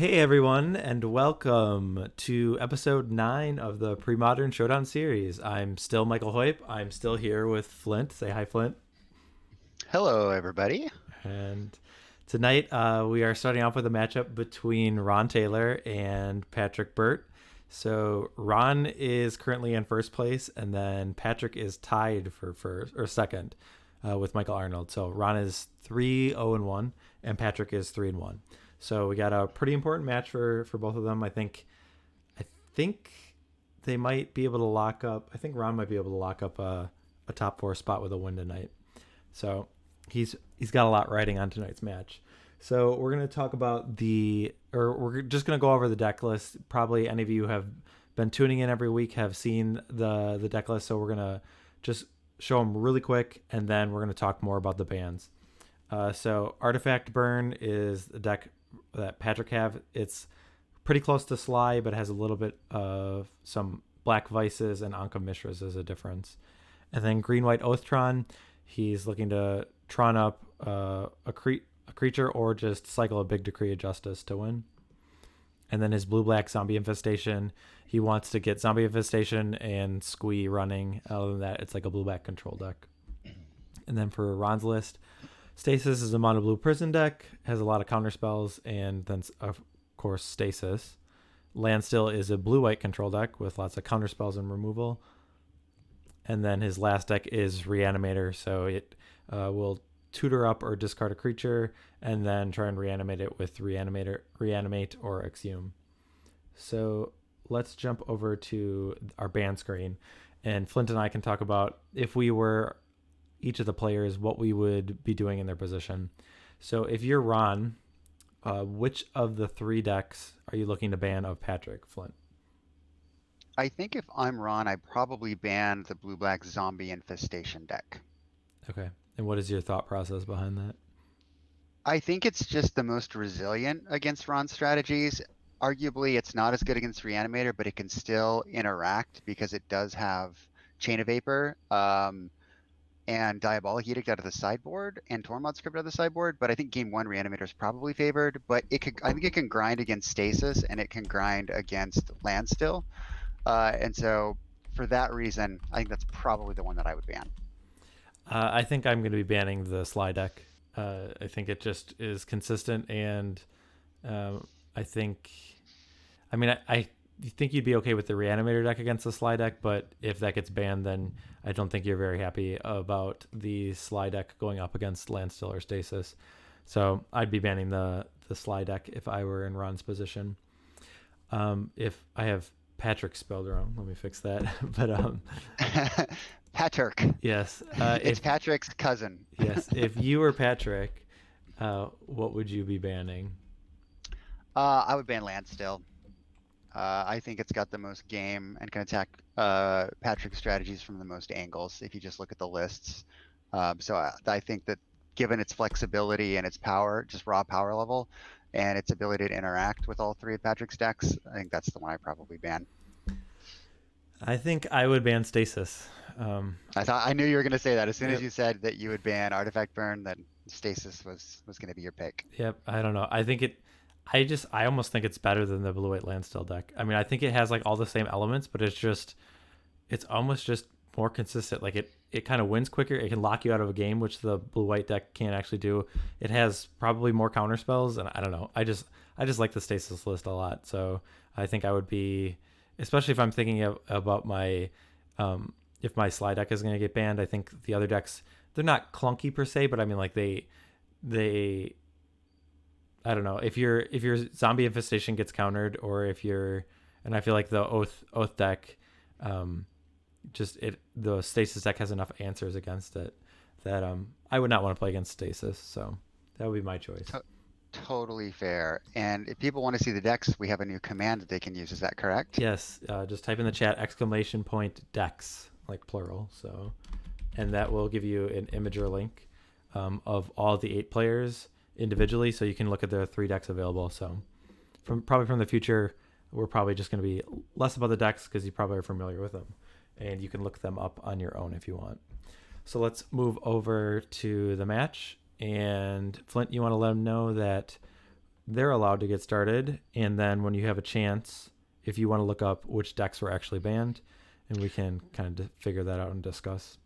Hey everyone, and welcome to episode 9 of the Premodern Showdown series. I'm still Michael Hoyp. I'm still here with Flint. Say hi, Flint. Hello, everybody. And tonight we are starting off with a matchup between Ron Taylor and Patrick Burt. So Ron is currently in first place, and then Patrick is tied for first or second with Michael Arnold. So Ron is 3-0-1, and Patrick is 3-1. So we got a pretty important match for both of them. I think they might be able to lock up. I think Ron might be able to lock up a top four spot with a win tonight. So he's got a lot riding on tonight's match. So we're gonna talk about we're just gonna go over the deck list. Probably any of you have been tuning in every week have seen the deck list. So we're gonna just show them really quick, and then we're gonna talk more about the bands. So Artifact Burn is the deck that Patrick have. It's pretty close to Sly, but has a little bit of some Black Vices and Anka Mishras as a difference. And then Green White Oathtron, he's looking to Tron up a creature or just cycle a big Decree of Justice to win. And then his Blue Black Zombie Infestation, he wants to get Zombie Infestation and Squee running. Other than that, it's like a Blue Black control deck. And then for Ron's list, Stasis is a mono blue prison deck, has a lot of counter spells, and then of course Stasis. Landstill is a blue white control deck with lots of counter spells and removal. And then his last deck is Reanimator, so it will tutor up or discard a creature, and then try and reanimate it with reanimate or exhume. So let's jump over to our ban screen, and Flint and I can talk about if we were each of the players, what we would be doing in their position. So if you're Ron, which of the three decks are you looking to ban of Patrick, Flint? I think if I'm Ron, I probably ban the blue-black zombie infestation deck. Okay. And what is your thought process behind that? I think it's just the most resilient against Ron's strategies. Arguably, it's not as good against Reanimator, but it can still interact because it does have Chain of Vapor and Diabolic Edict out of the sideboard and Tormod Script out of the sideboard. But I think game one Reanimator is probably favored. But I think it can grind against Stasis and it can grind against Landstill. And so for that reason, I think that's probably the one that I would ban. I think I'm going to be banning the Sly deck. I think it just is consistent, and I think, I think you'd be okay with the Reanimator deck against the Sly deck, but if that gets banned, then I don't think you're very happy about the Sly deck going up against Landstill or Stasis. So I'd be banning the Sly deck if I were in Ron's position. If I have Patrick spelled wrong, let me fix that. But Patrick. yes, It's if Patrick's cousin. yes, if you were Patrick, what would you be banning? I would ban Landstill. I think it's got the most game and can attack Patrick's strategies from the most angles if you just look at the lists. So I think that given its flexibility and its power, just raw power level, and its ability to interact with all three of Patrick's decks, I think that's the one I probably ban. I think I would ban Stasis. I knew you were going to say that. As soon as Yep. you said that you would ban Artifact Burn, then Stasis was going to be your pick. Yep. I don't know. I think it. I almost think it's better than the Blue White Landstill deck. I mean, I think it has like all the same elements, but it's almost just more consistent. Like it kind of wins quicker. It can lock you out of a game, which the Blue White deck can't actually do. It has probably more counter spells, and I don't know. I just like the Stasis list a lot. So I think I would be, especially if I'm thinking about my if my Sly deck is going to get banned. I think the other decks, they're not clunky per se, but I mean like they I don't know, if your zombie infestation gets countered, or if you're, and I feel like the oath deck, the Stasis deck has enough answers against it that I would not want to play against Stasis. So that would be my choice. To- Totally fair. And if people want to see the decks, we have a new command that they can use. Is that correct? Yes, just type in the chat !decks, like plural. So, and that will give you an imager link of all the 8 players individually, so you can look at the 3 decks available. So from the future, we're probably just going to be less about the decks because you probably are familiar with them, and you can look them up on your own if you want. So let's move over to the match. And Flint, you want to let them know that they're allowed to get started. And then when you have a chance, if you want to look up which decks were actually banned, and we can kind of figure that out and discuss.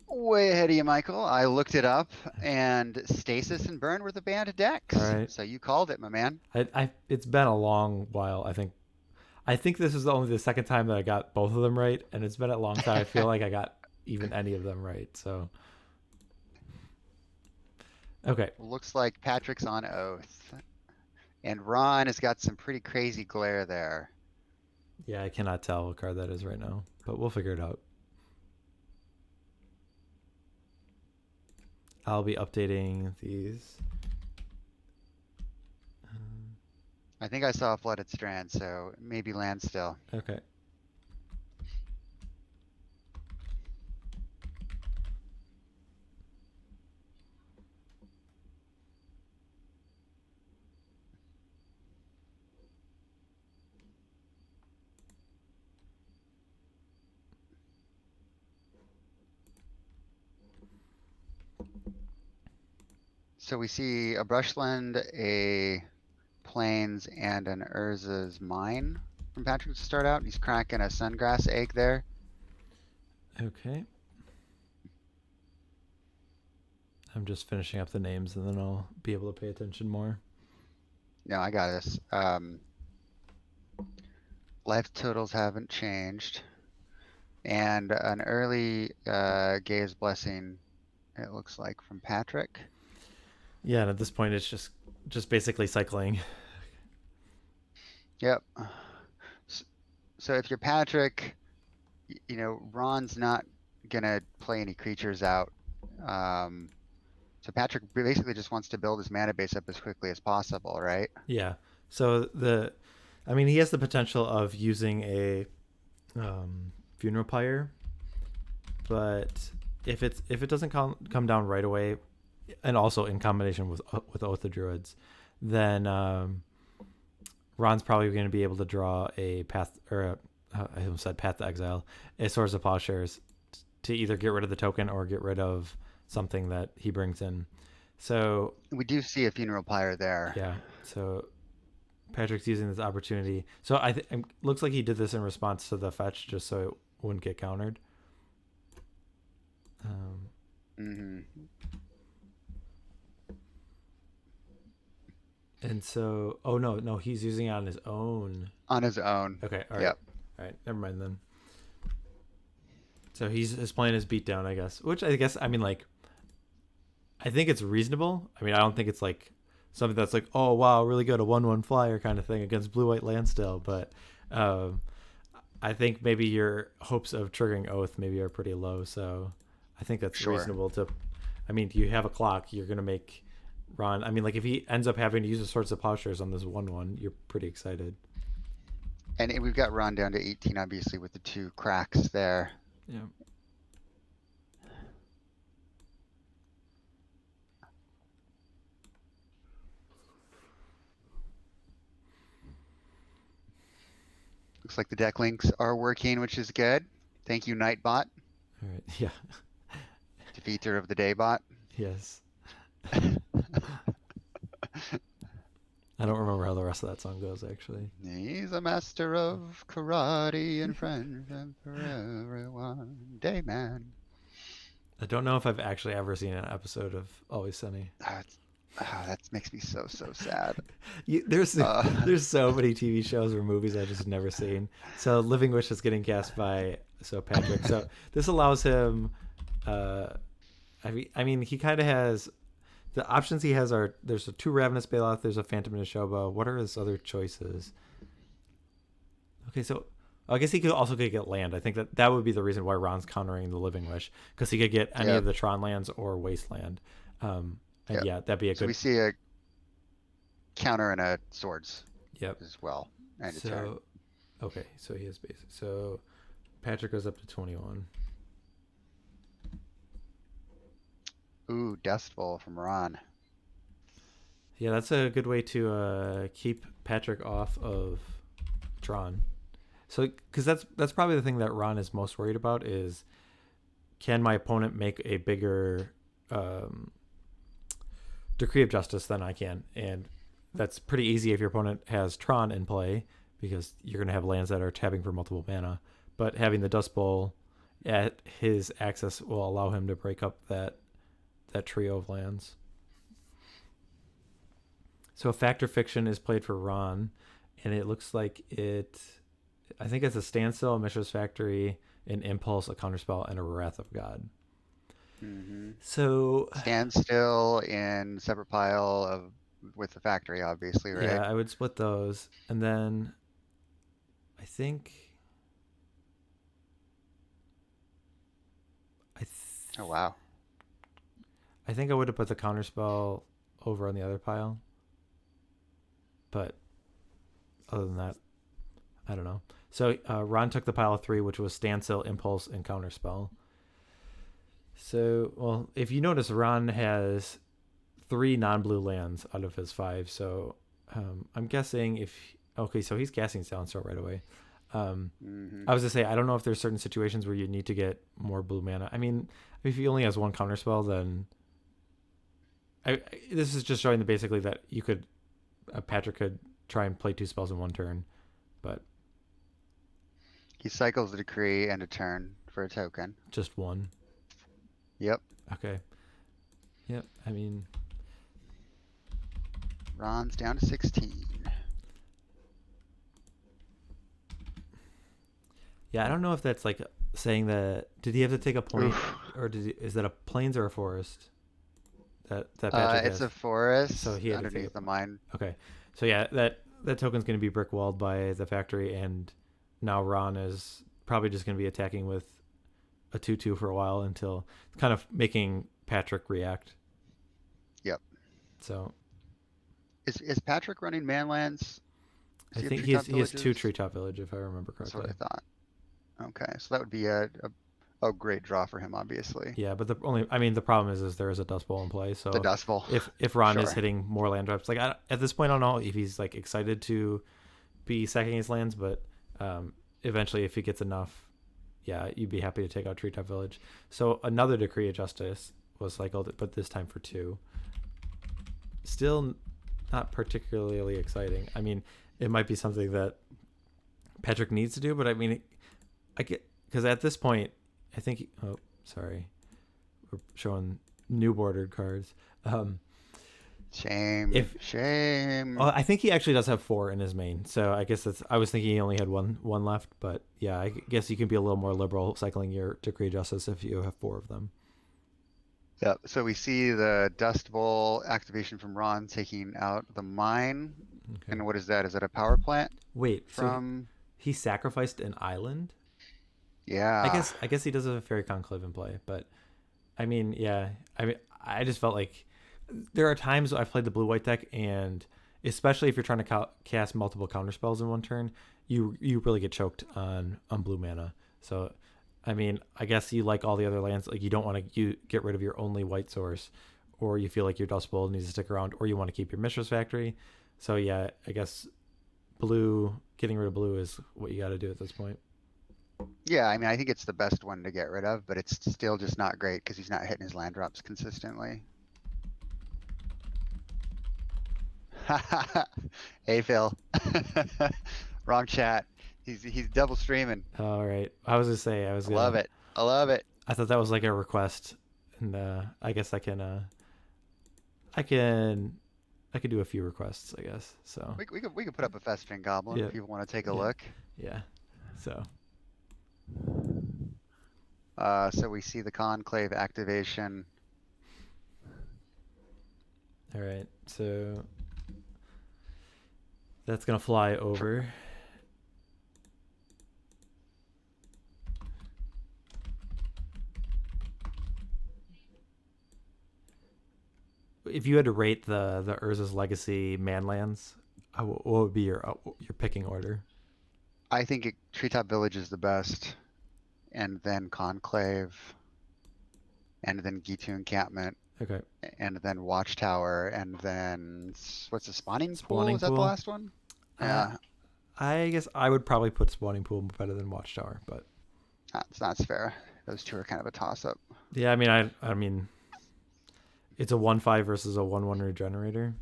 Way ahead of you, Michael. I looked it up, and Stasis and Burn were the banned All decks. right. So you called it, my man. It's been a long while. I think this is only the second time that I got both of them right, and it's been a long time. I feel like I got even any of them right. So, okay. Looks like Patrick's on Oath. And Ron has got some pretty crazy glare there. Yeah, I cannot tell what card that is right now, but we'll figure it out. I'll be updating these. I think I saw a Flooded Strand, so maybe land still. Okay. So we see a Brushland, a Plains, and an Urza's Mine from Patrick to start out. He's cracking a Sungrass egg there. Okay. I'm just finishing up the names, and then I'll be able to pay attention more. No, I got this. Life totals haven't changed. And an early Gaze Blessing, it looks like, from Patrick. Yeah, and at this point, it's just basically cycling. Yep. So if you're Patrick, Ron's not gonna play any creatures out. So Patrick basically just wants to build his mana base up as quickly as possible, right? Yeah. So he has the potential of using a funeral pyre, but if it doesn't come down right away, and also in combination with Oath of Druids, then Ron's probably going to be able to draw a path, or I almost said Path to Exile, a Swords of Plowshares, to either get rid of the token or get rid of something that he brings in. So we do see a Funeral Pyre there. Yeah. So Patrick's using this opportunity. So looks like he did this in response to the fetch, just so it wouldn't get countered. And so, no, he's using it on his own. On his own. Okay. All right. Yep. All right. Never mind then. So his plan is beat down, I guess. Which I guess, I think it's reasonable. I don't think it's like something that's like, oh wow, really good, a 1/1 flyer kind of thing against blue-white land still. But I think maybe your hopes of triggering Oath maybe are pretty low. So I think that's reasonable to. You have a clock. You're gonna make Ron. If he ends up having to use the Swords of Plowshares on this 1/1, you're pretty excited. And we've got Ron down to 18, obviously, with the 2 cracks there. Yeah. Looks like the deck links are working, which is good. Thank you, Nightbot. All right. Yeah. Defeater of the day bot. Yes. I don't remember how the rest of that song goes, actually. He's a master of karate and friendship for everyone. Dayman. I don't know if I've actually ever seen an episode of Always Sunny. That makes me so sad. There's so many TV shows or movies I've just never seen. So Living Wish is getting cast by Patrick. So this allows him. He kind of has the options he has are there's a 2 Ravenous Bailout, there's a Phantom Nishoba. What are his other choices? Okay, so I guess he could get land. I think that would be the reason why Ron's countering the Living Wish, because he could get any of the Tron lands or Wasteland. That'd be a good. So we see a counter and a Swords. Yep. As well. And a turn. Okay, so he has basic. So Patrick goes up to 21. Ooh, Dustful from Ron. Yeah, that's a good way to keep Patrick off of Tron. So, because that's probably the thing that Ron is most worried about is, can my opponent make a bigger Decree of Justice than I can? And that's pretty easy if your opponent has Tron in play, because you're going to have lands that are tapping for multiple mana. But having the Dust Bowl at his access will allow him to break up that trio of lands. So Fact or Fiction is played for Ron, and it looks like it. I think it's a Standstill, a Mishra's Factory, an Impulse, a Counterspell, and a Wrath of God. Mm-hmm. So Stand still in separate pile of with the factory, obviously, right? yeah, I would split those, and then I think I th- Oh wow. I think I would have put the Counterspell over on the other pile, but other than that, I don't know. So Ron took the pile of 3, which was Standstill, Impulse, and Counterspell. So, well, if you notice, Ron has 3 non-blue lands out of his 5. So I'm guessing if... Okay, so he's casting Silencer right away. Mm-hmm. I was going to say, I don't know if there's certain situations where you need to get more blue mana. I mean, if he only has 1 Counterspell, then... this is just showing that basically that you could... Patrick could try and play 2 spells in 1 turn, but... He cycles a decree and a turn for a token. Just 1. Yep. Okay. Yep, I mean... Ron's down to 16. Yeah, I don't know if that's like saying that... Did he have to take a point? Oof. Or is that a plains or a forest? That Patrick It's has? a forest So he had to take underneath it. the mine. Okay. So yeah, that token's going to be brick walled by the factory, and now Ron is probably just going to be attacking with a 2/2 for a while until it's kind of making Patrick react. Yep. So Is Patrick running manlands? I think he has 2 Treetop Village, if I remember That's correctly. what I thought. Okay, so that would be a great draw for him, obviously. Yeah, but the problem is there is a Dust Bowl in play. So The Dust Bowl. if Ron is Sure. hitting more land drops, like at this point, I don't know if he's like excited to be sacking his lands, but eventually, if he gets enough, yeah, you'd be happy to take out Treetop Village. So another Decree of Justice was cycled, but this time for 2. Still not particularly exciting. I mean, it might be something that Patrick needs to do, but I mean, I get, because at this point, I think. Oh, sorry, we're showing new bordered cards. Shame. Shame. I think he actually does have 4 in his main, so I guess that's. I was thinking he only had one left, but yeah, I guess you can be a little more liberal cycling your Decree of Justice if you have 4 of them. Yep. So we see the Dust Bowl activation from Ron taking out the mine. Okay. And what is that? Is that a power plant? Wait, From he sacrificed an island? yeah. I guess he does have a Fairy Conclave in play, but I mean, yeah. I mean, I just felt like there are times I've played the blue-white deck, and especially if you're trying to cast multiple counterspells in 1 turn, you really get choked on blue mana. So, I mean, I guess you like all the other lands. Like, you don't want to get rid of your only white source, or you feel like your Dust Bowl needs to stick around, or you want to keep your Mishra's Factory. So, yeah, I guess getting rid of blue is what you got to do at this point. Yeah, I mean, I think it's the best one to get rid of, but it's still just not great because he's not hitting his land drops consistently. Hey, Phil. Wrong chat. He's double streaming. All right. I was going to say, I love it. I love it. I thought that was like a request, and I guess I can do a few requests, I guess. So We could put up a Festering Goblin if people want to take a Yeah. look. yeah. So So we see the Conclave activation. all right. So that's gonna fly over. If you had to rate the Urza's Legacy manlands, what would be your picking order? I think Treetop Village is the best, and then Conclave, and then Gitu Encampment, Okay. and then Watchtower, and then what's the Spawning Pool? Spawning Is that the Pool? last one? Yeah, I guess I would probably put Spawning Pool better than Watchtower, but that's fair. Those two are kind of a toss-up. yeah, I mean, it's a 1/5 versus a 1/1 regenerator.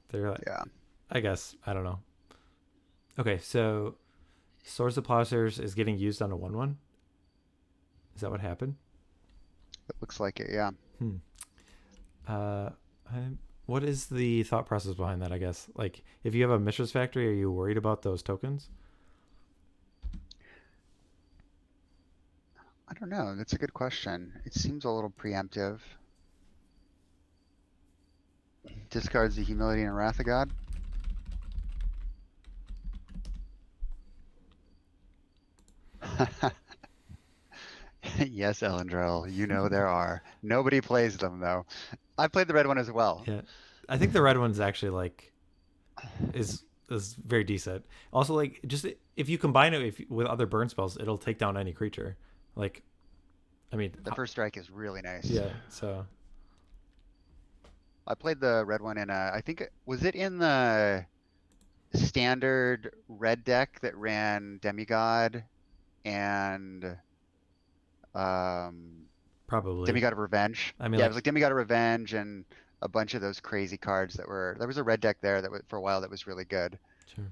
They're like, Yeah. I guess I don't know. Okay, so Swords of Plowshares is getting used on a 1/1. Is that what happened? It looks like it, yeah. Hmm. Uh, I, what is the thought process behind that? I guess like if you have a Mishra's Factory, are you worried about those tokens? I don't know. That's a good question. It seems a little preemptive. Discards the Humility and Wrath of God. Yes, Elendrell, you know there are. Nobody plays them though. I played the red one as well. Yeah, I think the red one's actually like is very decent. Also, like just if you combine it with other burn spells, it'll take down any creature. Like, I mean, The first strike is really nice. yeah. So I played the red one in I think was it in the standard red deck that ran Demigod and um probably. Demigod of Revenge. I mean, Yeah, it like was like Demigod of Revenge and a bunch of those crazy cards there was a red deck there that was, for a while, that was really good. sure.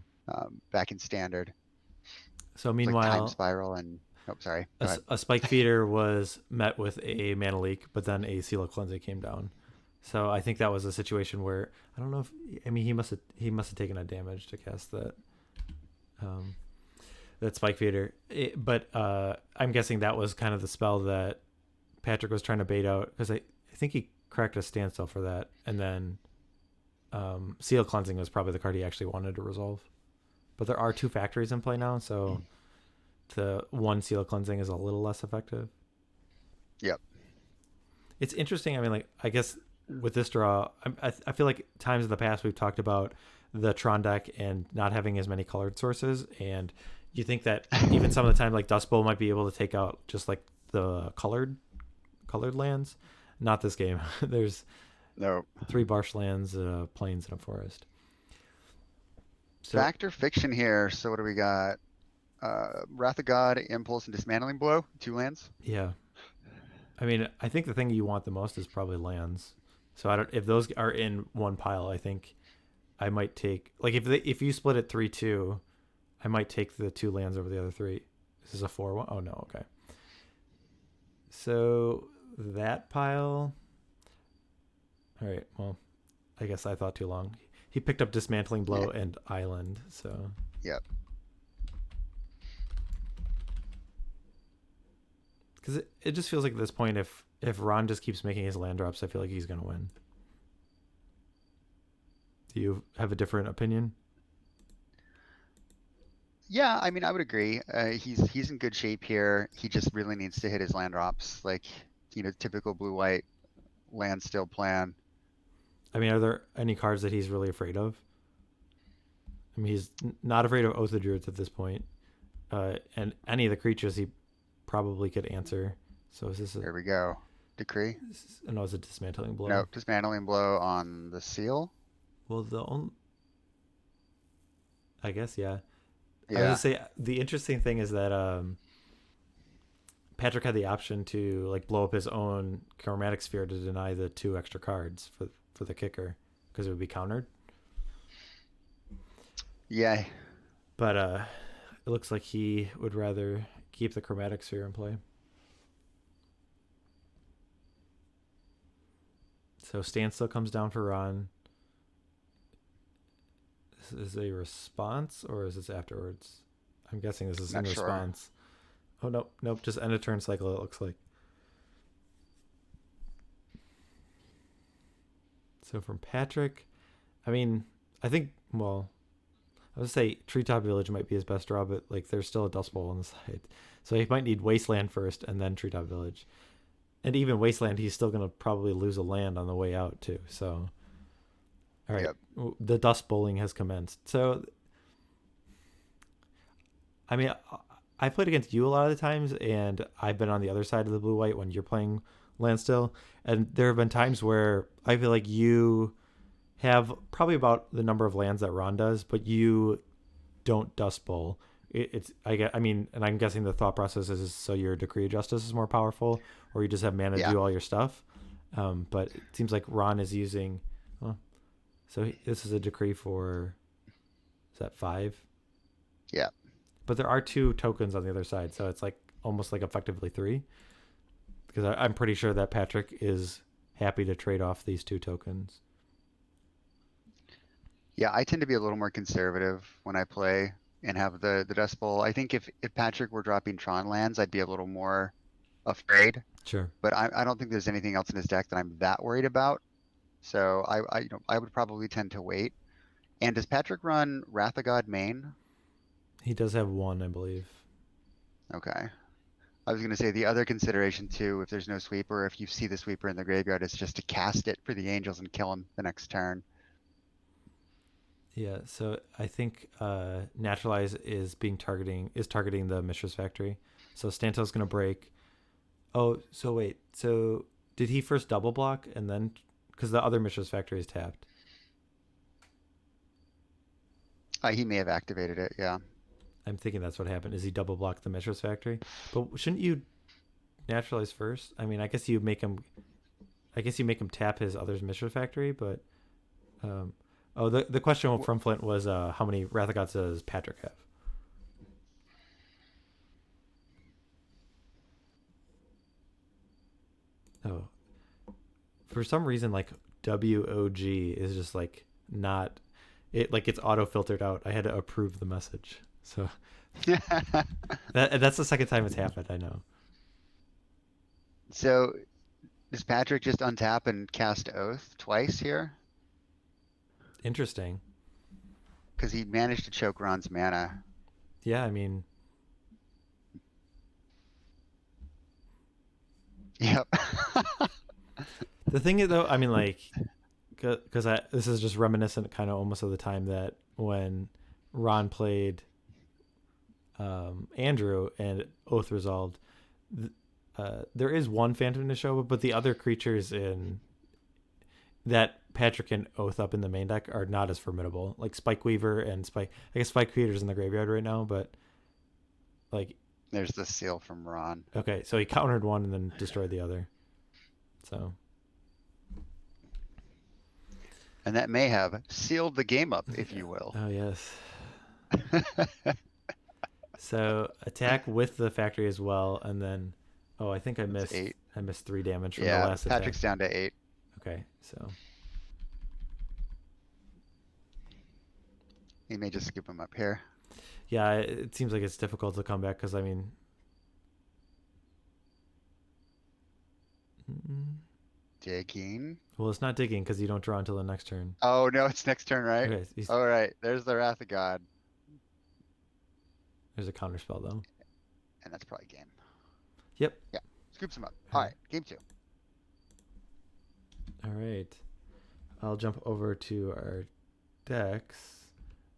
Back in standard. So It's like Time meanwhile, Spiral and oh sorry. Go ahead. a spike feeder was met with a mana leak, but then a seal of cleansing came down. So I think that was a situation where I don't know if I mean he must have taken a damage to cast um, that spike feeder. But I'm guessing that was kind of the spell that Patrick was trying to bait out because I think he cracked a standstill for that, and then seal cleansing was probably the card he actually wanted to resolve. But there are two factories in play now, so the one seal cleansing is a little less effective. Yep. It's interesting. I mean, like I guess with this draw, I feel like times in the past we've talked about the Tron deck and not having as many colored sources, and you think that even some of the time, like Dust Bowl might be able to take out just like the colored lands. Not this game. There's No. 3 marshlands, plains, and a forest. So Fact or fiction here. So what do we got? Wrath of God, Impulse, and Dismantling Blow. 2 lands. yeah, I mean, I think the thing you want the most is probably lands. So I don't if those are in one pile. I think I might take like if you split it 3-2, I might take the 2 lands over the other 3. This is a 4-1. Oh no, okay. So that pile. All right. Well, I guess I thought too long. He picked up Dismantling Blow Yeah. and Island. So Yep. because it just feels like at this point, if Ron just keeps making his land drops, I feel like he's gonna win. Do you have a different opinion? Yeah, I mean, I would agree. He's in good shape here. He just really needs to hit his land drops, like typical blue-white land still plan. I mean, are there any cards that he's really afraid of? I mean, he's not afraid of Oath of Druids at this point, and any of the creatures he probably could answer. So is this There we go. Decree. no, it's a Dismantling Blow. Nope. Dismantling Blow on the seal. Well, the only, I guess, yeah. I was Yeah. gonna say the interesting thing is that Patrick had the option to like blow up his own chromatic sphere to deny the 2 extra cards for the kicker because it would be countered. Yeah. But it looks like he would rather keep the chromatic sphere in play. So standstill comes down for Ron. This is a response or is this afterwards? I'm guessing this is Not in sure. response. Oh nope, just end of turn cycle it looks like. So from Patrick, I mean, I think well, I would say Treetop Village might be his best draw, but like there's still a Dust Bowl on the side. So he might need Wasteland first and then Treetop Village. And even Wasteland, he's still gonna probably lose a land on the way out too. So all right. Yep. The Dust Bowling has commenced. So I mean I played against you a lot of the times, and I've been on the other side of the blue-white when you're playing land still. And there have been times where I feel like you have probably about the number of lands that Ron does, but you don't Dust Bowl. I mean, and I'm guessing the thought process is so your Decree of Justice is more powerful, or you just have mana to Yeah. do all your stuff. But it seems like Ron is using. Well, so this is a decree for Is that 5? Yeah. But there are 2 tokens on the other side, so it's like almost like effectively 3. Because I'm pretty sure that Patrick is happy to trade off these 2 tokens. Yeah, I tend to be a little more conservative when I play and have the Dust Bowl. I think if Patrick were dropping Tron lands, I'd be a little more afraid. Sure. But I don't think there's anything else in his deck that I'm that worried about. So I would probably tend to wait. And does Patrick run Wrath of God main? He does have 1, I believe. Okay. I was gonna say the other consideration too, if there's no sweeper, if you see the sweeper in the graveyard, is just to cast it for the angels and kill him the next turn. Yeah, so I think Naturalize is targeting the Mishra's Factory. So Stanto's gonna break. Oh, so wait. So did he first double block and then because the other Mishra's Factory is tapped? He may have activated it, yeah. I'm thinking that's what happened. Is he double blocked the Mishra's Factory? But shouldn't you naturalize first? I mean, I guess you make him. I guess you make him tap his other's Mishra's Factory, but. Oh, the question from Flint was how many Wrath of Gods does Patrick have? Oh, for some reason, like WOG is just like not it. Like it's auto filtered out. I had to approve the message, so that's the second time it's happened. I know. So does Patrick just untap and cast Oath twice here? Interesting. Because he managed to choke Ron's mana. Yeah, I mean, Yep. the thing is though, I mean, like, because this is just reminiscent, kind of almost of the time that when Ron played Andrew and Oath resolved. There is one Phantom to show, but the other creatures in that Patrick and Oath up in the main deck are not as formidable. Like Spike Weaver and Spike. I guess Spike Weaver's in the graveyard right now, but like. There's the seal from Ron. Okay, so he countered one and then destroyed the other. So. And that may have sealed the game up, if you will. Oh yes. So attack with the factory as well, and then I think I missed 8. I missed 3 damage from Yeah, the last attack. Patrick's down to 8. Okay, so He may just scoop him up here. yeah, it seems like it's difficult to come back because I mean, Digging. well, it's not digging because you don't draw until the next turn. Oh no, it's next turn, right? Okay, All right, there's the Wrath of God. there's a counter spell though. And that's probably game. Yep. Yeah, scoops him up. All right, game 2. All right, I'll jump over to our decks,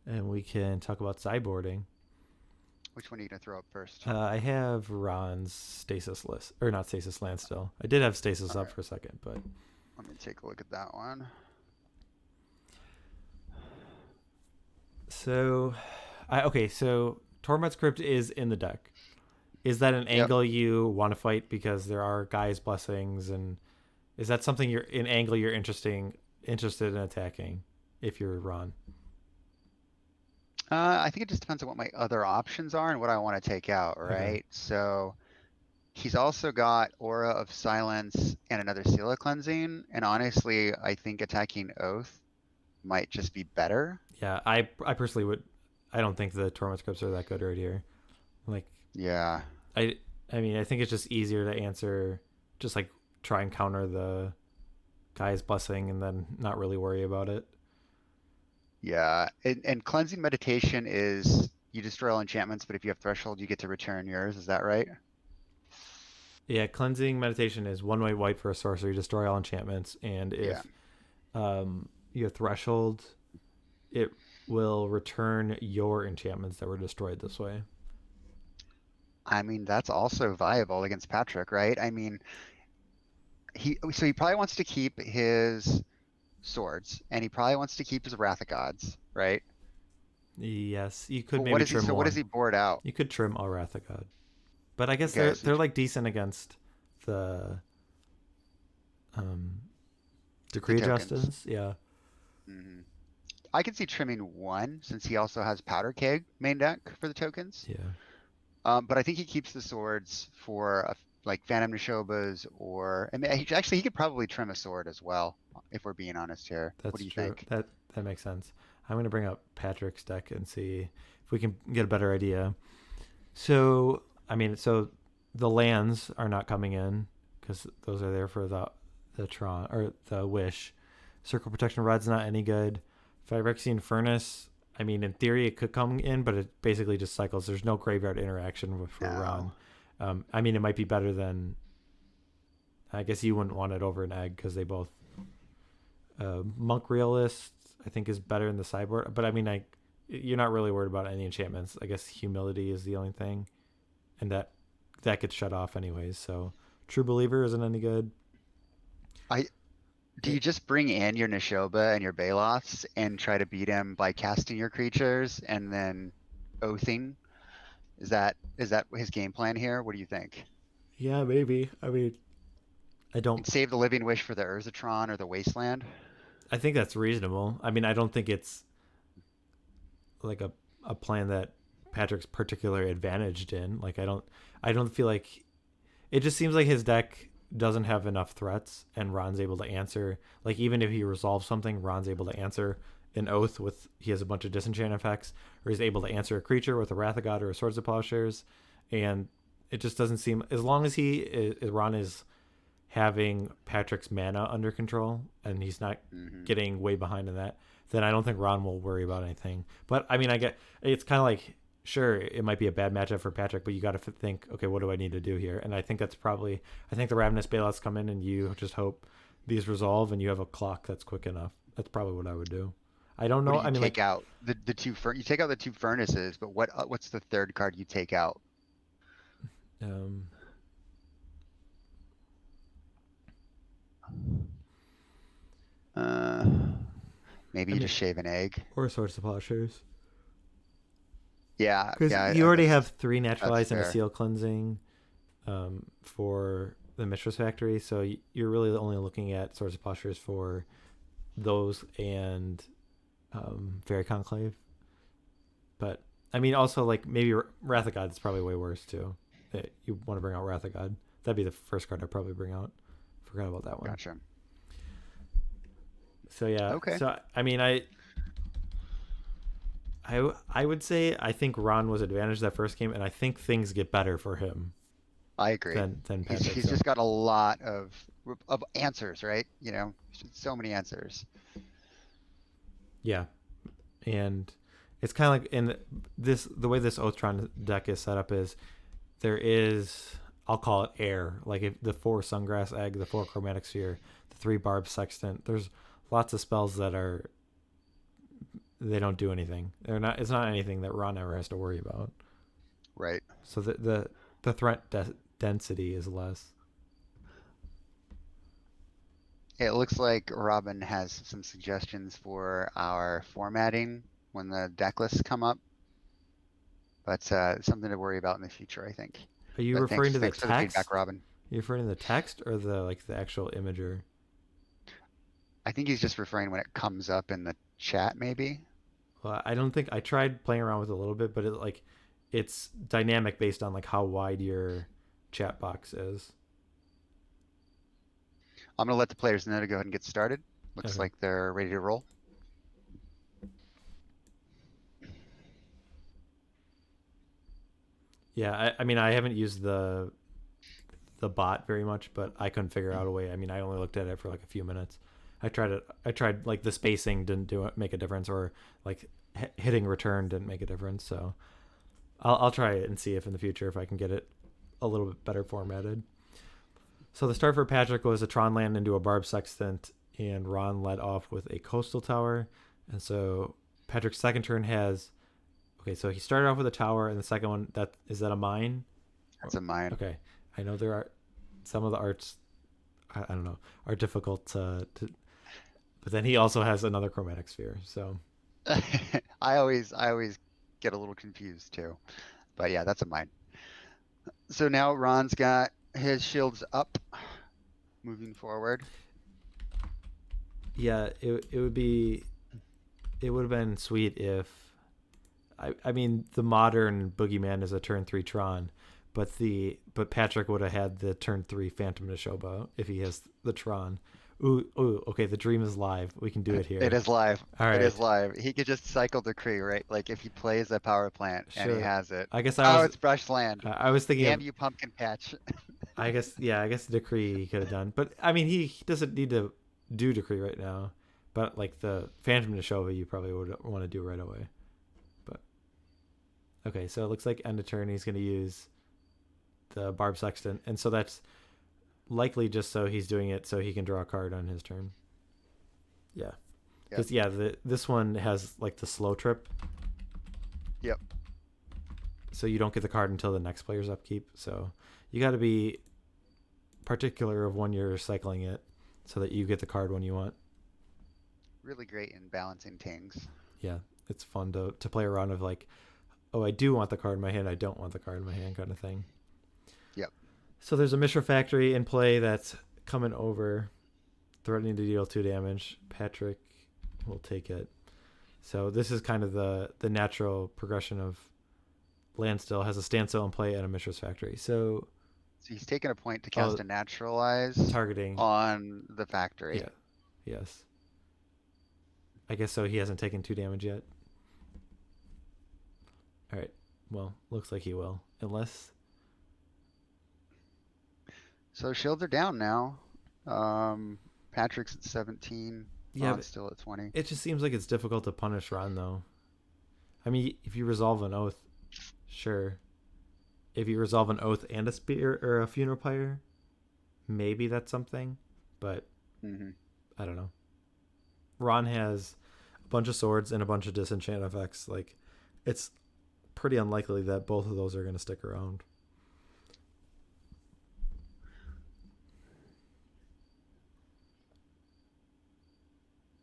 and we can talk about sideboarding. Which one are you gonna throw up first? I have Ron's stasis list, or not stasis land still. I did have stasis All up right. for a second, but Let me take a look at that one. so, so Torment's Crypt is in the deck. Is that an Yep. angle you want to fight because there are Gaia's Blessings, and is that something you're interested in attacking if you're Ron? I think it just depends on what my other options are and what I want to take out, right? Okay. So he's also got Aura of Silence and another Seal of Cleansing. And honestly, I think attacking Oath might just be better. Yeah, I personally would. I don't think the Torment's Crypts are that good right here. Like, Yeah. I mean, I think it's just easier to answer, just like try and counter the Gaia's Blessing and then not really worry about it. Yeah. And Cleansing Meditation is you destroy all enchantments, but if you have Threshold, you get to return yours. Is that right? Yeah, Cleansing Meditation is 1 white for a sorcery, destroy all enchantments, and if you have Threshold, it will return your enchantments that were destroyed this way. I mean, that's also viable against Patrick, right? I mean, so he probably wants to keep his swords, and he probably wants to keep his Wrath of Gods, right? Yes, you could But maybe trim what one. does he board out? You could trim all Wrath of God, but I guess Okay, so they're like decent against the Decree of tokens. Justice. Yeah. Mhm. I can see trimming one since he also has powder keg main deck for the tokens. Yeah, But I think he keeps the swords for like Phantom Nishobas or, I mean, actually he could probably trim a sword as well, if we're being honest here. What that's do you true. think? That makes sense. I'm gonna bring up Patrick's deck and see if we can get a better idea. So I mean, so the lands are not coming in because those are there for the Tron or the Wish. Circle Protection Rod's not any good. Phyrexian Furnace. I mean, in theory, it could come in, but it basically just cycles. There's no graveyard interaction for No. Ron. I mean, it might be better than. I guess you wouldn't want it over an egg because they both. Monk Realist, I think, is better in the sideboard. But I mean, you're not really worried about any enchantments. I guess Humility is the only thing, and that gets shut off anyways. So True Believer isn't any good. I Do you It, just bring in your Nishoba and your Baloths and try to beat him by casting your creatures and then oathing? Is that his game plan here? What do you think? yeah, maybe. I mean, I don't. And save the Living Wish for the Urzatron or the Wasteland? I think that's reasonable. I mean, I don't think it's like a plan that Patrick's particularly advantaged in. Like, I don't feel like it just seems like his deck doesn't have enough threats, and Ron's able to answer. Like, even if he resolves something, Ron's able to answer an oath with he has a bunch of disenchant effects, or he's able to answer a creature with a Wrath of God or a Swords of Plowshares, and it just doesn't seem as long as Ron is having Patrick's mana under control and he's not Hmm. getting way behind in that, then I don't think Ron will worry about anything. But I mean, I get it's kind of like sure it might be a bad matchup for Patrick, but you got to think, okay, what do I need to do here? And I think that's probably I think the Ravenous Bailouts come in and you just hope these resolve and you have a clock that's quick enough. That's probably what I would do. I don't What do know. you I mean, take like, out? The you take out the two furnaces, but what's the third card you take out? um, Uh, Maybe I you mean, just shave an egg. or Swords of Plowshares. Yeah, Because yeah, you already have that's three that's naturalized and a fair. seal cleansing for the Mistress Factory, so you're really only looking at Swords of Plowshares for those and Fairy Conclave. But I mean, also like maybe Wrath of God is probably way worse too. You want to bring out Wrath of God? That'd be the first card I'd probably bring out. Forgot about that one. Gotcha. So yeah, Okay, so I mean, I would say I think Ron was advantaged that first game, and I think things get better for him I agree. than He's Patrick. he's So just got a lot of answers, right? So many answers. yeah, and it's kind of like in this the way this Oathtron deck is set up is there is I'll call it air like if the 4 Sungrass Egg, the 4 Chromatic Sphere, the 3 Barb Sextant. There's lots of spells that are they don't do anything. They're not. It's not anything that Ron ever has to worry about. Right. So the density is less. It looks like Robin has some suggestions for our formatting when the deck lists come up, but something to worry about in the future, I think. Are you But referring to the thanks for the feedback, text? Robin. Are you referring to the text or the like the actual imager? I think he's just referring when it comes up in the chat, maybe. Well, I don't think I tried playing around with it a little bit, but it's dynamic based on like how wide your chat box is. I'm gonna let the players know to go ahead and get started. Looks Okay. like they're ready to roll. Yeah, I mean I haven't used the bot very much, but I couldn't figure out a way. I mean, I only looked at it for like a few minutes. I tried it. I tried like the spacing didn't do it make a difference, or like hitting return didn't make a difference. So I'll try it and see if in the future if I can get it a little bit better formatted. So the start for Patrick was a Tron land into a Barb Sextant, and Ron led off with a Coastal Tower. And so Patrick's second turn has okay. So he started off with a tower, and the second one that a mine? That's a mine. Okay, I know there are some of the arts. I don't know are difficult to, but then he also has another chromatic sphere. So I always get a little confused too. But yeah, that's a mine. So now Ron's got his shields up, moving forward. yeah, it would be it would have been sweet if I mean the modern boogeyman is a turn 3 Tron, but Patrick would have had the turn 3 Phantom to Showboat if he has the Tron. Ooh, okay, the dream is live. We can do it It here. is live. All It is right. live. He could just cycle decree, right? Like if he plays a power plant and he Sure. has it. I guess Oh, it's brush land. I was thinking Damn of you, pumpkin patch. I guess Decree he could have done. But I mean he doesn't need to do Decree right now. But like the Phantom to Shova you probably would want to do right away. But okay, so it looks like end of turn he's gonna use the Barb Sextant, and so that's likely just so he's doing it so he can draw a card on his turn. Yeah. Yep. Because this one has like the slow trip, Yep. so you don't get the card until the next player's upkeep. So you got to be particular of when you're cycling it, so that you get the card when you want. Really great in balancing things. Yeah, it's fun to play around of like, oh, I do want the card in my hand, I don't want the card in my hand, kind of thing. Yep. So there's a Mishra Factory in play that's coming over, threatening to deal 2 damage. Patrick will take it. So this is kind of the natural progression of land still has a standstill in play and a Mishra's Factory. So So he's taken a point to cast a naturalize targeting on the factory. Yeah. Yes. I guess so. He hasn't taken 2 damage yet. All right. Well, looks like he will, unless. So shields are down now. Patrick's at 17. Yeah, Ron's still at 20. it just seems like it's difficult to punish Ron though. I mean, if you resolve an oath, sure. If you resolve an oath and a spear or a funeral pyre, maybe that's something. But I don't know. Ron has a bunch of swords and a bunch of disenchant effects. Like, it's pretty unlikely that both of those are going to stick around.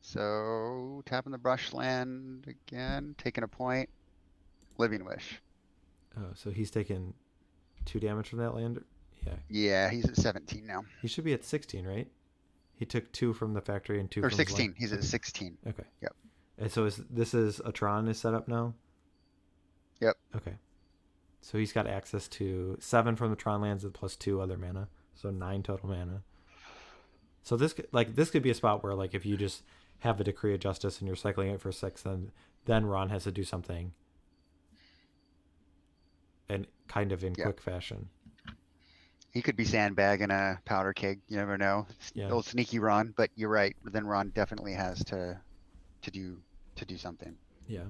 So tapping the brush land again, taking a point. Living Wish. Oh, so he's taken 2 damage from that land? Yeah. Yeah, he's at 17 now. He should be at 16, right? He took 2 from the factory and 2 Or from 16. He's at 16. Okay. Yep. And so this is a Tron is set up now? Yep. Okay. So he's got access to 7 from the Tron lands and plus 2 other mana. So 9 total mana. So this could be a spot where like if you just have a Decree of Justice and you're cycling it for 6, then Ron has to do something. And kind of in quick fashion. He could be sandbagging a powder keg. You never know. Yeah. Old sneaky Ron, but you're right. Then Ron definitely has to do something. Yeah.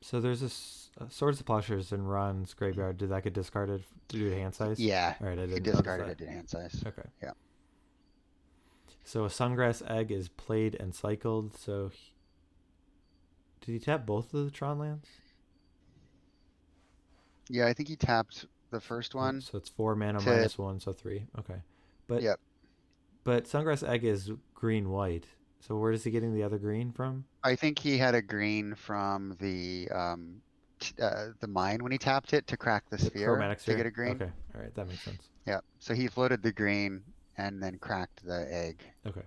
So there's this Swords of Plowshares in Ron's graveyard. Did that get discarded due to hand size? Yeah. All right, I didn't He discarded notice it to hand size. that. Okay. Yeah. So a Sungrass Egg is played and cycled. So did he tap both of the Tron lands? Yeah, I think he tapped the first one. So it's 4 mana minus 1, so 3. Okay. But Yep. But Sungrass Egg is green white. So where is he getting the other green from? I think he had a green from the mine when he tapped it to crack the sphere Chromatic to sphere? get a green. Okay. All right, that makes sense. Yeah. So he floated the green and then cracked the egg. Okay.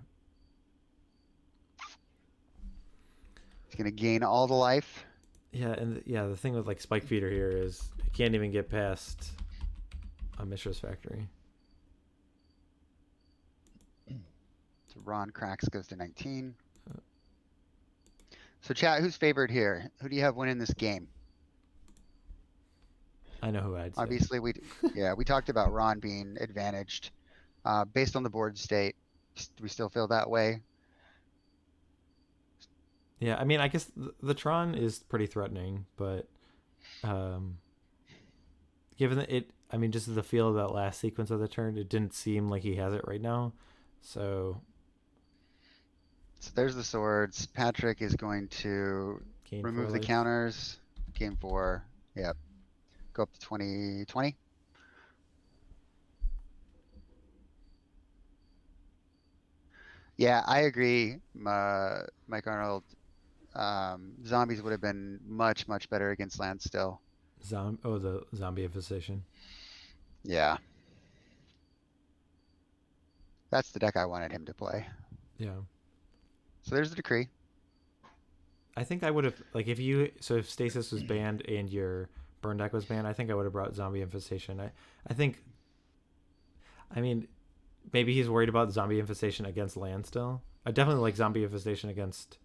He's gonna gain all the life. Yeah, and the thing with like Spike Feeder here is it can't even get past a Mishra's Factory. So Ron cracks, goes to 19. So chat, who's favored here? Who do you have winning this game? I know who I'd say. Obviously, we talked about Ron being advantaged. Based on the board state, do we still feel that way? Yeah, I mean, I guess the Tron is pretty threatening, but given that I mean, just the feel of that last sequence of the turn, it didn't seem like he has it right now. So there's the swords. Patrick is going to remove the counters. Game 4. Yep. Go up to 20. Yeah, I agree, Mike Arnold. Zombies would have been much, much better against land still. The zombie infestation. Yeah. That's the deck I wanted him to play. Yeah. So there's the decree. I think I would have like if Stasis was banned and your burn deck was banned, I think I would have brought Zombie Infestation. I think I mean maybe he's worried about Zombie Infestation against land still. I definitely like Zombie Infestation against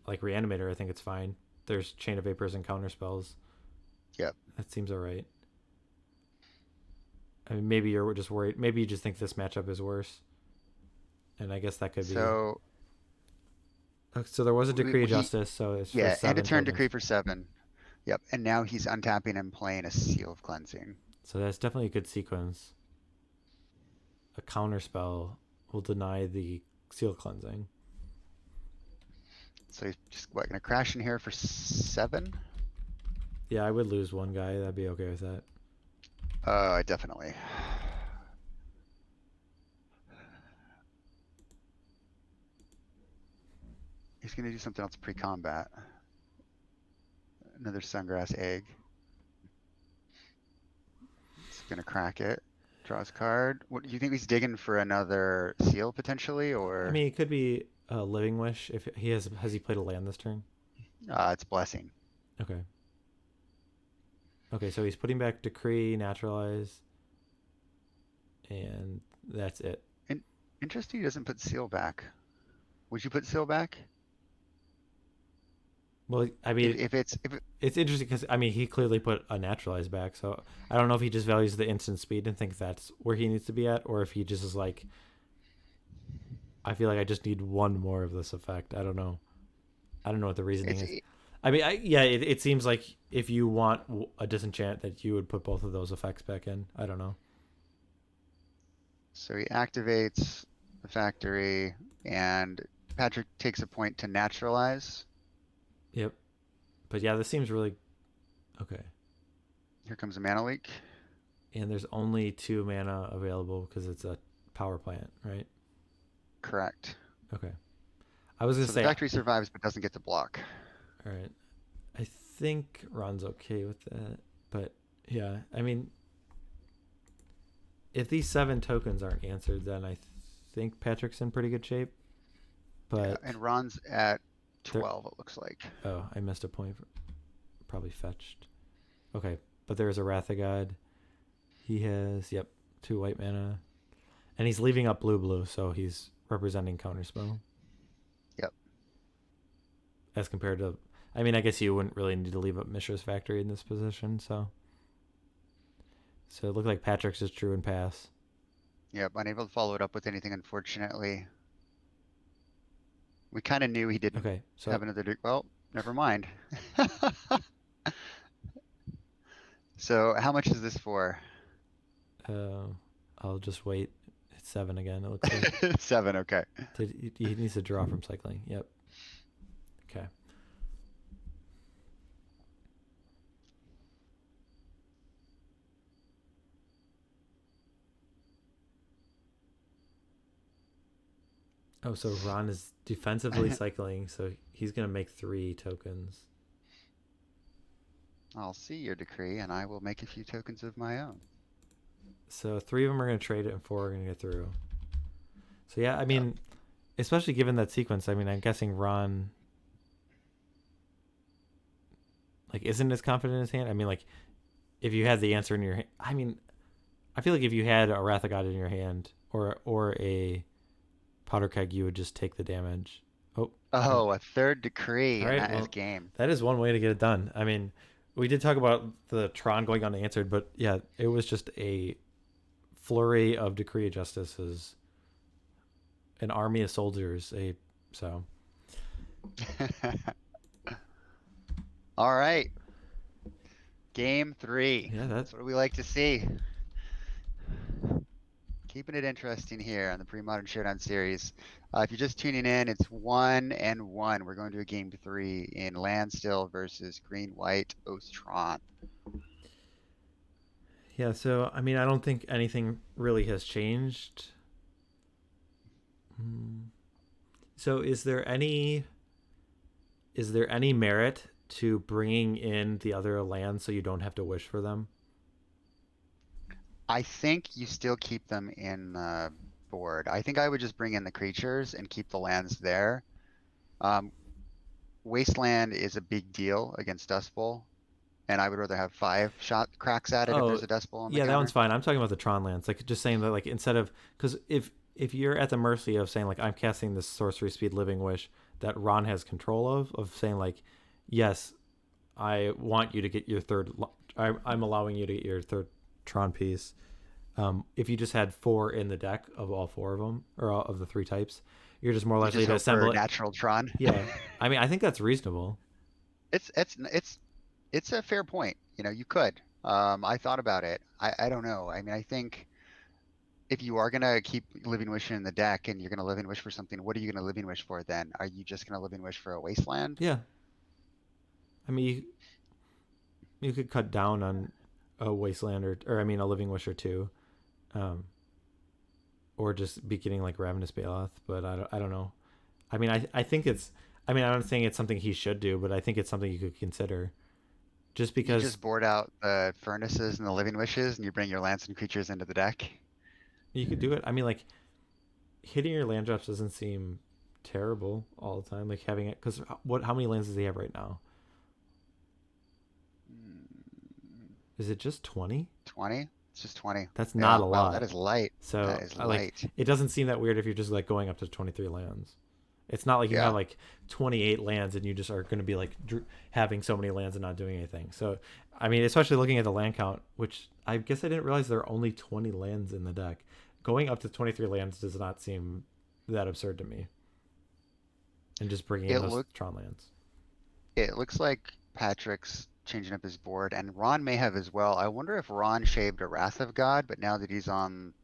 like Reanimator. I think it's fine. There's Chain of Vapors and counter spells. Yep. That seems alright. I mean maybe you're just worried. Maybe you just think this matchup is worse. And I guess that could be. So So there was a Decree of he, Justice, so it's for yeah, end of 7 turn tokens. decree for 7. Yep. And now he's untapping and playing a Seal of Cleansing. So that's definitely a good sequence. A counter spell will deny the seal cleansing. So he's just gonna crash in here for 7? Yeah, I would lose one guy. That'd be okay with that. Oh, I definitely. He's gonna do something else pre-combat. Another Sungrass Egg. He's gonna crack it. Draws card. What do you think he's digging for another seal potentially, I or mean, it could be a Living Wish if he has he played a land this turn. it's Blessing? Okay. Okay, so he's putting back Decree, Naturalize, and that's it. Interesting. He doesn't put seal back. Would you put seal back? Well, I mean, If it, it's interesting because I mean he clearly put a Naturalize back, so I don't know if he just values the instant speed and thinks that's where he needs to be at, or if he just is like, I feel like I just need one more of this effect. I don't know. I don't know what the reasoning it's is. I mean, it seems like if you want a disenchant, that you would put both of those effects back in. I don't know. so he activates the factory, and Patrick takes a point to naturalize. Yep. But yeah, this seems really okay. Here comes a mana leak. And there's only 2 mana available because it's a power plant, right? Correct. Okay. I was gonna So the say, factory survives but doesn't get to block. all right. I think Ron's okay with that, but yeah, I mean, if these 7 tokens aren't answered, then I think Patrick's in pretty good shape. But Yeah, and Ron's at 12, it looks like. oh, I missed a point. Probably fetched. Okay, but there's a Wrath of God. He has 2 white mana, and he's leaving up blue, so he's representing counterspell. Yep. As compared to, I mean, I guess you wouldn't really need to leave up Mishra's Factory in this position, so it looked like Patrick's just drew and pass. Yep, unable to follow it up with anything, unfortunately. We kind of knew he didn't Okay, so have another. Well, never mind. So how much is this for? I'll just wait. It's 7 again. It looks like 7, okay. he needs to draw from cycling. Yep. Okay. Oh, so Ron is defensively cycling, so he's gonna make 3 tokens. I'll see your decree, and I will make a few tokens of my own. So 3 of them are gonna trade it, and 4 are gonna get through. So yeah, I mean, especially given that sequence, I mean, I'm guessing Ron like isn't as confident in his hand. I mean, like if you had the answer in your hand, I mean, I feel like if you had a Wrath of God in your hand or a Powder Keg, you would just take the damage. Oh, a third decree, All and right, that is well, game. that is one way to get it done. I mean, we did talk about the Tron going unanswered, but yeah, it was just a flurry of Decree of Justices, an army of soldiers. So All right. Game 3. yeah, That's what we like to see. Keeping it interesting here on the Premodern Showdown series. If you're just tuning in, it's 1-1. We're going to a game 3 in Landstill versus Green-White Ostron. yeah. So I mean, I don't think anything really has changed. So is there any merit to bringing in the other lands so you don't have to wish for them? I think you still keep them in board. I think I would just bring in the creatures and keep the lands there. Um, Wasteland is a big deal against Dust Bowl, and I would rather have 5 shot cracks at it if Oh, there's a Dust Bowl on the yeah, that one's counter. fine. I'm talking about the Tron lands. Like just saying that, like instead of because if you're at the mercy of saying like I'm casting this sorcery speed Living Wish that Ron has control of saying like, yes, I want you to get your third. I'm allowing you to get your third Tron piece. If you just had 4 in the deck of all 4 of them or all of the 3 types, you're just more You likely just to hope for assemble it. natural Tron. Yeah, I mean I think that's reasonable. It's a fair point. You could. I thought about it. I don't know. I mean, I think if you are gonna keep Living Wish in the deck and you're gonna Living Wish for something, what are you gonna Living Wish for then? Are you just gonna Living Wish for a Wasteland? Yeah, I mean you could cut down on a wasteland or I mean a living wish or two, um, or just be getting like ravenous Baloth. But I don't know. I mean I think it's. I mean I'm not saying it's something he should do, but I think it's something you could consider. Just You because just board out the Furnaces and the Living Wishes and you bring your lands and creatures into the deck. you could do it. I mean like hitting your land drops doesn't seem terrible all the time. Like having it because what how many lands does he have right now? Mm, Is it just 20? 20? It's just 20. That's not Yeah, a wow, that lot. is light. So That is like light. it doesn't seem that weird if you're just like going up to 23 lands. It's not like you have Yeah. like 28 lands and you just are going to be like having so many lands and not doing anything. So, I mean, especially looking at the land count, which I guess I didn't realize there are only 20 lands in the deck. Going up to 23 lands does not seem that absurd to me. And just bringing in It those look Tron lands. it looks like Patrick's changing up his board, and Ron may have as well. I wonder if Ron shaved a Wrath of God, but now that he's on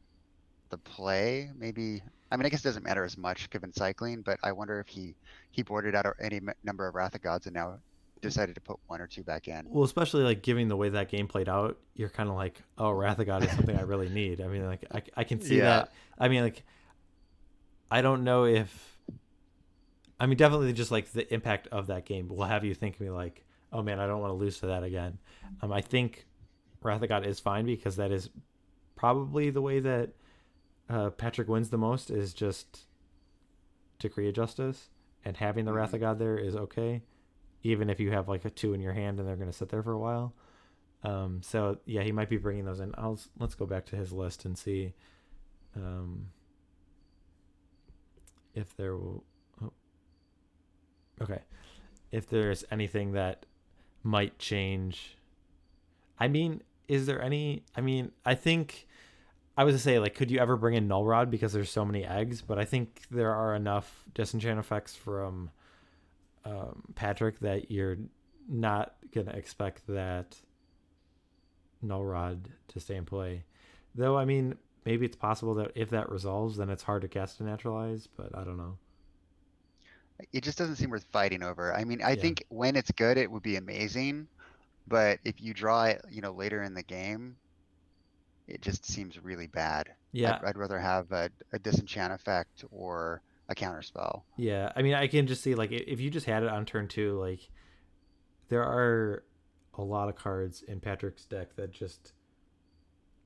the play, maybe. I mean, I guess it doesn't matter as much given cycling, but I wonder if he boarded out any number of Wrath of Gods and now decided to put 1 or 2 back in. Well, especially like giving the way that game played out, you're kind of like, oh, Wrath of God is something I really need. I mean, like, I can see Yeah, that. I mean, like, I don't know if I mean, definitely just like the impact of that game will have you think me like, oh man, I don't want to lose to that again. I think Wrath of God is fine because that is probably the way that Patrick wins the most is just Decree of Justice, and having the Wrath mhm. of God there is okay, even if you have like a 2 in your hand and they're going to sit there for a while. So yeah, he might be bringing those in. Let's go back to his list and see um, if there will. Oh, okay, if there's anything that might change. I mean, is there any? I mean, I think I was to say like, could you ever bring in Null Rod because there's so many eggs? But I think there are enough disenchant effects from Patrick that you're not gonna expect that Null Rod to stay in play. Though I mean, maybe it's possible that if that resolves, then it's hard to cast a naturalize. But I don't know. It just doesn't seem worth fighting over. I mean, I Yeah, think when it's good, it would be amazing, but if you draw it, later in the game, it just seems really bad. I'd, yeah, I'd rather have a disenchant effect or a counter spell. yeah. I mean, I can just see like if you just had it on turn 2, like there are a lot of cards in Patrick's deck that just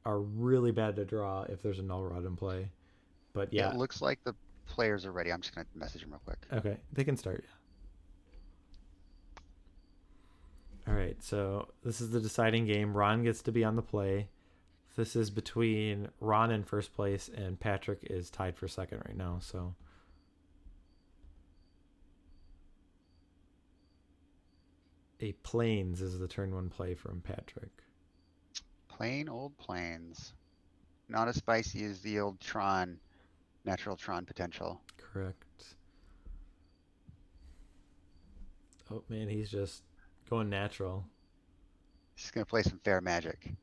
are really bad to draw if there's a null rod in play. But It yeah, looks like the players are ready. I'm just gonna message him real quick. okay, they can start. All right, so this is the deciding game. Ron gets to be on the play. This is between Ron in first place and Patrick is tied for second right now. So a plains is the turn 1 play from Patrick. Plain old plains. Not as spicy as the old Tron, natural Tron potential. Correct. Oh man, he's just going natural. Just gonna play some fair magic.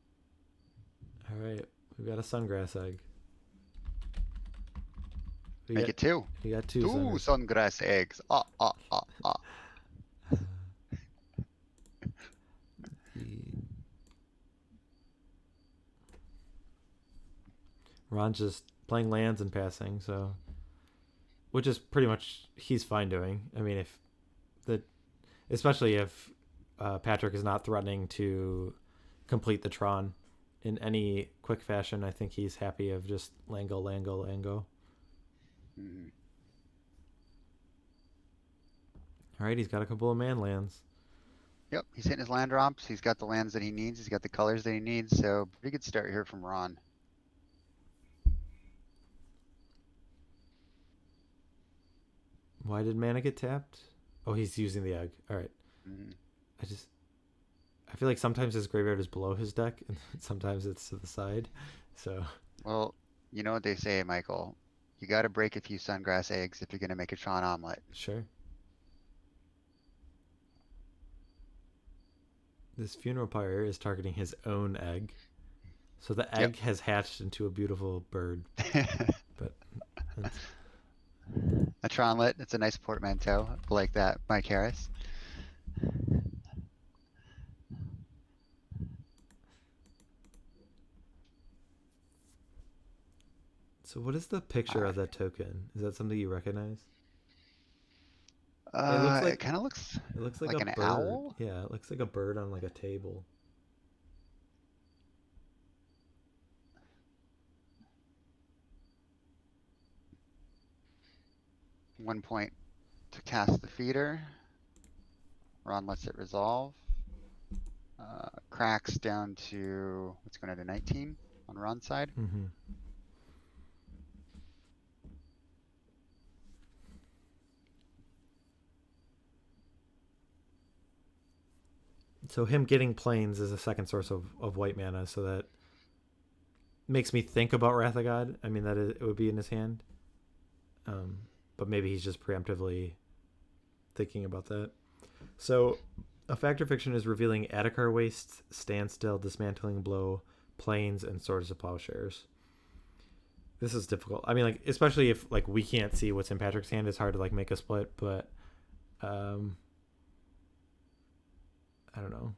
All right, we've got a sungrass egg. We Make got it 2. we got 2 2 sungrass. sungrass eggs. Ah, ah, ah, ah. The Ron's just playing lands and passing, so which is pretty much he's fine doing. I mean, if the especially if Patrick is not threatening to complete the Tron, in any quick fashion, I think he's happy of just Lango, Lango, Lango. Mhm. All right, he's got a couple of man lands. Yep, he's hitting his land drops. He's got the lands that he needs. He's got the colors that he needs. So pretty good start here from Ron. Why did mana get tapped? Oh, he's using the egg. All right. Mhm. I just I feel like sometimes his graveyard is below his deck, and sometimes it's to the side. So Well, you know what they say, Michael. You got to break a few sungrass eggs if you're going to make a Tron omelet. sure. This funeral pyre is targeting his own egg. So the Yep. egg has hatched into a beautiful bird. But that's, A Tronlet. It's a nice portmanteau. I like that, Mike Harris. so what is the picture of that token? Is that something you recognize? It kind of looks It looks like like a an bird. owl. Yeah, it looks like a bird on like a table. 1 point to cast the feeder. Ron lets it resolve. Cracks down to what's going to 19 on Ron's side. Mm-hmm. So him getting planes is a second source of white mana, so that makes me think about Wrath of God. I mean, it would be in his hand. But maybe he's just preemptively thinking about that. So a Fact or Fiction is revealing Attakar Waste, Standstill, Dismantling Blow, Planes, and Swords of Plowshares. This is difficult. I mean, like, especially if like we can't see what's in Patrick's hand, it's hard to like make a split. But I don't know.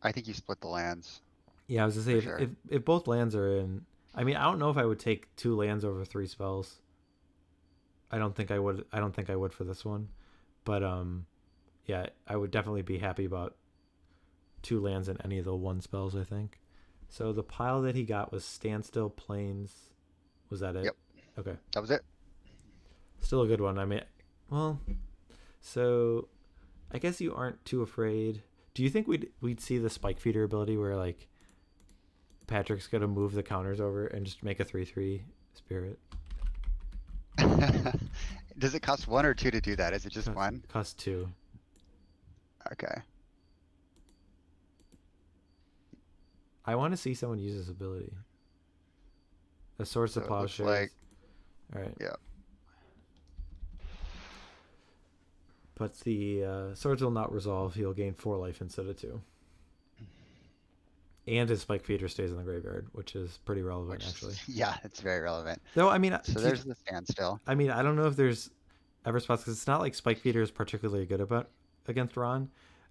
I think you split the lands Yeah, I was gonna say for sure. if both lands are in, I mean, I don't know if I would take two lands over three spells. I don't think I would. I don't think I would for this one, but yeah, I would definitely be happy about two lands in any of the one spells. I think. So the pile that he got was Standstill, Plains. Was that it? Yep, Okay, that was it. still a good one. I mean, well, so I guess you aren't too afraid. Do you think we'd see the Spike Feeder ability where like Patrick's gonna move the counters over and just make a 3/3 spirit? Does it cost one or two to do that? Is it just one? Cost two. Okay. I want to see someone use this ability. The Swords So of it looks Plowshares. like, All right, yeah. but the swords will not resolve. He'll gain 4 life instead of 2, and his Spike Feeder stays in the graveyard, which is pretty relevant Which, actually. yeah, it's very relevant. Though I mean, So there's the standstill. I mean, I don't know if there's ever spots because it's not like Spike Feeder is particularly good about against Ron.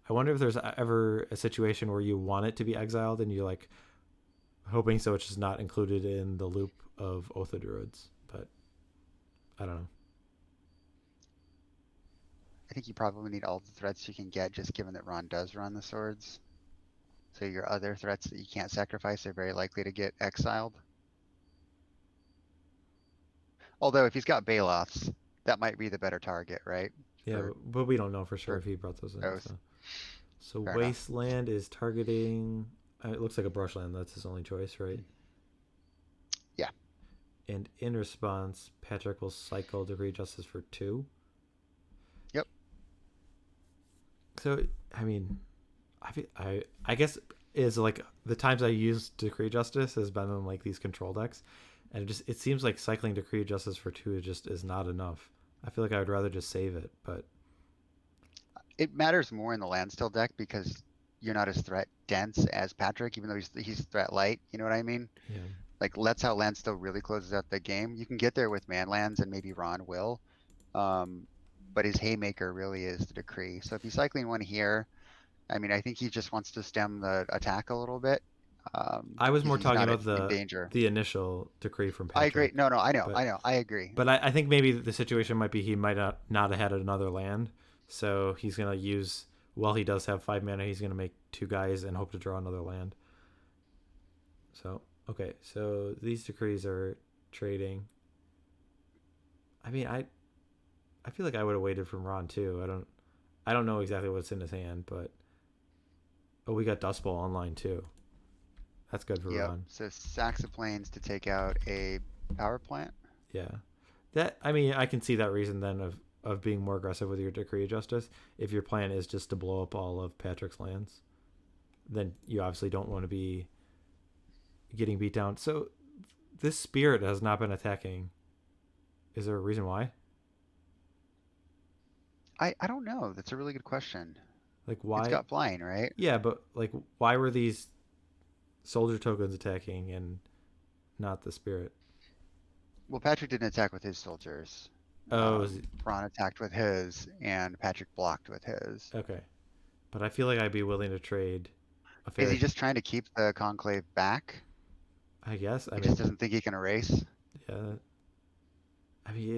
I wonder if there's ever a situation where you want it to be exiled and you're like hoping so it's just not included in the loop of Oath of Druids. But I don't know. I think you probably need all the threats you can get, just given that Ron does run the swords. So your other threats that you can't sacrifice are very likely to get exiled. Although if he's got Baloths, that might be the better target, right? Yeah, For, but we don't know for sure for if he brought those in. Oath. So Fair enough. Wasteland is targeting. It looks like a Brushland. That's his only choice, right? Yeah. And in response, Patrick will cycle Degree Justice for 2. Yep. So I mean, I guess is like the times I used Decree Justice has been in like these control decks, and it seems like cycling Decree Justice for 2 just is not enough. I feel like I would rather just save it, but It matters more in the landstill deck because you're not as threat dense as Patrick, even though he's threat light. You know what I mean? yeah, Like that's how landstill really closes out the game. You can get there with manlands, and maybe Ron will. But his haymaker really is the decree. So if he's cycling one here, I mean, I think he just wants to stem the attack a little bit. I was Because more he's talking not about in danger. the initial decree from I agree. Patrick. No, I know, But I agree. I think maybe the situation might be he might not have had another land, so he's gonna use. Well, he does have 5 mana. He's gonna make 2 guys and hope to draw another land. So okay, so these decrees are trading. I mean, I feel like I would have waited from Ron too. I don't know exactly what's in his hand, but oh, we got Dust Bowl online too. That's good for Yep. Ron. So Saxoplanes to take out a power plant. Yeah, that I mean, I can see that reason then of being more aggressive with your decree of justice. If your plan is just to blow up all of Patrick's lands, then you obviously don't want to be getting beat down. So this spirit has not been attacking. Is there a reason why? I don't know. That's a really good question. Like It's why? got flying, right? Yeah, but like why were these soldier tokens attacking and not the spirit? Well, Patrick didn't attack with his soldiers. Oh, Ron attacked with his, and Patrick blocked with his. okay. But I feel like I'd be willing to trade a Is fairy. he just trying to keep the conclave back? I guess. I He just mean, doesn't think he can erase? yeah. I mean,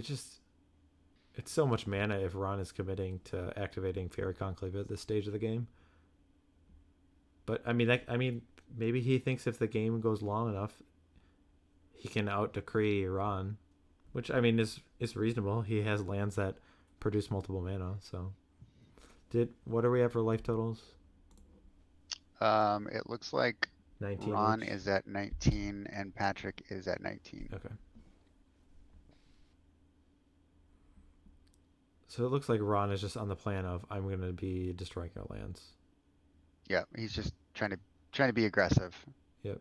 it's so much mana if Ron is committing to activating Fairy Conclave at this stage of the game. But I mean, maybe he thinks if the game goes long enough, he can out decree Ron, which I mean is reasonable. He has lands that produce multiple mana. So, did what are we at for life totals? It looks like 19 Ron each. is at 19 and Patrick is at 19. Okay. So it looks like Ron is just on the plan of I'm going to be destroying our lands. Yeah, he's just trying to be aggressive. Yep.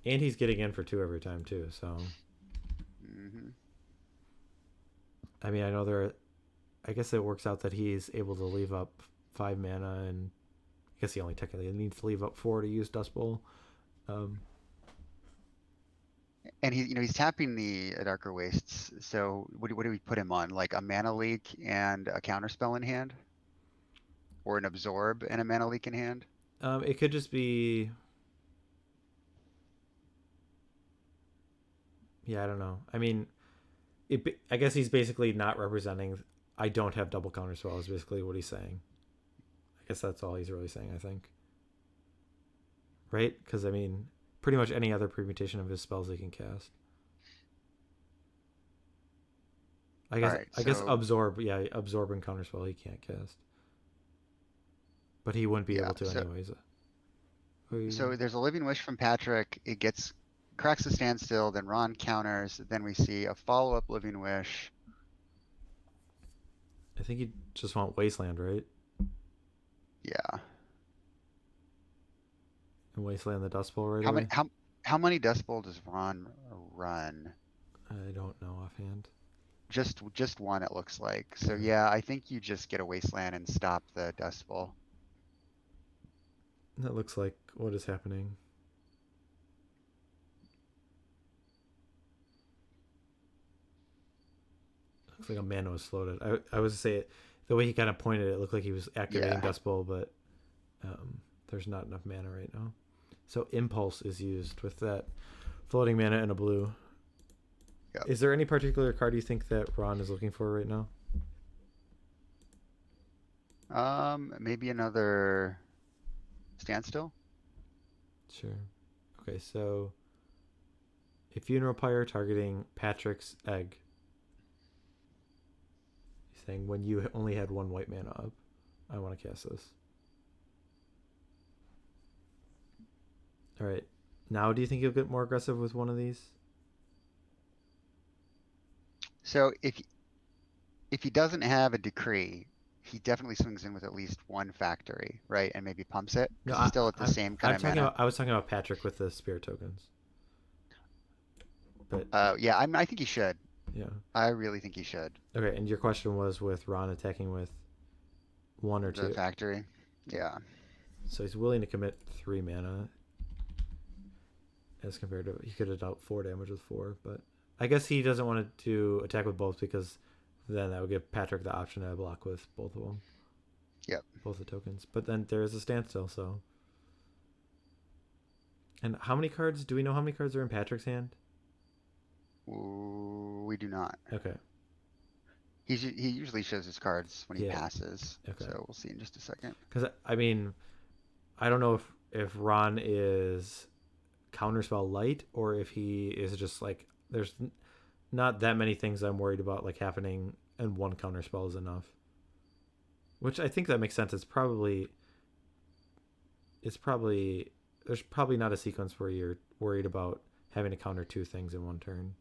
And he's getting in for 2 every time too. So Hmm. I mean, I know there. I guess it works out that he's able to leave up 5 mana, and I guess he only technically needs to leave up 4 to use Dust Bowl. Um, And he's tapping the Darker Wastes. So what do we put him on? Like a mana leak and a counterspell in hand, or an absorb and a mana leak in hand? it could just be. Yeah, I don't know. I mean, I guess he's basically not representing. I don't have double counterspell is basically what he's saying. I guess that's all he's really saying. I think. Right? Because I mean, pretty much any other permutation of his spells he can cast. All right, I guess so absorb. Yeah, absorb and counterspell he can't cast, but he wouldn't be yeah, able to anyways. so there's a Living Wish from Patrick. It gets cracks the standstill, then Ron counters, then we see a follow-up Living Wish. I think you just want Wasteland, right? Yeah. And Wasteland the Dust Bowl right How many away. how many Dust Bowl does Ron run? I don't know offhand. Just one, it looks like. So Okay. yeah, I think you just get a Wasteland and stop the Dust Bowl. That looks like what is happening. Looks like a mana was floated. I was to say it the way he kind of pointed it looked like he was activating Yeah. Dust Bowl, but there's not enough mana right now. So Impulse is used with that floating mana and a blue. Yep. Is there any particular card you think that Ron is looking for right now? Maybe another standstill. Sure. Okay, so a Funeral Pyre targeting Patrick's egg. He's saying when you only had 1 white mana up, I want to cast this. All right. Now, do you think you'll get more aggressive with one of these? So if he doesn't have a decree, he definitely swings in with at least one factory, right? And maybe pumps it No, because he's still at the same kind I'm of talking mana. about. I was talking about Patrick with the spirit tokens, but Yeah, I think he should. yeah. I really think he should. Okay, and your question was with Ron attacking with 1 or The 2, factory. Yeah. so he's willing to commit 3 mana as compared to he could have dealt 4 damage with 4, but I guess he doesn't want to attack with both because then that would give Patrick the option to block with both of them. Yep. Both the tokens. But then there is a standstill, so. And how many cards? Do we know how many cards are in Patrick's hand? We do not. Okay. He usually shows his cards when he Yeah. passes. Okay. So we'll see in just a second. Because, I mean, I don't know if if Ron is counterspell light or if he is just like there's not that many things I'm worried about like happening and one counterspell is enough. Which I think that makes sense. It's probably there's probably not a sequence where you're worried about having to counter two things in one turn.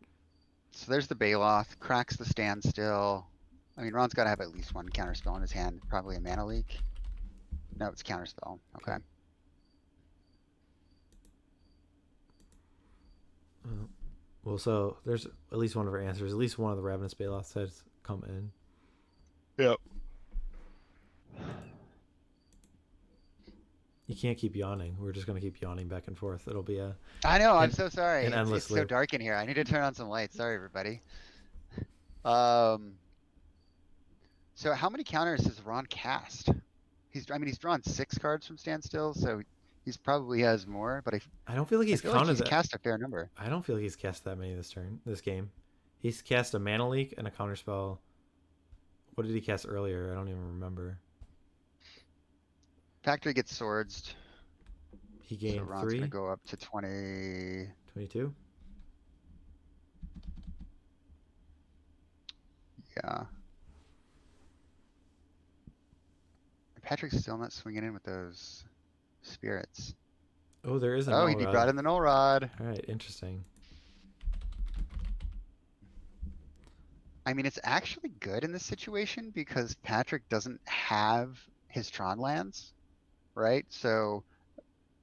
So there's the Baloth, cracks the standstill. I mean, Ron's got to have at least one counterspell in his hand, probably a mana leak. No, it's counterspell. Okay. Okay. Uh, well, so there's at least one of our answers. At least one of the Ravenous Baloths has come in. Yep. You can't keep yawning. We're just gonna keep yawning back and forth. It'll be I know. I'm an, so sorry. an It's endless so loop. dark in here. I need to turn on some lights. Sorry, everybody. Um. So how many counters has Ron cast? I mean, he's drawn 6 cards from standstill, so he's probably has more. But I don't feel like I he's feel like counted he's that. cast a fair number. I don't feel like he's cast that many this game. He's cast a mana leak and a counterspell. What did he cast earlier? I don't even remember. Factory gets swords, He so gained Ron's gonna three, go up to 20. 22. Yeah. Patrick's still not swinging in with those spirits. Oh, there is a Oh, null he rod. brought in the null rod. All right, interesting. I mean, it's actually good in this situation because Patrick doesn't have his Tron lands, right? So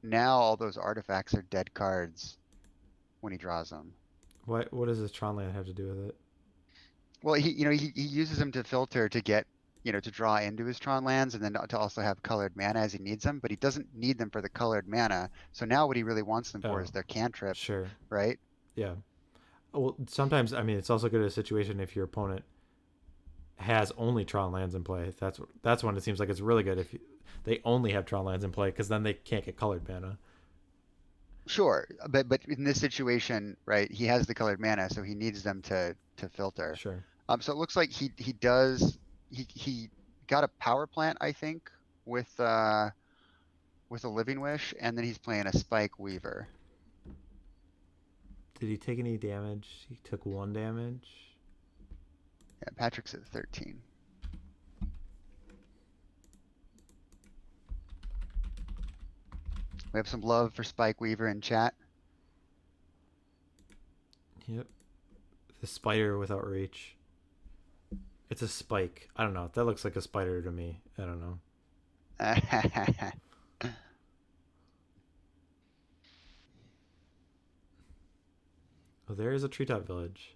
now all those artifacts are dead cards when he draws them. What does this Tron land have to do with it? Well, he uses them to filter to get, to draw into his Tron lands and then to also have colored mana as he needs them, but he doesn't need them for the colored mana. So now what he really wants them for Oh, is their cantrip, sure. right? Yeah. Well, sometimes I mean it's also good in a situation if your opponent has only Tron lands in play. That's when it seems like it's really good if they only have Tron lands in play because then they can't get colored mana. Sure, but in this situation, right, he has the colored mana, so he needs them to filter. Sure. So it looks like he does he got a power plant, I think, with a Living Wish, and then he's playing a Spike Weaver. Did he take any damage? He took one damage. Yeah, Patrick's at 13. We have some love for Spike Weaver in chat. Yep. The spider without reach. It's a spike. I don't know. That looks like a spider to me. I don't know. Oh, there is a treetop village.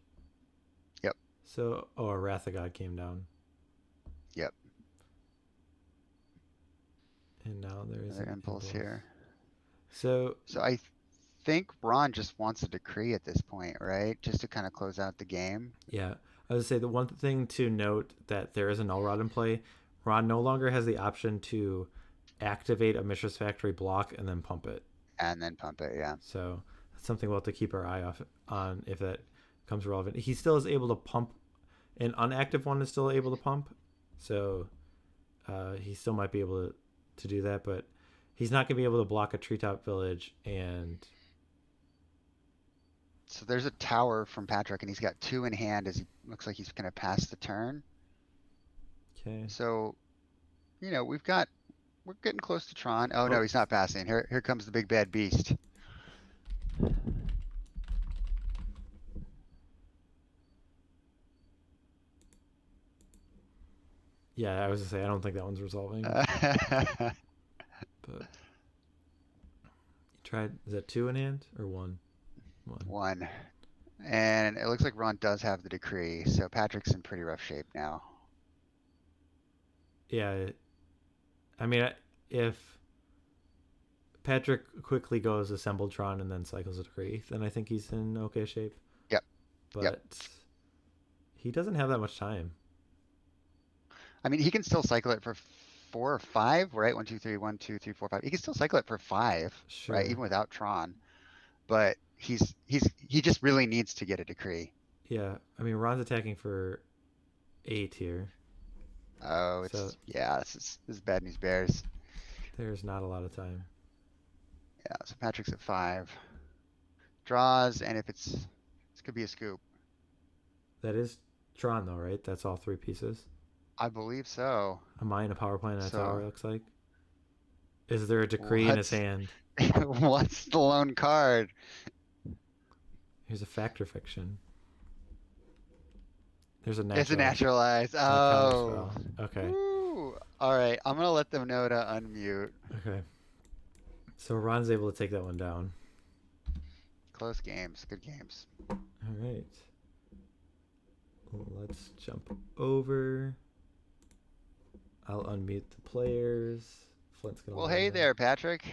Yep, So, oh, a Wrath of God came down. yep. And now there is Another an impulse impulse. here. So, So I think Ron just wants a decree at this point, right? Just to kind of close out the game. yeah. I would say the one thing to note that there is a null rod in play. Ron no longer has the option to activate a Mishra's Factory block and then pump it. And then pump it, yeah. So that's something we'll have to keep our eye off on if that comes relevant. He still is able to pump. An unactive one is still able to pump. So he still might be able to do that, but he's not going to be able to block a treetop village. And So there's a tower from Patrick, and he's got 2 in hand as he looks like he's going to pass the turn. okay. So, we're getting close to Tron. Oh no, Oh, he's not passing. Here comes the big bad beast. yeah. I was going to say, I don't think that one's resolving. But you tried, is that two in hand or one? One. 1. And it looks like Ron does have the decree, so Patrick's in pretty rough shape now. Yeah. I mean, if Patrick quickly goes Assembletron and then cycles a decree, then I think he's in okay shape. Yep. But Yep. he doesn't have that much time. I mean, he can still cycle it for 4 or 5, right? 1, 2, 3, 1, 2, 3, 4, 5. He can still cycle it for 5, right? Sure. Even without Tron. But he just really needs to get a decree. Yeah. I mean, Ron's attacking for 8 here. Oh, So this is bad news bears. there's not a lot of time. Yeah, so Patrick's at 5. Draws, and if this could be a scoop. That is Tron, though, right? That's all three pieces. I believe so. A mine, a power plant, and a So tower, it looks like. Is there a decree in his what's hand? what's the lone card? Here's a fact or fiction. There's a It's a naturalize naturalize. and a counter Oh. spell. Okay. Woo. All right, I'm gonna let them know to unmute. Okay. So Ron's able to take that one down. Close games, good games. All right. Let's jump over. I'll unmute the players. Flint's gonna. Well, learn hey that. there, Patrick.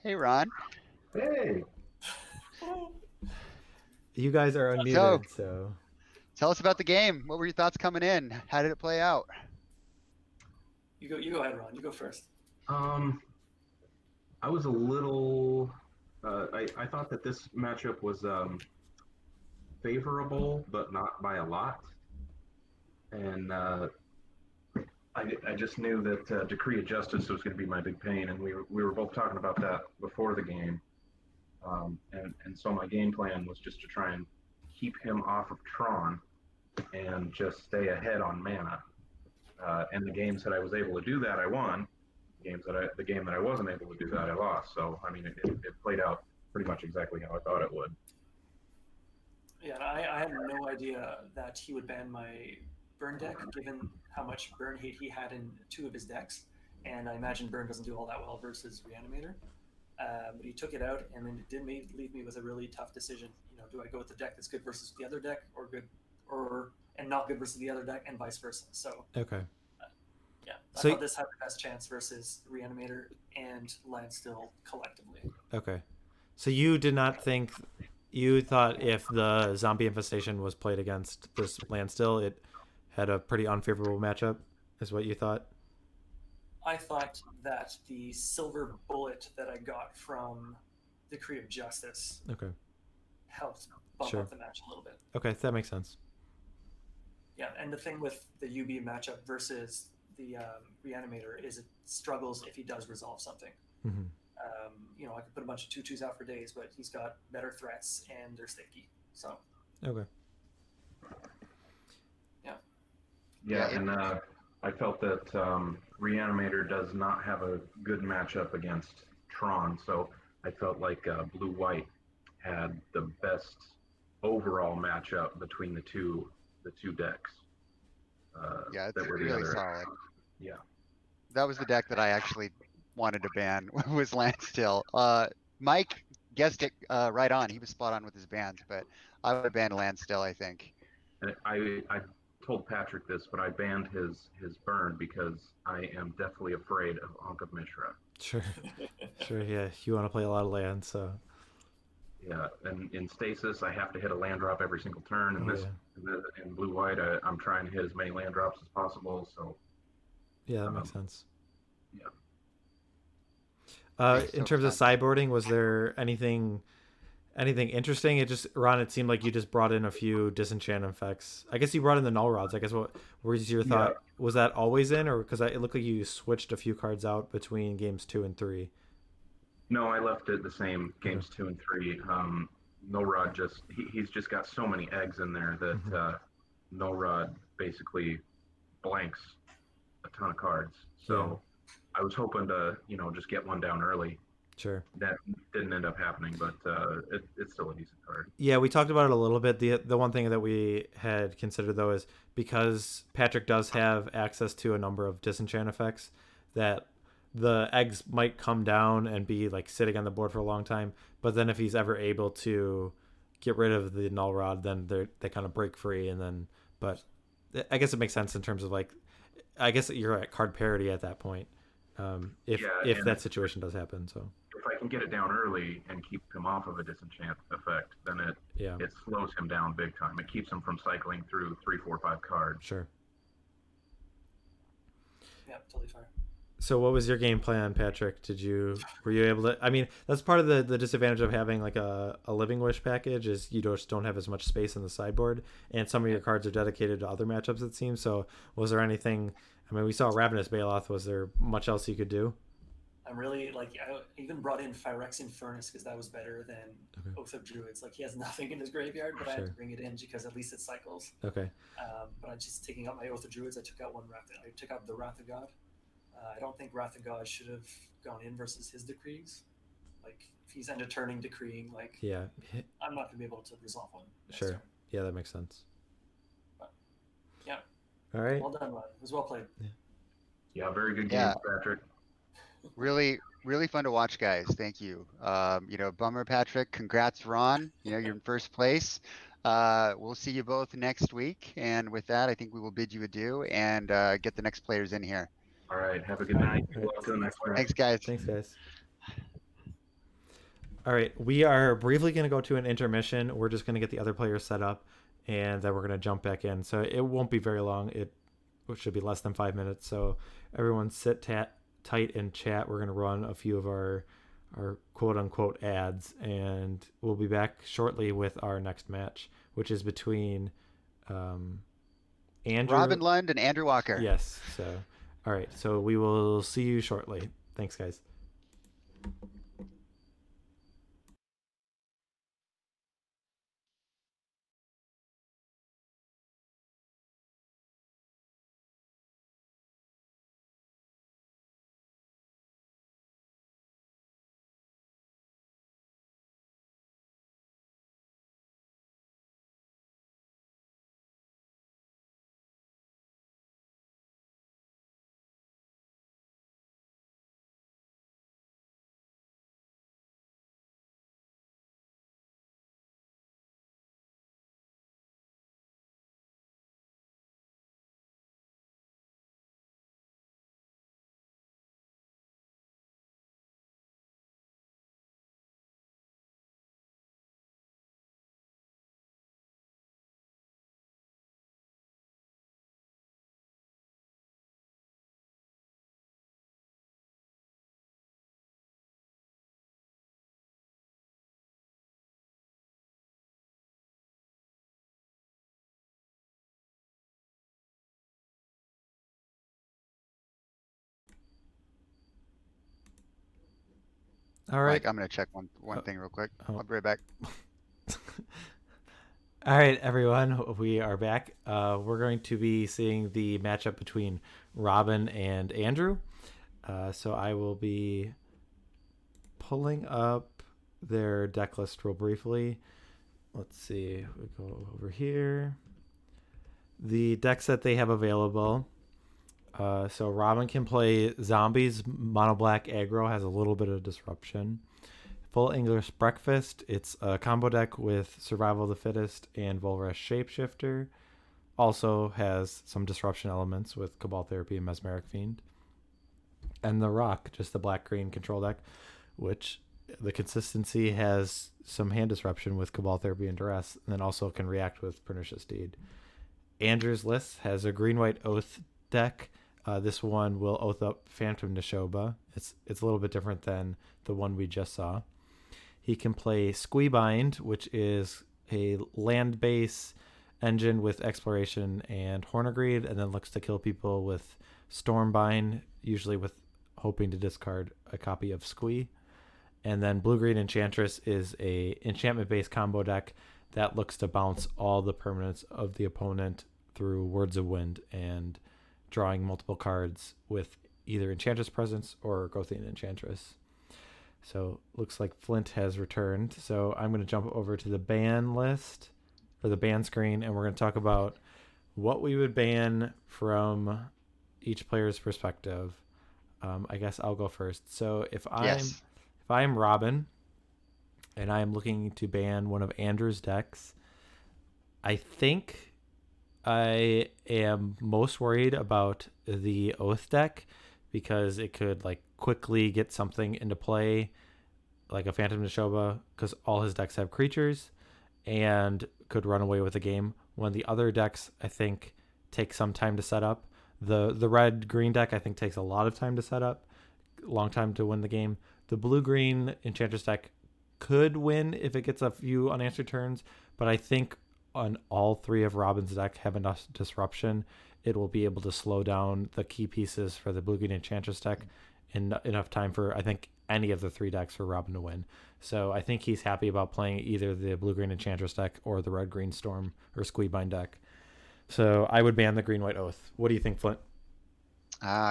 Hey, Ron. Hey, You guys are So, unmuted, so. tell us about the game. What were your thoughts coming in? How did it play out? You go ahead, Ron. You go first. I was a little. I thought that this matchup was favorable, but not by a lot. And I just knew that Decree of Justice was going to be my big pain, and we were both talking about that before the game. And so my game plan was just to try and keep him off of Tron and just stay ahead on mana. And the games that I was able to do that, I won. The game that I wasn't able to do that, I lost. So I mean, it played out pretty much exactly how I thought it would. Yeah, and I had no idea that he would ban my burn deck, given how much burn hate he had in 2 of his decks. And I imagine burn doesn't do all that well versus Reanimator. But he took it out, and then it did leave me with a really tough decision. You know, do I go with the deck that's good versus the other deck, and not good versus the other deck, and vice versa? So Okay. yeah, I So- thought this had the best chance versus Reanimator and Landstill collectively. Okay. So you did not think. You thought if the zombie infestation was played against this land still, it had a pretty unfavorable matchup, is what you thought? I thought that the silver bullet that I got from Decree of Justice Okay. helped bump Sure. up the match a little bit. Okay, that makes sense. Yeah, and the thing with the UB matchup versus the Reanimator is it struggles if he does resolve something. Hmm. You know, I could put a bunch of 2/2s out for days, but he's got better threats and they're sticky. So Okay. Yeah, Yeah, and I felt that Reanimator does not have a good matchup against Tron, so I felt like Blue White had the best overall matchup between the two decks. Yeah, it's that were the really other. solid. Yeah. That was the deck that I actually wanted to ban was Landstill. Mike guessed it right on. He was spot on with his bans, but I would have banned Landstill, I think. And I told Patrick this, but I banned his burn because I am deathly afraid of Ankh of Mishra. Sure. Sure, yeah. You want to play a lot of land, so. Yeah, and in Stasis, I have to hit a land drop every single turn. And Oh, this, yeah. in Blue White, I'm trying to hit as many land drops as possible. So Yeah, that makes sense. yeah. In So terms of fun. sideboarding, was there anything interesting? It just Ron, it seemed like you just brought in a few disenchant effects. I guess you brought in the null rods. I guess what was your thought? Yeah. Was that always in, or because it looked like you switched a few cards out between games 2 and 3? No, I left it the same. Games 2 and 3. No Rod he's just got so many eggs in there that No Rod basically blanks a ton of cards. So I was hoping to just get one down early. Sure. That didn't end up happening, but it's still a decent card. Yeah, we talked about it a little bit. The one thing that we had considered though is because Patrick does have access to a number of disenchant effects, that the eggs might come down and be like sitting on the board for a long time. But then if he's ever able to get rid of the null rod, then they kind of break free, and then. But I guess it makes sense in terms of like, I guess you're at card parity at that point. If Yeah, that situation does happen, so. If I can get it down early and keep him off of a disenchant effect, then Yeah. it slows him down big time. It keeps him from cycling through 3, 4, 5 cards. Sure. yeah, totally fair. So what was your game plan, Patrick? Were you able to, I mean, that's part of the disadvantage of having like a Living Wish package is you just don't have as much space in the sideboard, and some of your cards are dedicated to other matchups, it seems. So was there anything, I mean, we saw Ravenous Baloth, was there much else you could do? I'm really like I even brought in Phyrexian Furnace because that was better than Okay. Oath of Druids. Like he has nothing in his graveyard, but I had to Sure. bring it in because at least it cycles. Okay. But I'm just taking out my Oath of Druids. I took out I took out the Wrath of God. I don't think Wrath of God should have gone in versus his decrees. Like if he's end of turning decreeing, like Yeah. I'm not gonna be able to resolve one. Sure. Turn. Yeah, that makes sense. But, yeah. All right. Well done, Rod. It was well played. Yeah, very good Yeah. game, Patrick. Really, really fun to watch, guys. Thank you. Bummer, Patrick. Congrats, Ron. You're in first place. We'll see you both next week. And with that, I think we will bid you adieu and get the next players in here. All right, have a good night. All Good right. luck to the next match. Thanks, guys. Thanks, guys. All right, we are briefly going to go to an intermission. We're just going to get the other players set up, and then we're going to jump back in. So it won't be very long. It should be less than 5 minutes. So everyone sit tight and chat. We're going to run a few of our quote-unquote ads, and we'll be back shortly with our next match, which is between Andrew... Robin Lund and Andrew Walker. Yes. So, all right. So we will see you shortly. Thanks, guys. All right. Mike, I'm gonna check one thing real quick. I'll be right back. All right, everyone, we are back. We're going to be seeing the matchup between Robin and Andrew. So I will be pulling up their deck list real briefly. Let's see. We go over here. The decks that they have available. So Robin can play Zombies. Mono Black aggro has a little bit of disruption. Full English Breakfast. It's a combo deck with Survival of the Fittest and Volrash Shapeshifter. Also has some disruption elements with Cabal Therapy and Mesmeric Fiend. And the Rock, just the black-green control deck, which the consistency has some hand disruption with Cabal Therapy and Duress, and then also can react with Pernicious Deed. Andrew's list has a green-white Oath deck. This one will oath up Phantom Neshoba. It's a little bit different than the one we just saw. He can play Squeebind, which is a land base engine with exploration and Hornagreed, and then looks to kill people with Stormbind, usually with hoping to discard a copy of Squee. And then Blue-Green Enchantress is a enchantment-based combo deck that looks to bounce all the permanents of the opponent through Words of Wind and drawing multiple cards with either Enchantress Presence or Gothian Enchantress. So looks like Flint has returned. So I'm going to jump over to the ban list, or the ban screen, and we're going to talk about what we would ban from each player's perspective. I guess I'll go first. So if I'm Robin and I am looking to ban one of Andrew's decks, I think I am most worried about the Oath deck because it could like quickly get something into play, like a Phantom Neshoba, because all his decks have creatures, and could run away with the game. One of the other decks, I think, takes some time to set up. The red-green deck, I think, takes a lot of time to set up, long time to win the game. The blue-green Enchantress deck could win if it gets a few unanswered turns, but I think on all three of Robin's deck have enough disruption, it will be able to slow down the key pieces for the blue-green Enchantress deck enough time for, I think, any of the 3 decks for Robin to win. So I think he's happy about playing either the blue-green Enchantress deck or the red-green Storm or Squeebind deck. So I would ban the green-white Oath. What do you think, Flint?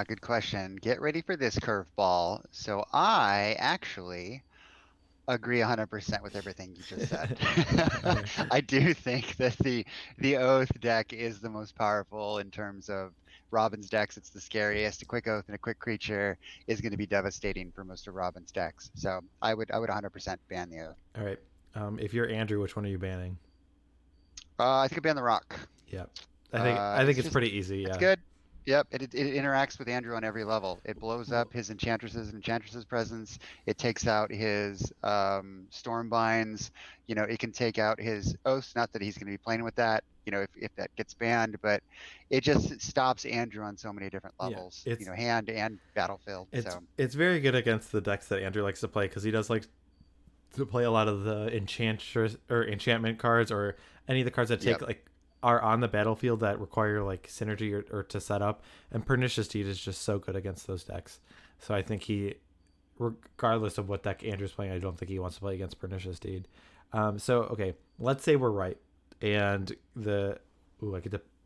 Good question. Get ready for this curveball. So I actually agree 100% with everything you just said. I do think that the Oath deck is the most powerful in terms of Robin's decks. It's the scariest. A quick Oath and a quick creature is going to be devastating for most of Robin's decks. So I would 100% ban the Oath. All right. If you're Andrew, which one are you banning? I think I'd ban the Rock. Yeah. I think it's pretty easy. Yeah. It's good. Yep, it interacts with Andrew on every level. It blows up his Enchantresses and Enchantress's presence. It takes out his Stormbinds. You know, it can take out his Oaths. Not that he's going to be playing with that, you know, if that gets banned, but it just stops Andrew on so many different levels, you know, hand and battlefield. It's very good against the decks that Andrew likes to play, because he does like to play a lot of the Enchantress or enchantment cards, or any of the cards that take are on the battlefield that require like synergy or to set up, and Pernicious Deed is just so good against those decks. So I think he, regardless of what deck Andrew's playing, I don't think he wants to play against Pernicious Deed. So okay, let's say we're right, and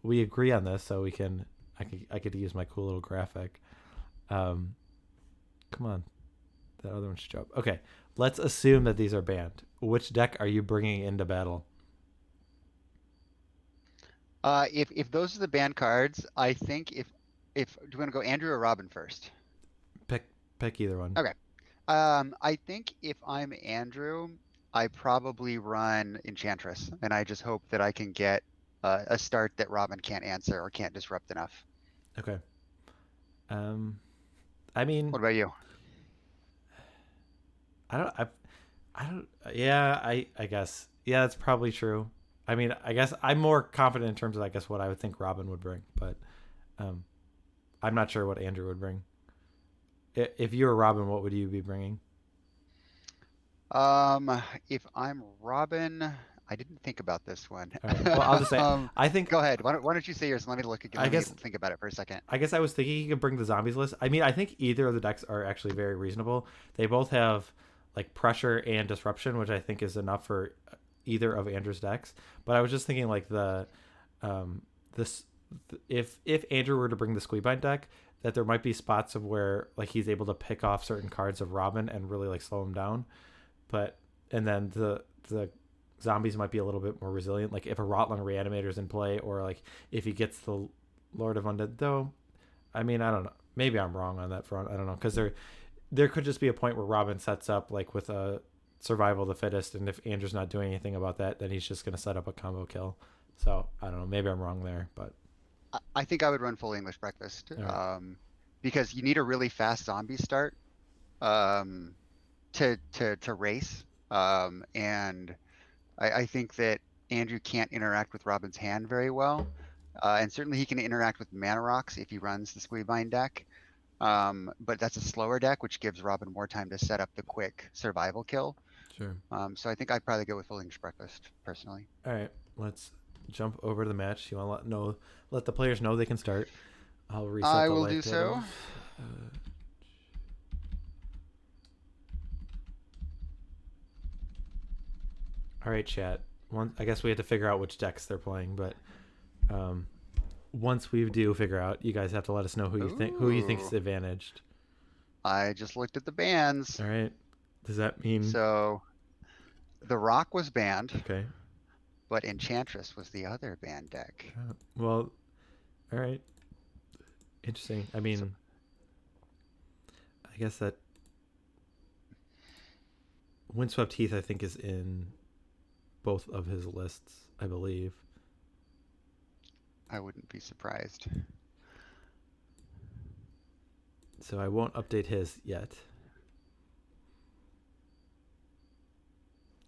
we agree on this, so I could use my cool little graphic. Come on, that other one should show up. Okay, let's assume that these are banned. Which deck are you bringing into battle? If those are the banned cards, I think if do you want to go Andrew or Robin first? Pick either one. Okay. I think if I'm Andrew, I probably run Enchantress, and I just hope that I can get a start that Robin can't answer or can't disrupt enough. Okay. I mean, what about you? I guess. Yeah, that's probably true. I mean, I guess I'm more confident in terms of, I guess, what I would think Robin would bring, but I'm not sure what Andrew would bring. If you were Robin, what would you be bringing? If I'm Robin, I didn't think about this one. Right. Well, I'll just say, I think. Go ahead. Why don't you say yours? Let me look again. Let me think about it for a second. I guess I was thinking he could bring the zombies list. I mean, I think either of the decks are actually very reasonable. They both have like pressure and disruption, which I think is enough for either of Andrew's decks. But I was just thinking like if Andrew were to bring the Squeebind deck, that there might be spots of where like he's able to pick off certain cards of Robin and really like slow him down. And then the zombies might be a little bit more resilient. Like if a Rotling Reanimator's in play, or like if he gets the Lord of Undead, though. I mean, I don't know. Maybe I'm wrong on that front. I don't know, because there could just be a point where Robin sets up like with a survival of the fittest, and if Andrew's not doing anything about that, then he's just going to set up a combo kill. So I don't know, maybe I'm wrong there, but I think I would run full English breakfast. Right. Because you need a really fast zombie start to race, and I think that Andrew can't interact with Robin's hand very well, and certainly he can interact with Mana Rocks if he runs the Squeebind deck. But that's a slower deck, which gives Robin more time to set up the quick survival kill. Sure. So I think I'd probably go with full English breakfast personally. All right, let's jump over to the match. You want to let the players know they can start. I'll reset. I will do so. All right, chat. I guess we have to figure out which decks they're playing, but once we do figure out, you guys have to let us know who you think is advantaged. I just looked at the bans. All right. Does that mean so? The Rock was banned. Okay. But Enchantress was the other banned deck. Well, all right. Interesting. I mean, I guess that Windswept Heath, I think, is in both of his lists, I believe. I wouldn't be surprised. So I won't update his yet.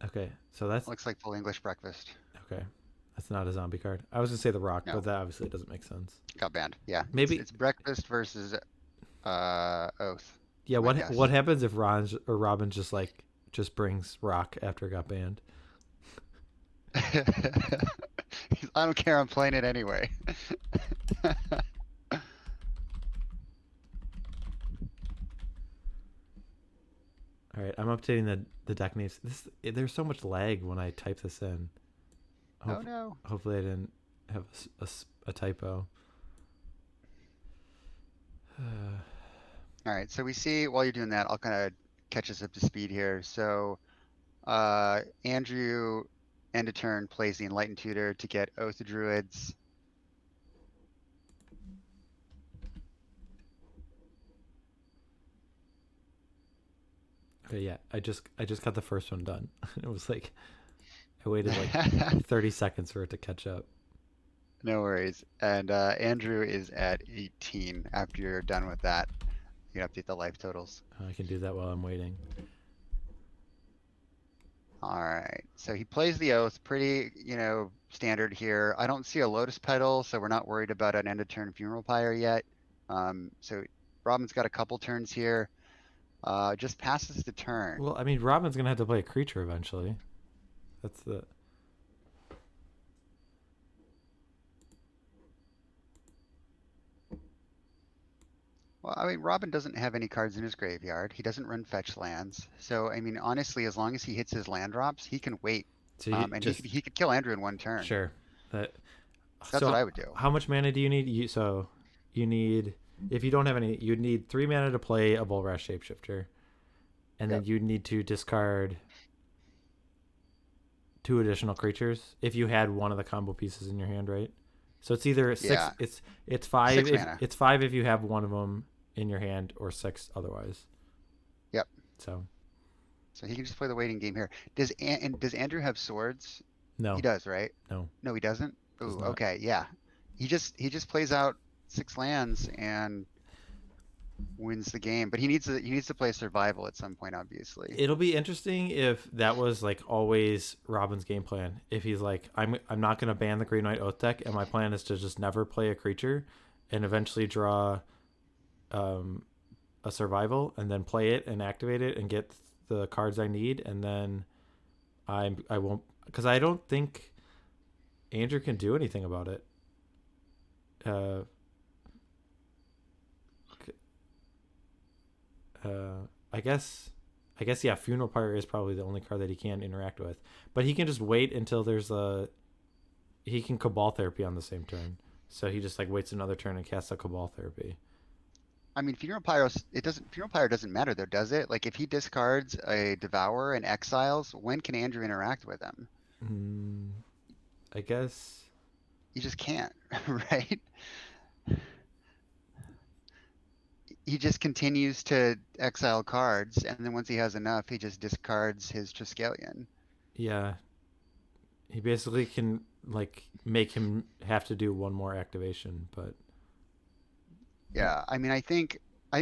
Okay, so that's looks like full English breakfast. Okay, that's not a zombie card. I was gonna say the Rock, but that obviously doesn't make sense. Got banned. Yeah, maybe it's breakfast versus Oath. Yeah, what happens if Robin just brings Rock after it got banned? I don't care. I'm playing it anyway. All right, I'm updating the deck names. There's so much lag when I type this in. Oh no. Hopefully I didn't have a typo. All right, so we see while you're doing that, I'll kind of catch us up to speed here. So Andrew, end of turn, plays the Enlightened Tutor to get Oath of Druids. Okay, yeah, I just got the first one done. It was like I waited like 30 seconds for it to catch up. No worries. And Andrew is at 18 after you're done with that. You can update the life totals. I can do that while I'm waiting. All right, so he plays the Oath, pretty, standard here. I don't see a Lotus Petal, so we're not worried about an end of turn Funeral Pyre yet. So Robin's got a couple turns here. Just passes the turn. Well, I mean, Robin's gonna have to play a creature eventually. That's the. Well, I mean, Robin doesn't have any cards in his graveyard. He doesn't run fetch lands. So, I mean, honestly, as long as he hits his land drops, he can wait. So And he could kill Andrew in one turn. Sure. That's what I would do. How much mana do you need? You need, if you don't have any, you'd need 3 mana to play a Bull Rash Shapeshifter. And then you'd need to discard 2 additional creatures if you had one of the combo pieces in your hand, right? So it's either 6, Yeah. it's 5 mana. it's 5 if you have one of them in your hand, or 6 otherwise. Yep. So he can just play the waiting game here. Does Andrew have swords? no. He does, right? No. No, he doesn't. Does Ooh, not. okay, yeah. He just plays out 6 lands and wins the game. But he needs to play survival at some point, obviously. It'll be interesting if that was like always Robin's game plan. If he's like, I'm not gonna ban the Green White Oath deck, and my plan is to just never play a creature, and eventually draw a survival, and then play it and activate it and get the cards I need, and then I won't, because I don't think Andrew can do anything about it. I guess yeah, Funeral Pyre is probably the only card that he can interact with. But he can just wait until he can Cabal Therapy on the same turn. So he just like waits another turn and casts a Cabal Therapy. I mean, Funeral Pyre doesn't matter though, does it? Like if he discards a Devourer and exiles, when can Andrew interact with him? I guess he just can't, right? He just continues to exile cards, and then once he has enough, he just discards his Triskelion. Yeah. He basically can like make him have to do one more activation, but yeah, I mean, I think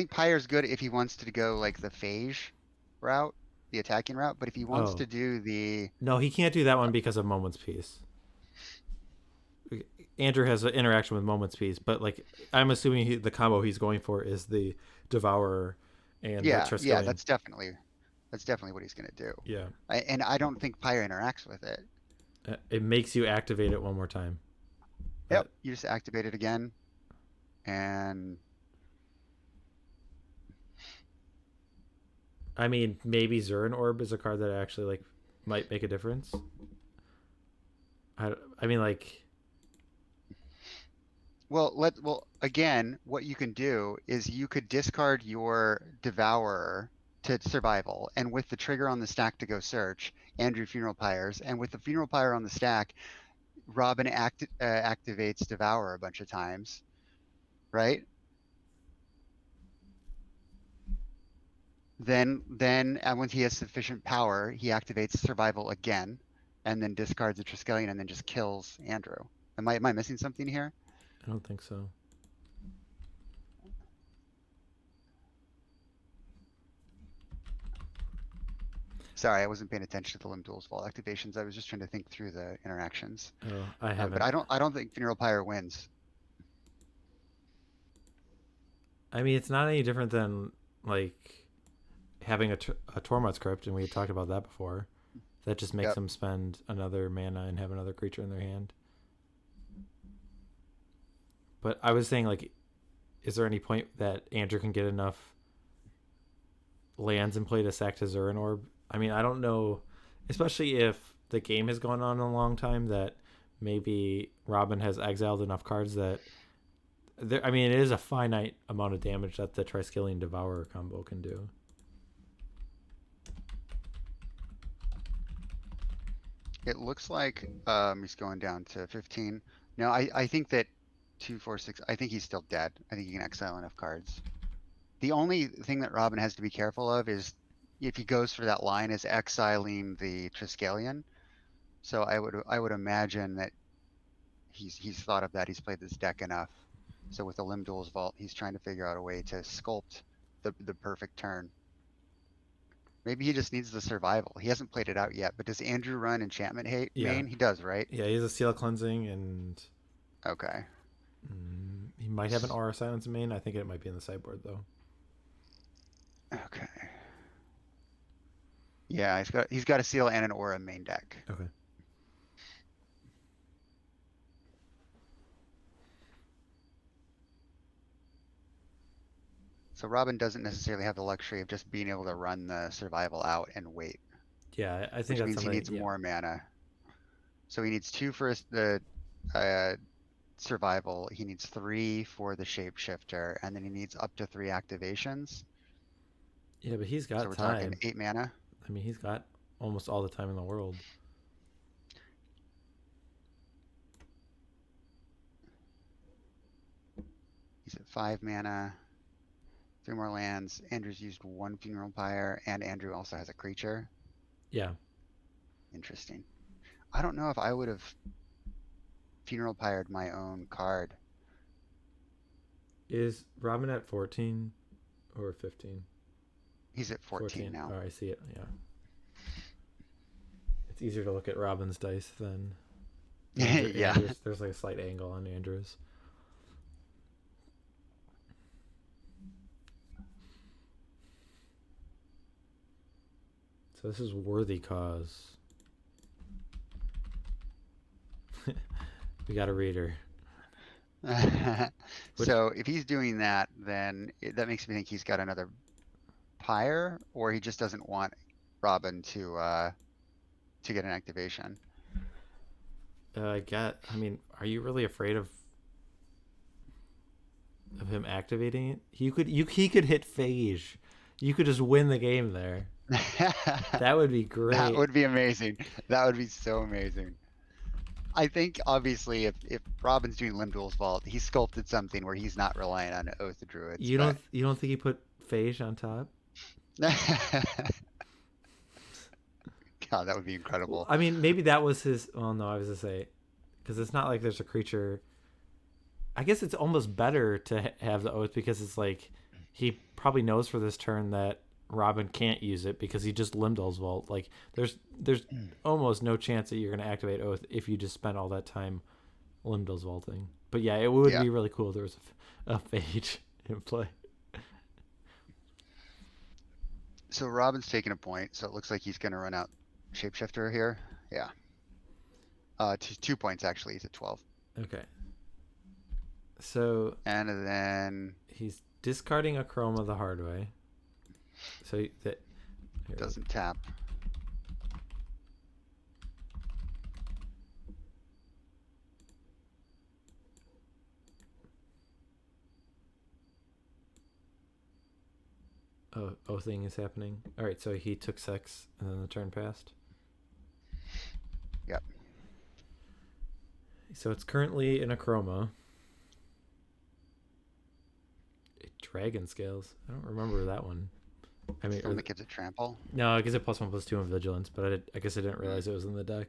Pyre's good if he wants to go like the Phage route, the attacking route, but if he wants to do the... No, he can't do that one because of Moment's Peace. Andrew has an interaction with Moment's Peace, but like I'm assuming the combo he's going for is the Devourer and the Triskelion. Yeah, that's definitely what he's gonna do. Yeah, and I don't think Pyre interacts with it. It makes you activate it one more time. Yep, you just activate it again, and I mean maybe Zurin Orb is a card that actually like might make a difference. I mean like. Well, again, what you can do is you could discard your Devourer to survival, and with the trigger on the stack to go search, Andrew Funeral Pyres, and with the Funeral Pyre on the stack, Robin activates Devourer a bunch of times, right? Then once he has sufficient power, he activates survival again, and then discards the Triskelion, and then just kills Andrew. Am I missing something here? I don't think so. Sorry, I wasn't paying attention to the Limb Duel's Vault activations. I was just trying to think through the interactions. Oh, I haven't. But I don't think Funeral Pyre wins. I mean, it's not any different than like having a Tormod's Crypt, and we had talked about that before. That just makes them spend another mana and have another creature in their hand. But I was saying, like, is there any point that Andrew can get enough, lands and played a Sack to Zurin Orb. I mean, I don't know, especially if the game has gone on a long time, that maybe Robin has exiled enough cards that I mean, it is a finite amount of damage that the Triskelion Devourer combo can do. It looks like he's going down to 15. No, I think that 2, 4, 6. I think he's still dead. I think he can exile enough cards. The only thing that Robin has to be careful of is if he goes for that line is exiling the Triskelion. So I would imagine that he's thought of that. He's played this deck enough. So with the Limdol's Vault, he's trying to figure out a way to sculpt the perfect turn. Maybe he just needs the survival. He hasn't played it out yet, but does Andrew run enchantment main? He does, right? Yeah, he has a Seal Cleansing, and okay. He might have an Aura Silence main. I think it might be in the sideboard though. Okay. Yeah, he's got a Seal and an Aura main deck. Okay. So Robin doesn't necessarily have the luxury of just being able to run the survival out and wait. Yeah, I think which that's means he needs more mana. So he needs 2 for the survival. He needs 3 for the shapeshifter, and then he needs up to 3 activations. Yeah, but he's got so we're time. talking 8 mana. I mean, he's got almost all the time in the world. He's at 5 mana. 3 more lands. Andrew's used 1 Funeral Pyre, and Andrew also has a creature. Yeah. Interesting. I don't know if I would have Funeral Pyred my own card. Is Robin at 14 or 15? He's at 14 now. Oh, I see it. Yeah. It's easier to look at Robin's dice than yeah. Andrew's. There's like a slight angle on Andrew's. So this is Worthy Cause. We got a reader. So if he's doing that, then that makes me think he's got another Pyre, or he just doesn't want Robin to get an activation. I mean, are you really afraid of him activating it? He could hit Phage. You could just win the game there. That would be great. That would be amazing. That would be so amazing. I think obviously if Robin's doing Limdol's Vault, he sculpted something where he's not relying on Oath of Druids. You don't think he put Phage on top? God, that would be incredible. I mean, maybe that was his. Well, no, I was gonna say, because it's not like there's a creature. I guess it's almost better to have the Oath because it's like he probably knows for this turn that Robin can't use it because he just Limdol's Vault. Like there's almost no chance that you're gonna activate Oath if you just spent all that time Limdol's Vaulting. But yeah, it would be really cool if there was a Phage in play. So Robin's taking a point, so it looks like he's gonna run out Shapeshifter here. Yeah. 2 points actually. He's at 12. Okay. So and then he's discarding a Chroma the hard way. So that doesn't tap. Oh, thing is happening. All right, so he took 6 and then the turn passed. Yep. So it's currently in a Chroma. Dragon Scales. I don't remember that one. I mean, that gives it trample. No, I guess it +1/+2 on Vigilance, but I guess I didn't realize it was in the deck.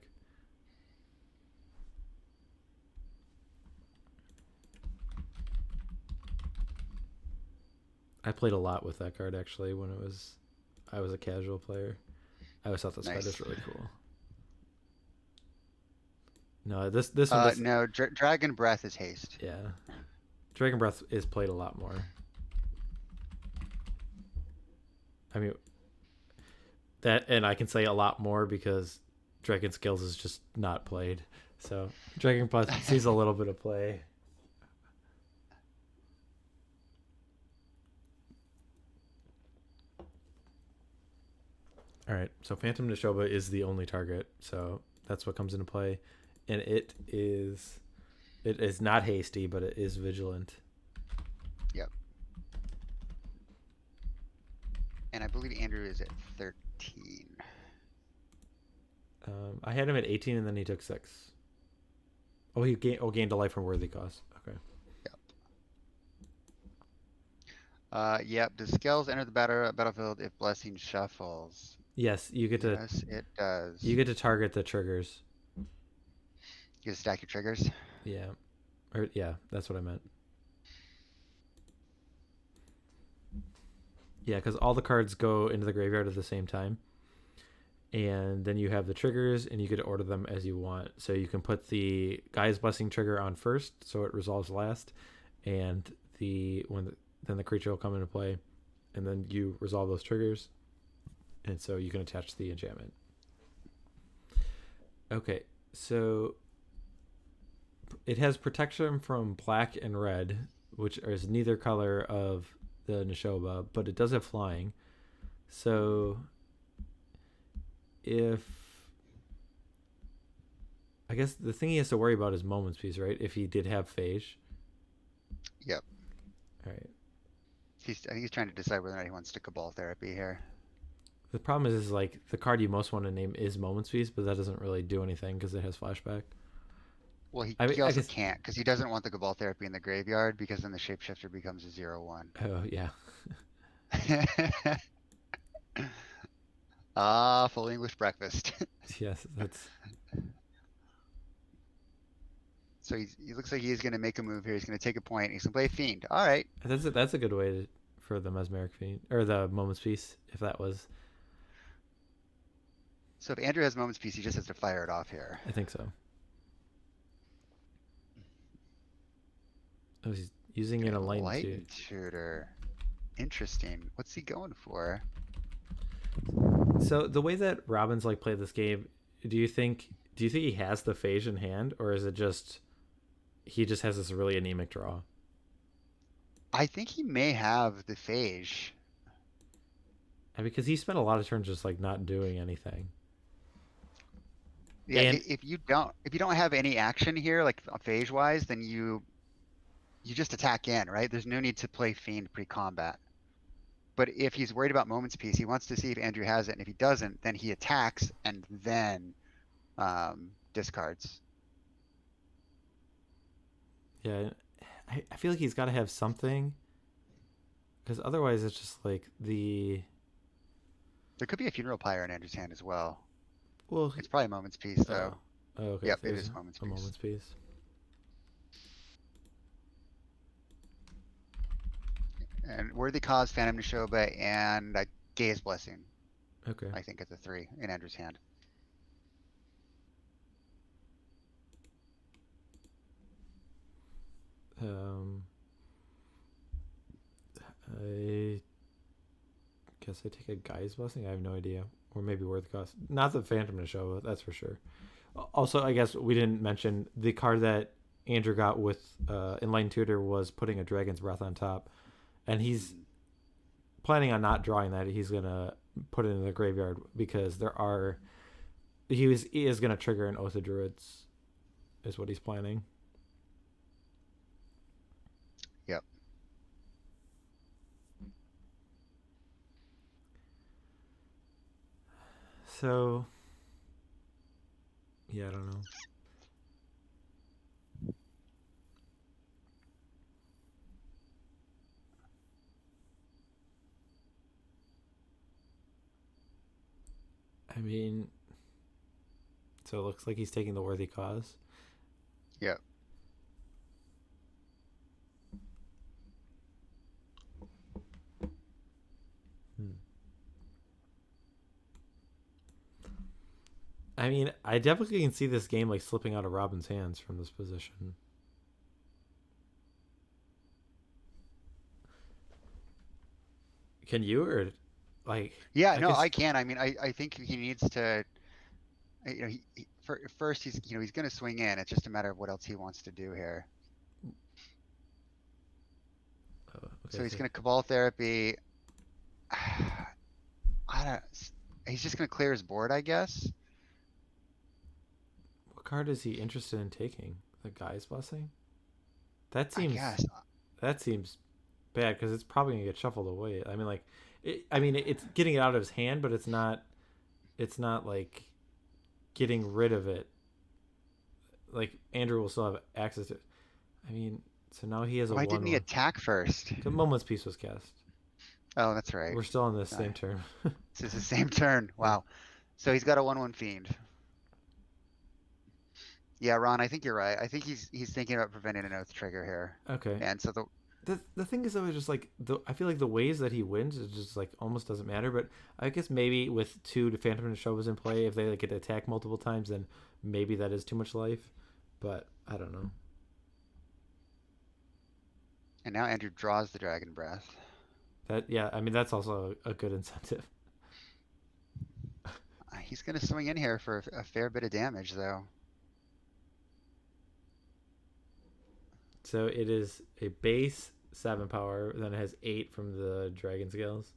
I played a lot with that card actually when I was a casual player. I always thought this card was really cool. No, this one. No, Dragon Breath is haste. Yeah, Dragon Breath is played a lot more. I mean, that, and I can say a lot more because Dragon Scales is just not played. So Dragon Breath sees a little bit of play. All right, so Phantom Neshoba is the only target, so that's what comes into play, and it is not hasty, but it is vigilant. Yep. And I believe Andrew is at 13. I had him at 18, and then he took 6. Oh, he gained a life from worthy cause. Okay. Yep. Does Skells enter the battlefield if Blessing shuffles? Yes, you get to Yes, it does. you get to target the triggers. You get to stack your triggers. Yeah, or yeah, that's what I meant. Yeah, because all the cards go into the graveyard at the same time, and then you have the triggers, and you get to order them as you want. So you can put the Guy's Blessing trigger on first, so it resolves last, and then the creature will come into play, and then you resolve those triggers, and so you can attach the enchantment. Okay, so it has protection from black and red, which is neither color of the Neshoba, but it does have flying. So I guess the thing he has to worry about is Moment's Peace, right? If he did have Phage. Yep. All right. I think he's trying to decide whether or not he wants to Cabal Therapy here. The problem is like the card you most want to name is Moment's Peace, but that doesn't really do anything because it has flashback. Well, he I also guess... can't because he doesn't want the Cabal Therapy in the graveyard because then the Shapeshifter becomes a 0/1. Oh, yeah. Full English breakfast. Yes, that's... So he looks like he's going to make a move here. He's going to take a point. He's going to play Fiend. All right. That's a good way for the Mesmeric Fiend, or the Moment's Peace, if that was... So if Andrew has Moment's Peace, he just has to fire it off here. I think so. Oh, he's using an Enlightened Tutor. Interesting. What's he going for? So the way that Robin's like played this game, do you think he has the Phage in hand, or is it just he just has this really anemic draw? I think he may have the Phage. Because he spent a lot of turns just like not doing anything. Yeah, and if you don't have any action here, like Phage wise, then you just attack in, right? There's no need to play Fiend pre-combat. But if he's worried about Moment's Peace, he wants to see if Andrew has it, and if he doesn't, then he attacks and then discards. Yeah, I feel like he's got to have something, because otherwise it's just like the... There could be a Funeral Pyre in Andrew's hand as well. Well, it's probably Moment's Peace though. Oh, okay. Yep, it is Moment's Peace. Moment's Peace. And Worthy Cause, Phantom Neshoba, and Gaea's Blessing. Okay. I think it's a 3 in Andrew's hand. I guess I take a Guy's Blessing. I have no idea, or maybe Worthy Cause. Not the Phantom Neshoba, that's for sure. Also, I guess we didn't mention the card that Andrew got with Enlightened Tutor was putting a Dragon's Breath on top. And he's planning on not drawing that. He's going to put it in the graveyard because he is going to trigger an Oath of Druids is what he's planning. Yep. So, yeah, I don't know. I mean, so it looks like he's taking the Worthy Cause. Yeah. I mean, I definitely can see this game like slipping out of Robin's hands from this position. Can you, or like? Yeah, I can. I mean, I think he needs to. You know, first he's he's going to swing in. It's just a matter of what else he wants to do here. Okay, so he's going to Cabal Therapy. He's just gonna clear his board, I guess. What card is he interested in taking? The Guy's Blessing? That I seems guess. that seems bad because it's probably gonna get shuffled away. I mean, like, it's getting it out of his hand, but it's not. It's not like getting rid of it. Like Andrew will still have access to it. I mean, so now he has a Why didn't he 1/1. attack first? The Moment's Peace was cast. Oh, that's right. We're still on the Sorry. same turn. This is the same turn. Wow. So he's got a 1/1 fiend. Yeah, Ron, I think you're right. I think he's thinking about preventing an oath trigger here. Okay. And so The thing is though, is just like I feel like the ways that he wins is just like almost doesn't matter. But I guess maybe with 2 Phantom Neshobas in play, if they like get attacked multiple times, then maybe that is too much life. But I don't know. and now Andrew draws the Dragon Breath. I mean that's also a good incentive. He's gonna swing in here for a fair bit of damage, though. So it is a base 7 power, then it has 8 from the Dragon Scales.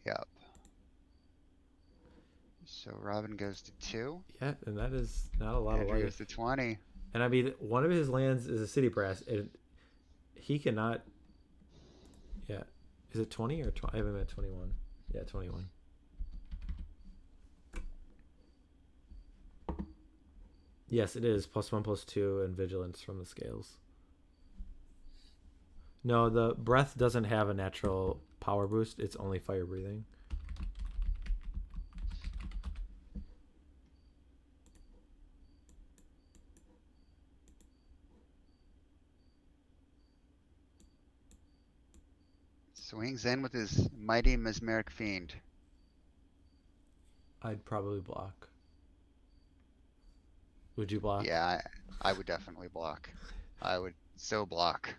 Yep. So Robin goes to 2. Yeah, and that is not a lot Andrew of goes life. to 20. And I mean, one of his lands is a City Brass. He cannot. Yeah, is it 20 or 20? I haven't met 21. Yeah, 21. Yes, it is +1/+2 and vigilance from the scales. No, the breath doesn't have a natural power boost. It's only fire breathing. Swings in with his mighty mesmeric fiend. I'd probably block. Would you block? Yeah, I would definitely block. I would so block.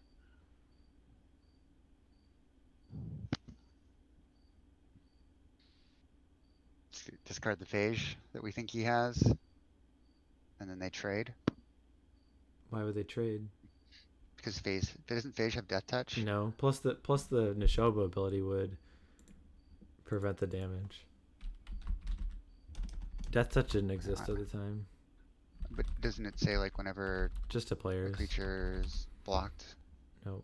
Discard the phage that we think he has. And then they trade. Why would they trade? Because doesn't phage have death touch? No. Plus the Neshoba ability would prevent the damage. Death touch didn't exist at the time. But doesn't it say like whenever Just to a players. creature is blocked No.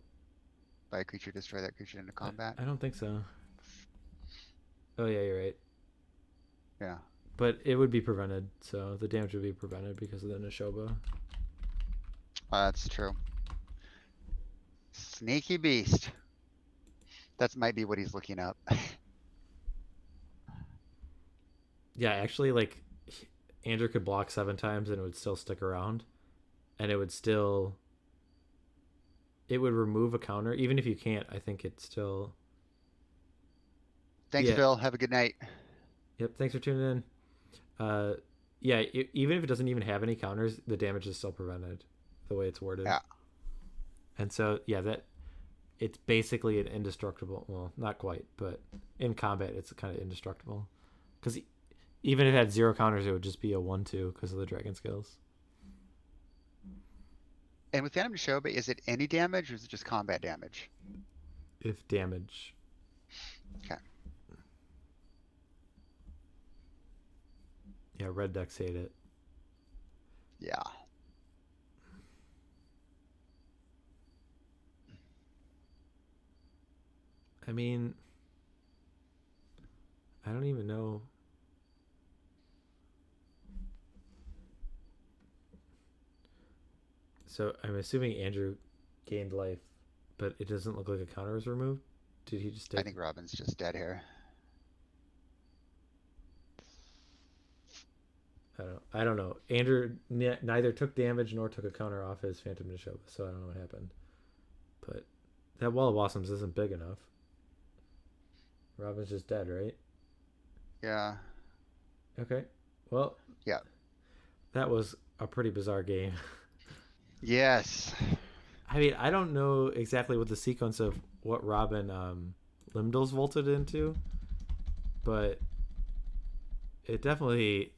by a creature, destroy that creature into combat? I don't think so. Oh yeah, you're right. Yeah. But it would be prevented, so the damage would be prevented because of the Neshoba. That's true. Sneaky beast. That might be what he's looking up. Yeah, actually, like Andrew could block 7 times and it would still stick around, and it would remove a counter even if you can't. I think it's still. Thanks, Yeah. Phil. Have a good night. Yep. Thanks for tuning in. Yeah. Even if it doesn't even have any counters, the damage is still prevented, the way it's worded. Yeah. And so it's basically an indestructible. Well, not quite, but in combat it's kind of indestructible, because even if it had 0 counters, it would just be a 1/2 because of the dragon skills. And with Phantom Neshoba, is it any damage or is it just combat damage? If damage. Okay. Yeah, red decks hate it. Yeah. I mean, I don't even know. So I'm assuming Andrew gained life, but it doesn't look like a counter was removed. Did he just take? I think Robin's just dead here. I don't know. Andrew neither took damage nor took a counter off his Phantom Neshoba, so I don't know what happened. But that Wall of Blossoms isn't big enough. Robin's just dead, right? Yeah. Okay. Well. Yeah. That was a pretty bizarre game. Yes. I mean, I don't know exactly what the sequence of what Robin Limdell's vaulted into, but it definitely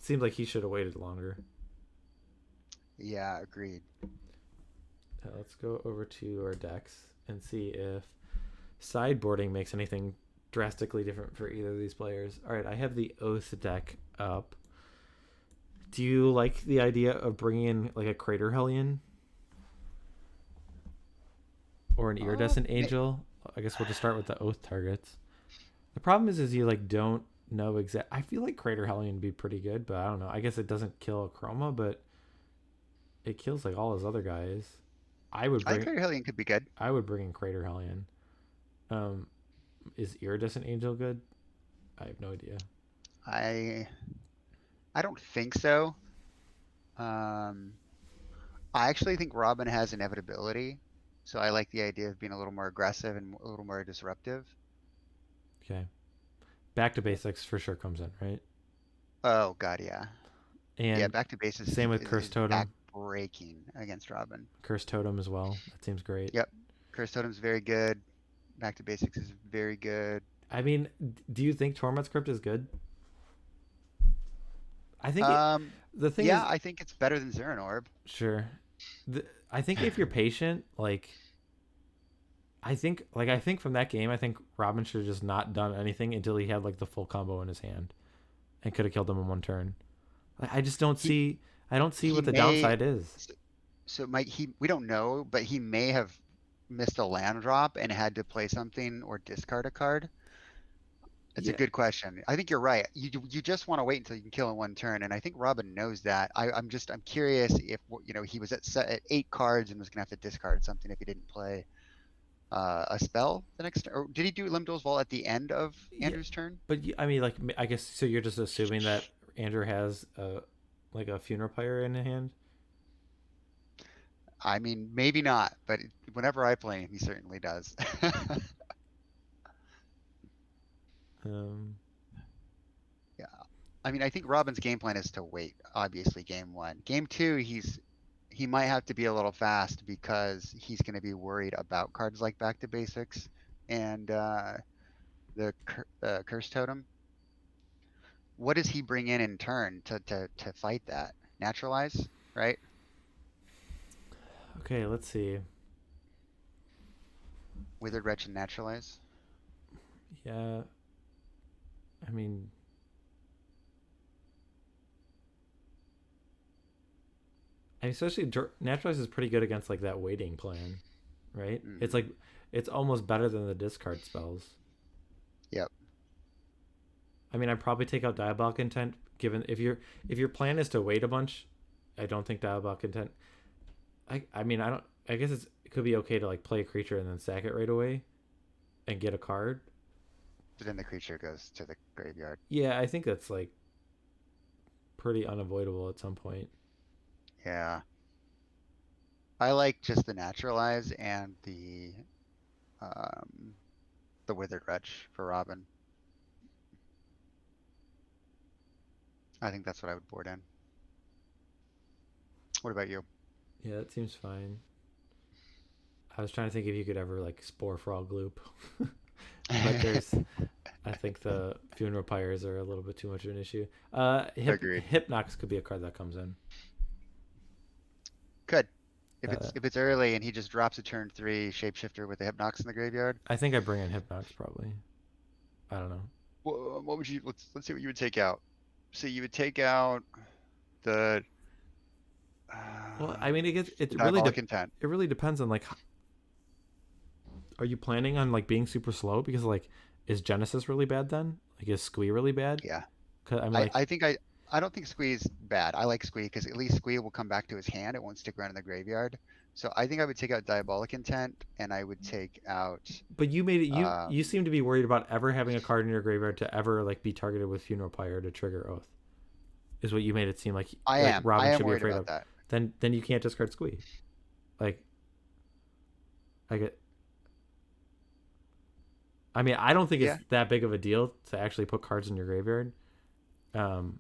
seemed like he should have waited longer. Yeah, agreed. Let's go over to our decks and see if sideboarding makes anything drastically different for either of these players. All right, I have the Oath deck up. Do you like the idea of bringing in like a Crater Hellion or an Iridescent Angel? I guess we'll just start with the Oath targets. The problem is you like don't know exact. I feel like Crater Hellion would be pretty good, but I don't know. I guess it doesn't kill a Chroma, but it kills like all his other guys. I think Crater Hellion could be good. I would bring in Crater Hellion. Is Iridescent Angel good? I have no idea. I don't think so. I actually think Robin has inevitability, so I like the idea of being a little more aggressive and a little more disruptive. Okay. Back to basics for sure comes in, right? Oh god, yeah. And yeah, back to basics. same with Curse Totem. Breaking against Robin. Curse Totem as well. That seems great. Yep. Curse Totem's very good. Back to basics is very good. I mean, do you think Torment's Crypt is good? I think the thing is, I think it's better than Zerran Orb. Sure. I think if you're patient, I think from that game, I think Robin should have just not done anything until he had like the full combo in his hand, and could have killed him in one turn. I just don't see. I don't see what the downside is. So Mike, we don't know, but he may have missed a land drop and had to play something or discard a card. It's a good question. I think you're right. You just want to wait until you can kill in one turn, and I think Robin knows that. I'm curious if he was at 8 cards and was gonna have to discard something if he didn't play a spell the next turn. Or did he do Limdol's Vault at the end of Andrew's turn? But I mean, I guess so. You're just assuming that Andrew has a Funeral Pyre in hand. I mean, maybe not, but whenever I play him, he certainly does. Yeah. I mean, I think Robin's game plan is to wait, obviously, game 1. Game 2, he might have to be a little fast because he's going to be worried about cards like Back to Basics and the Curse Totem. What does he bring in turn to fight that? Naturalize, right? Okay, let's see. Withered Wretch and Naturalize? Yeah. I mean, especially Naturalize is pretty good against like that waiting plan, right? Mm-hmm. It's almost better than the discard spells. Yep. I mean, I'd probably take out Diabolic Intent. Given if your plan is to wait a bunch, I don't think Diabolic Intent. I mean, I don't. I guess it could be okay to like play a creature and then sack it right away, and get a card. But then the creature goes to the graveyard. Yeah, I think that's like pretty unavoidable at some point. Yeah. I like just the Naturalize and the Withered Wretch for Robin. I think that's what I would board in. What about you? Yeah, that seems fine. I was trying to think if you could ever like Spore Frog Loop. But I think the Funeral Pyres are a little bit too much of an issue. Agreed. Hypnox could be a card that comes in. Could. If it's early and he just drops a turn 3 Shapeshifter with the Hypnox in the graveyard. I think I bring in Hypnox probably. I don't know. What would you? Let's see what you would take out. So you would take out the. Well, I mean, it really depends on like. Are you planning on like being super slow? Because like, is Genesis really bad then? Like, is Squee really bad? Yeah. I don't think Squee is bad. I like Squee because at least Squee will come back to his hand. It won't stick around in the graveyard. So I think I would take out Diabolic Intent and I would take out. But you made it. You seem to be worried about ever having a card in your graveyard to ever like be targeted with Funeral Pyre to trigger Oath. Is what you made it seem like. I am. Robin I am should worried be afraid about of. that. Then you can't discard Squee. I mean, I don't think it's that big of a deal to actually put cards in your graveyard. But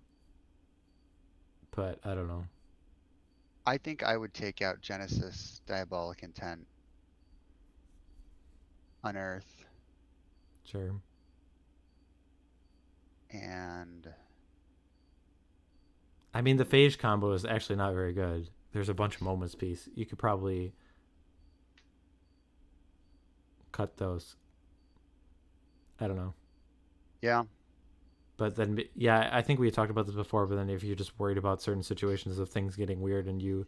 I don't know. I think I would take out Genesis, Diabolic Intent, Unearth. Sure. And I mean, the Phage combo is actually not very good. There's a bunch of Moments piece. You could probably cut those. I don't know. Yeah. But then, yeah, I think we had talked about this before. But then, if you're just worried about certain situations of things getting weird, and you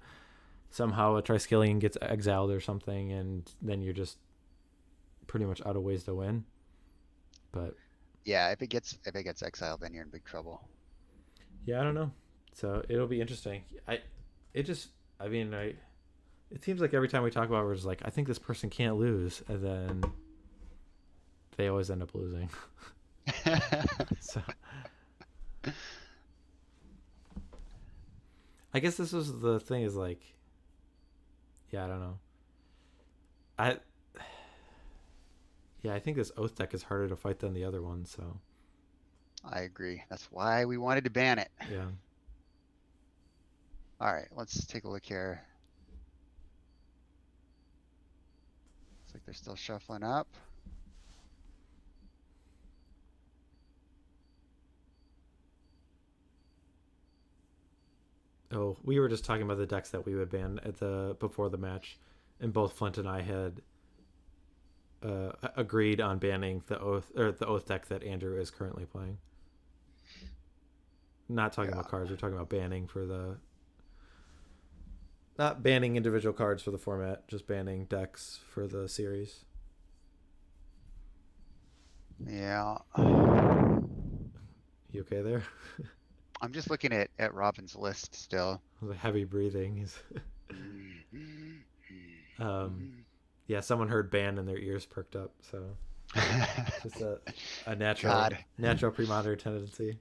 somehow a Triskelion gets exiled or something, and then you're just pretty much out of ways to win. But Yeah, if it gets exiled, then you're in big trouble. yeah, I don't know. So it'll be interesting. It just, I mean, it seems like every time we talk about it, we're just like, I think this person can't lose, and then they always end up losing. So I guess this was the thing is like, yeah, I don't know. I Yeah, I think this Oath deck is harder to fight than the other one. So I agree. That's why we wanted to ban it. yeah, All right, let's take a look here. Looks like they're still shuffling up. oh, we were just talking about the decks that we would ban at the before the match, and both Flint and I had agreed on banning the Oath deck that Andrew is currently playing. Not talking Yeah. about cards. We're talking about banning for the not banning individual cards for the format, just banning decks for the series. Yeah. You okay there? I'm just looking at Robin's list still. The heavy breathing. He's yeah, someone heard ban and their ears perked up. So just a natural God. natural Premodern tendency.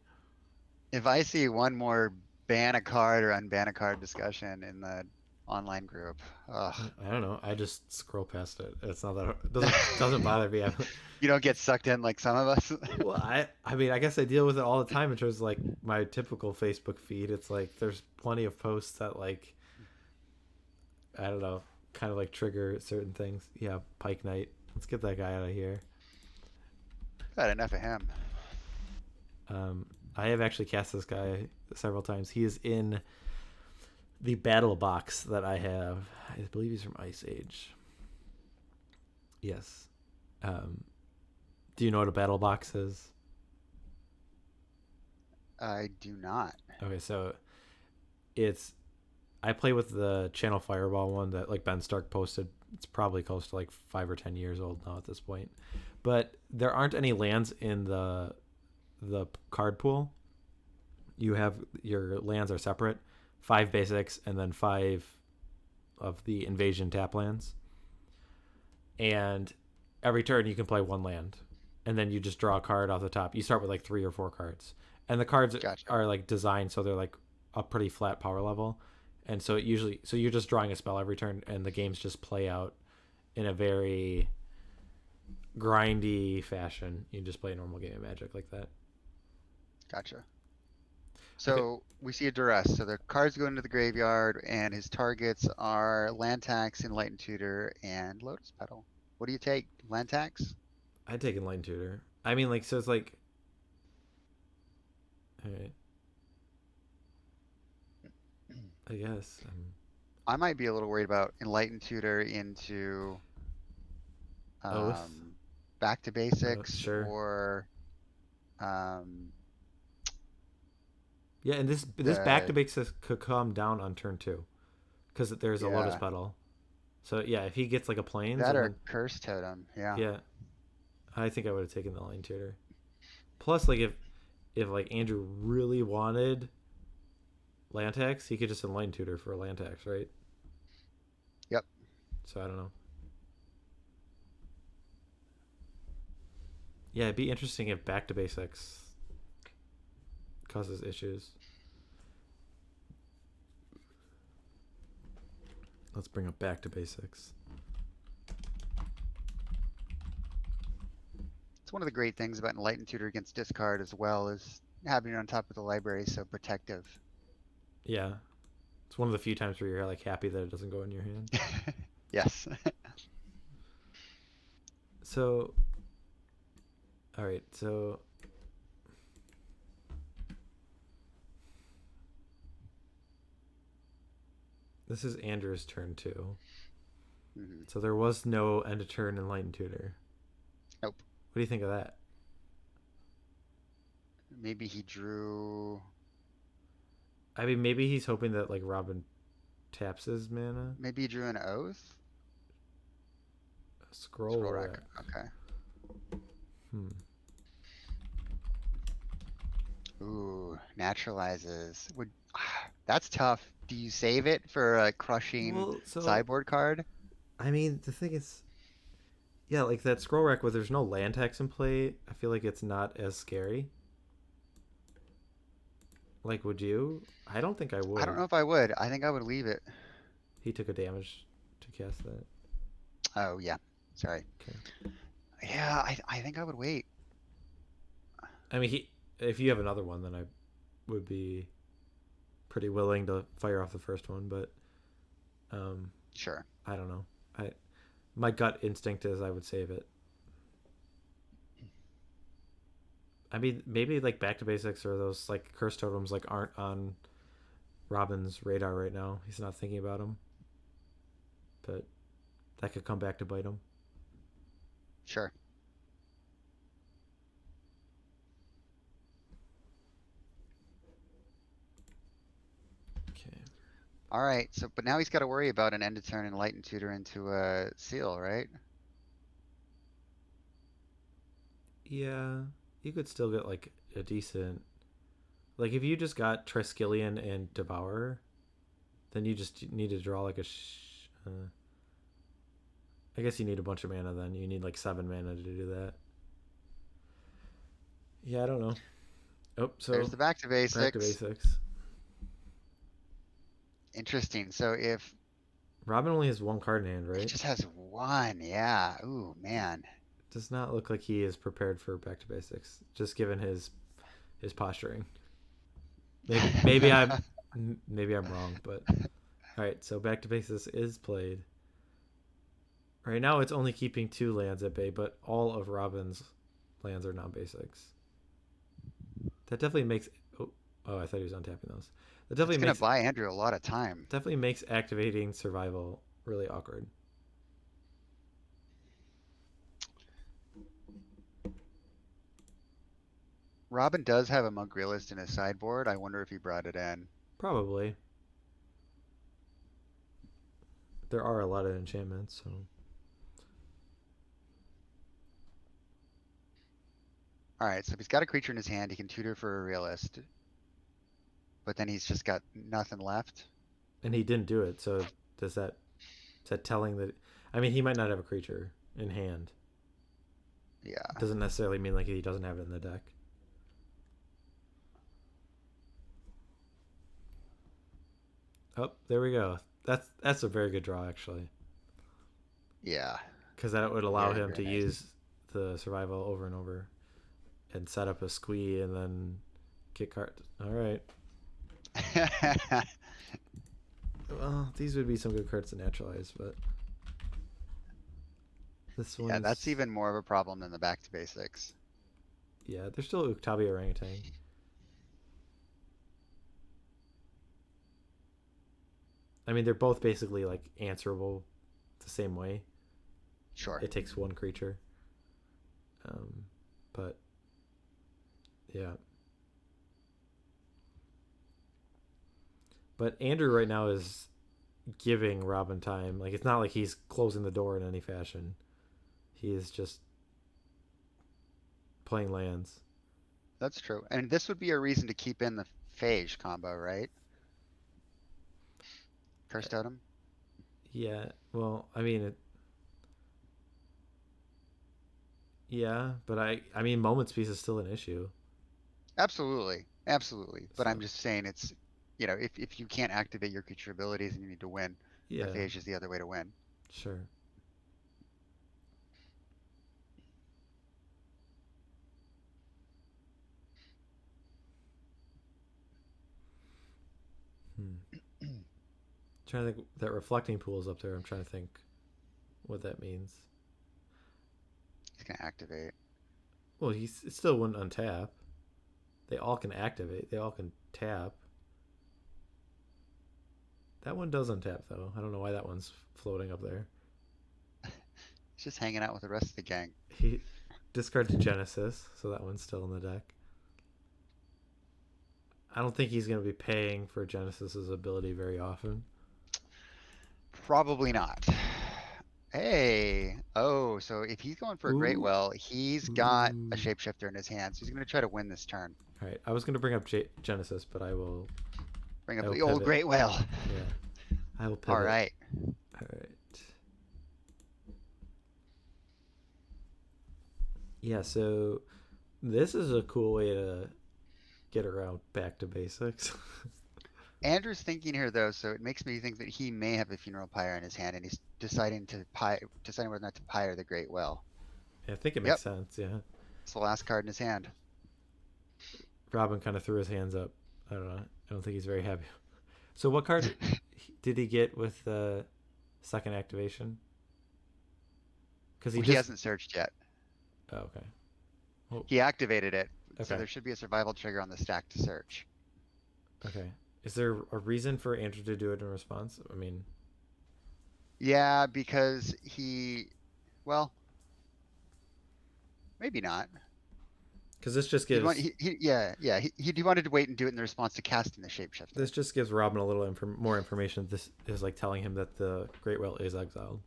If I see one more ban a card or unban a card discussion in the online group, ugh. I don't know. I just scroll past it. It's not that it doesn't bother me. You don't get sucked in like some of us. Well, I mean, I guess I deal with it all the time in terms of like my typical Facebook feed. It's like there's plenty of posts that like I don't know, kind of like trigger certain things. Yeah, Pike Knight. Let's get that guy out of here. Got enough of him. I have actually cast this guy several times. He is in the battle box that I have. I believe he's from Ice Age. Yes. Do you know what a battle box is? I do not. Okay, so I play with the Channel Fireball one that like Ben Stark posted. It's probably close to like 5 or 10 years old now at this point. But there aren't any lands in the card pool. You have your lands are separate, 5 basics and then 5 of the invasion tap lands. And every turn you can play 1 land, and then you just draw a card off the top. You start with like 3 or 4 cards, and the cards are like designed so they're like a pretty flat power level, and so you're just drawing a spell every turn, and the games just play out in a very grindy fashion. You just play a normal game of Magic like that. Gotcha. So we see a duress. So the cards go into the graveyard, and his targets are land tax, Enlightened Tutor, and Lotus Petal. What do you take? Land tax? I'd take Enlightened Tutor. I mean, like, so it's like, all right, I guess. I might be a little worried about Enlightened Tutor into Oath? back to basics Sure. or Yeah, and this back to basics could come down on turn 2 because there's a Lotus Yeah. Petal. So yeah, if he gets like a plains, that and or then, Curse Totem. Yeah. yeah, I think I would have taken the Line Tutor. Plus, like if like Andrew really wanted land tax, he could just Enlighten Tutor for a land tax, right? Yep. So I don't know. Yeah, it'd be interesting if back to basics causes issues. Let's bring up back to basics. It's one of the great things about Enlightened Tutor against discard as well is having it on top of the library is so protective. Yeah. It's one of the few times where you're like happy that it doesn't go in your hand. Yes. So, all right. So, this is Andrew's turn too. Mhm. So there was no end of turn Enlightened Tutor. Nope. What do you think of that? Maybe he drew. I mean, maybe he's hoping that like Robin taps his mana. Maybe he drew an oath. Scroll Scroll rack. rack. Okay. Hmm. Ooh, naturalizes. Would that's tough. Do you save it for a crushing Well, so sideboard card? I mean, the thing is, yeah, like that scroll rack where there's no land tax in play. I feel like it's not as scary. Like, would you? I don't think I I don't would. know if I would. I think I would leave it. He took a damage to cast that. Oh yeah. Sorry. Okay. Yeah, I think I would wait. I mean, if you have another one, then I would be pretty willing to fire off the first one, but Sure. I don't know. My gut instinct is I would save it. I mean, maybe like back to basics or those like curse totems like aren't on Robin's radar right now. He's not thinking about them, but that could come back to bite him. Sure. Okay. All right. So, but now he's got to worry about an end of turn and light and tutor into a seal, right? Yeah, you could still get like a decent. Like if you just got Triskelion and Devourer, then you just need to draw like I guess you need a bunch of mana. Then you need like 7 mana to do that. Yeah, I don't know. Oh, so There's the back to back to basics. basics. Interesting. So if Robin only has one card in hand, he right? just has one, yeah. Ooh, man. Does not look like he is prepared for back to basics, just given his posturing. Maybe I'm wrong, but all right. So back to basics is played. Right now, it's only keeping 2 lands at bay, but all of Robin's lands are non-basics. That definitely makes. Oh, I thought he was untapping those. That It's gonna buy Andrew a lot of time. definitely makes activating survival really awkward. Robin does have a Monk Realist in his sideboard. I wonder if he brought it in. Probably. There are a lot of enchantments, so. Alright, so if he's got a creature in his hand, he can tutor for a realist. But then he's just got nothing left. And he didn't do it, so is that telling that? I mean, he might not have a creature in hand. Yeah. Doesn't necessarily mean like he doesn't have it in the deck. Oh, there we go. That's a very good draw actually, Yeah. because that would allow Very, him to very nice. use the survival over and over, and set up a squee and then get cards. All right. Well, these would be some good cards to naturalize, but this one. Yeah, that's even more of a problem than the back to basics. Yeah, there's still Uktabi Orangutan. I mean, they're both basically like answerable the same way. Sure. It takes one creature. But yeah. But Andrew right now is giving Robin time. Like it's not like he's closing the door in any fashion. He is just playing lands. That's true. And this would be a reason to keep in the Phage combo, right? Curse Totem? Yeah. Well, I mean yeah, but I mean Moment's Peace is still an issue. Absolutely. Absolutely. But I'm So, just saying it's, if you can't activate your creature abilities and you need to win, the yeah, Phage is the other way to win. sure. Trying to think that reflecting pool is up there. I'm trying to think what that means. He's gonna activate. Well, it still wouldn't untap. They all can activate. They all can tap. That one does untap though. I don't know why that one's floating up there. He's just hanging out with the rest of the gang. He discarded Genesis, so that one's still in the deck. I don't think he's going to be paying for Genesis's ability very often. Probably not. Hey, oh, so if he's going for a Great Ooh. Will, he's got a Ooh. shapeshifter in his hand, so he's going to try to win this turn. All right, I was going to bring up Genesis, but I will Bring up I will the old pivot. Great Will. Yeah, I will pivot. All right. All right. Yeah, so this is a cool way to get around back to basics. Andrew's thinking here though, so it makes me think that he may have a funeral pyre in his hand, and he's deciding whether or not to pyre the Great Will. Yeah, I think it Yep. makes sense. Yeah, It's the last card in his hand. Robin kind of threw his hands up. I don't know. I don't think he's very happy. So what card did he get with the second activation? Because He hasn't searched yet. Oh, okay. He activated it, so Okay. there should be a survival trigger on the stack to search. Okay. Is there a reason for Andrew to do it in response? I mean, Yeah, because well, maybe not. because this just He gives he wanted to wait and do it in response to casting the shapeshifter. this just gives Robin a little more information. This is like telling him that the Great Whale is exiled.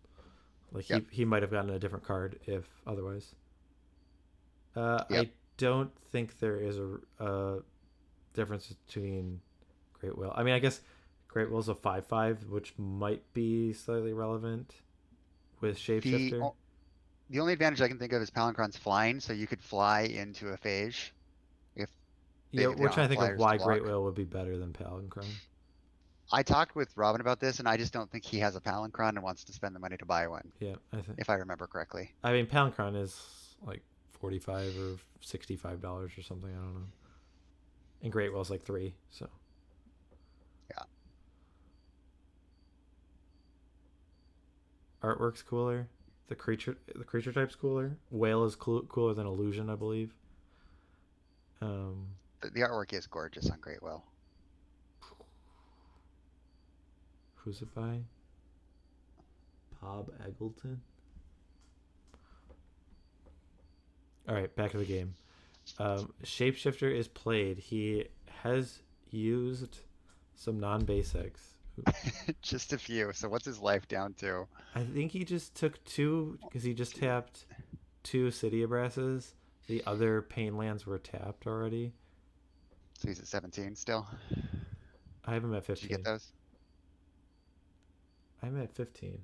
Like Yep. he might have gotten a different card if otherwise. Yep. I don't think there is a difference between Great Whale. I mean, I guess Great Whale's a 5/5, which might be slightly relevant with Shapeshifter. The only advantage I can think of is Palancron's flying, so you could fly into a phage. Yeah, if they we're don't trying to have think of flyers why to Great block. Whale would be better than Palancron. I talked with Robin about this, and I just don't think he has a Palancron and wants to spend the money to buy one, Yeah, I think. if I remember correctly. I mean, Palancron is like $45 or $65 or something. I don't know. And Great Whale's like $3. So. Yeah. Artwork's cooler. The creature type's cooler. Whale is cooler than Illusion, I believe. The artwork is gorgeous on Great Will. Who's it by? Bob Eggleton. All right, back to the game. Shapeshifter is played. He has used some non-basics. Just a few. So what's his life down to? I think he just took 2 because he just tapped 2 City Abrasses. The other Pain lands were tapped already. So he's at 17 still. I have him at Did 15. you get those? I'm at 15.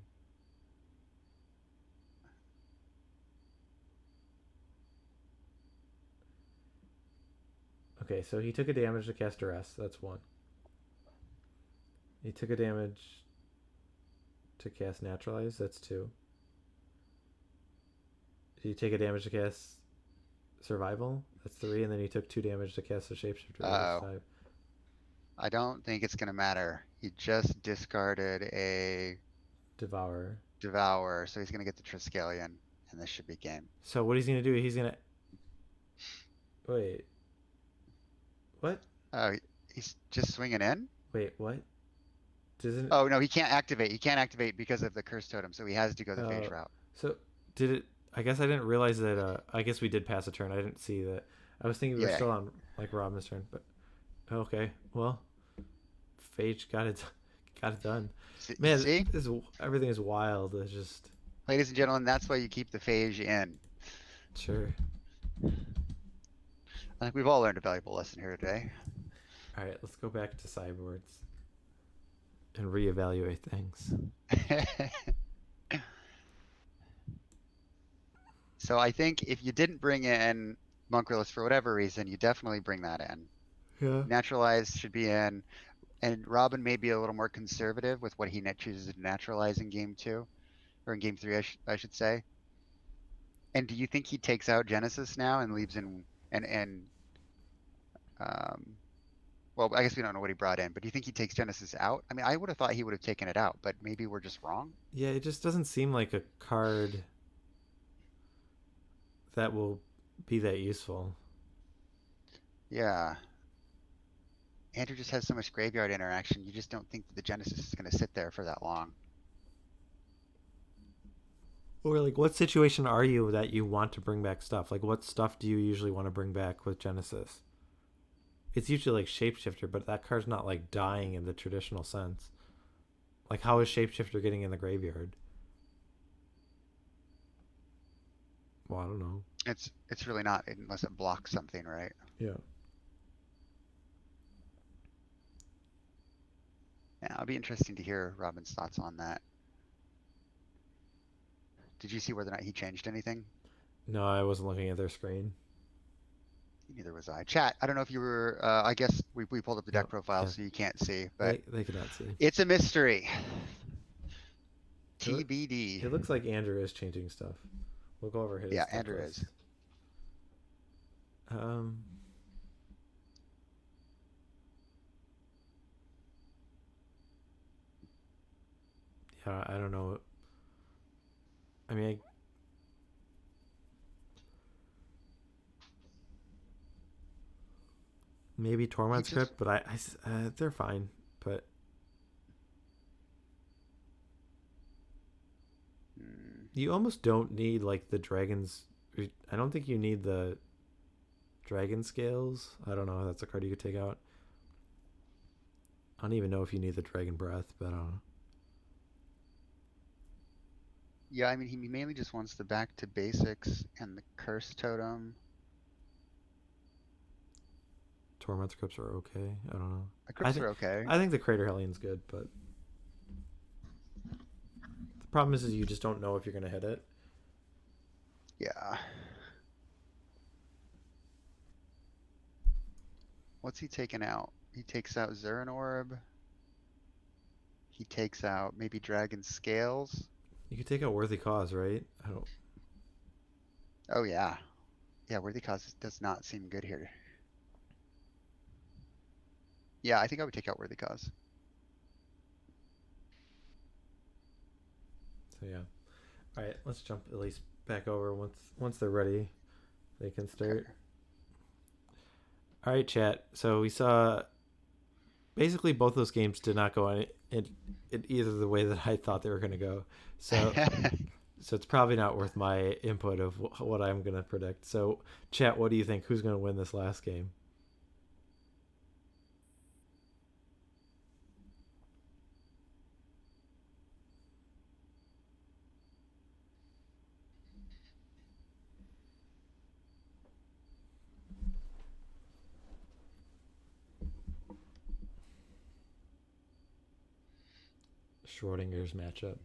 Okay, so he took a damage to cast Duress. That's 1. He took a damage to cast Naturalize. That's 2. Did he take a damage to cast Survival? That's 3. And then he took 2 damage to cast the Shapeshifter. That's 5. I don't think it's going to matter. He just discarded a Devour. so he's going to get the Triskelion, and this should be game. So what he's going to do, he's going to... Wait. What? Oh, he's just swinging in? Wait, what? Doesn't... Oh, no, he can't activate. He can't activate because of the Curse Totem, so he has to go the phage route. So, did it... I guess I didn't realize that... I guess we did pass a turn. I didn't see that. I was thinking we were still on, like, Robin's turn, but... Okay, well... Phage got it done. Man, see? Everything is wild. It's just... Ladies and gentlemen, that's why you keep the phage in. Sure. I think we've all learned a valuable lesson here today. Alright, let's go back to sideboards. And reevaluate things. So I think if you didn't bring in Monkreless for whatever reason, you definitely bring that in. Yeah. Naturalize should be in. And Robin may be a little more conservative with what he chooses to naturalize in game 2. Or in game 3, I should say. And do you think he takes out Genesis now and leaves in... well, I guess we don't know what he brought in, but do you think he takes Genesis out? I mean, I would have thought he would have taken it out, but maybe we're just wrong. Yeah, it just doesn't seem like a card that will be that useful. Yeah. Andrew just has so much graveyard interaction, you just don't think that the Genesis is going to sit there for that long. Or like, what situation are you that you want to bring back stuff? Like, what stuff do you usually want to bring back with Genesis? it's usually like Shapeshifter, but that card's not like dying in the traditional sense. Like, how is Shapeshifter getting in the graveyard? Well, I don't know. It's really not unless it blocks something, right? Yeah. Yeah, it'll be interesting to hear Robin's thoughts on that. Did you see whether or not he changed anything? No, I wasn't looking at their screen. Neither was I. Chat, I don't know if you were, I guess we pulled up the deck Yep, profile yeah. so you can't see, but They could not see. it's a mystery. It loo- TBD. It looks like Andrew is changing stuff. We'll go over his. Yeah, deck Andrew list. is. Yeah, I don't know. I mean, maybe Tormod just- script, but they're fine. But you almost don't need like the dragons. I don't think you need the dragon scales. I don't know. That's a card you could take out. I don't even know if you need the dragon breath, but I don't know. Yeah, I mean, he mainly just wants the back to basics and the curse totem. Tormod scripts are okay. I don't know. The crypts are okay. I think the Crater Hellion's good, but the problem is you just don't know if you're gonna hit it. Yeah. What's he taking out? He takes out Zurin Orb. He takes out maybe Dragon Scales. You could take out Worthy Cause, right? I don't. Oh yeah. Yeah, Worthy Cause does not seem good here. Yeah, I think I would take out Worthy Cause. So yeah. All right, let's jump at least back over once they're ready. They can start. Okay. All right, chat. So we saw basically both those games did not go in either the way that I thought they were going to go. So it's probably not worth my input of what I'm going to predict. So chat, what do you think? Who's going to win this last game? Schrodinger's matchup.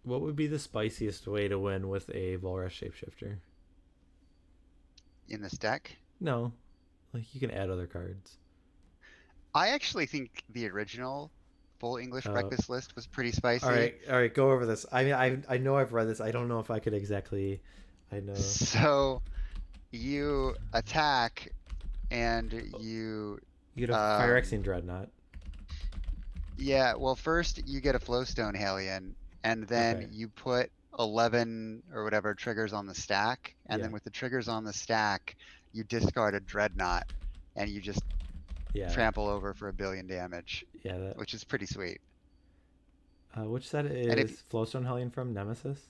What would be the spiciest way to win with a Volrash Shapeshifter? In this deck? No, like you can add other cards. I actually think the original full English breakfast list was pretty spicy. All right, go over this. I mean, I know I've read this. I don't know if I could exactly. I know. So you attack and You get a Phyrexian Dreadnought. Yeah, well, first you get a Flowstone Hellion, and then Okay. you put 11 or whatever triggers on the stack, and then Yeah. with the triggers on the stack, you discard a Dreadnought, and you just Yeah. trample over for 1 billion damage, Yeah. That, which is pretty sweet. which set And if- is Flowstone Hellion from? Nemesis?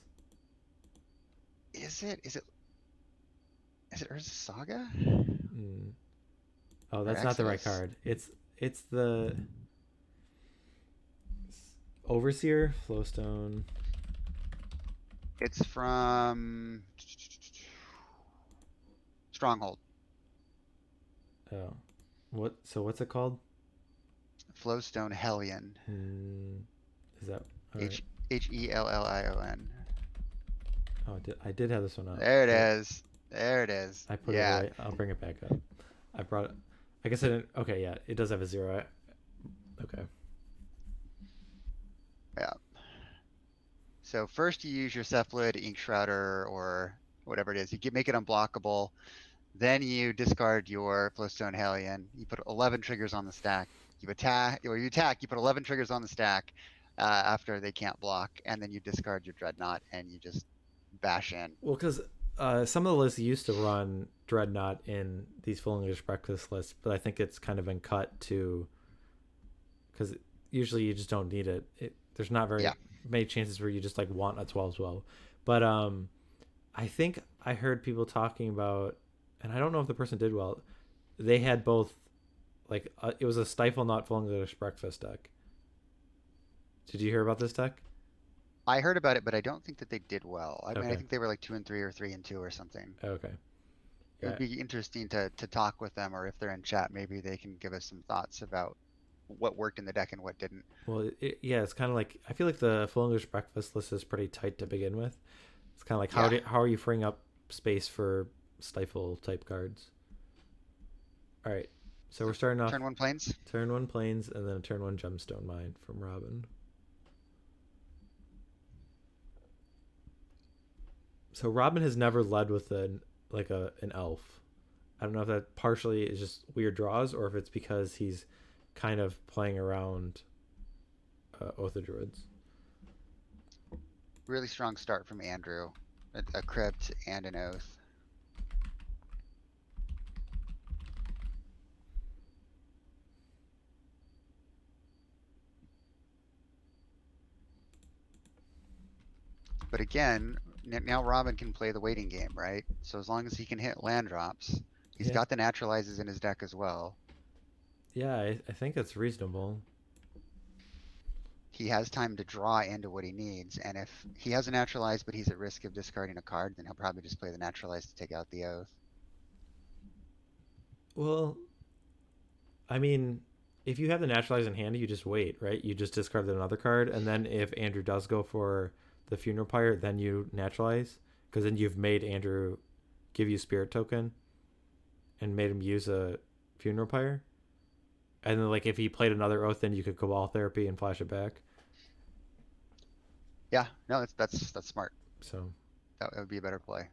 Is it Urza Saga? Mm. Oh, that's not the right Exodus? card. It's the Overseer Flowstone. It's from Stronghold. Oh, what's it called? Flowstone Hellion. Is that all right? Hellion. Oh, I did have this one up. There it Yeah. is. There it is. I put Yeah. it away. I'll bring it back up. I brought it. I guess I didn't. Okay, yeah, it does have a 0. Okay. Yeah. So first you use your Cephalid, Ink Shrouder, or whatever it is. Make it unblockable. Then you discard your Flowstone Hellion. You put 11 triggers on the stack. You attack. You put 11 triggers on the stack after they can't block, and then you discard your Dreadnought and you just bash in. Well, because some of the lists used to run Dreadnought in these full English breakfast lists, but I think it's kind of been cut to because usually you just don't need it. There's not very many chances where you just like want a 12/12. But I think I heard people talking about, and I don't know if the person did well. They had both, like it was a Stifle Not Full English Breakfast deck. Did you hear about this deck? I heard about it, but I don't think that they did well. I mean, I Okay. think they were like 2-3 or 3-2 or something. Okay. It would be interesting to talk with them, or if they're in chat, maybe they can give us some thoughts about what worked in the deck and what didn't. Well, yeah, it's kind of like I feel like the Full English Breakfast list is pretty tight to begin with. It's kind of like how are you freeing up space for Stifle type cards? All right, so we're starting off Turn 1 planes. turn 1 planes and then a turn 1 Gemstone Mine from Robin. So Robin has never led with an elf. I don't know if that partially is just weird draws or if it's because he's kind of playing around Oath of Druids. Really strong start from Andrew. A crypt and an oath. But again, now Robin can play the waiting game, right? So as long as he can hit land drops, he's got the naturalizes in his deck as well. Yeah, I think that's reasonable. He has time to draw into what he needs, and if he has a naturalized but he's at risk of discarding a card, then he'll probably just play the naturalized to take out the oath. Well, I mean, if you have the naturalized in hand, you just wait, right? You just discard another card, and then if Andrew does go for the Funeral Pyre, then you naturalize, because then you've made Andrew give you Spirit Token and made him use a Funeral Pyre. And then, like, if he played another Oath, then you could Cabal Therapy and flash it back. Yeah, no, that's smart. So That would be a better play.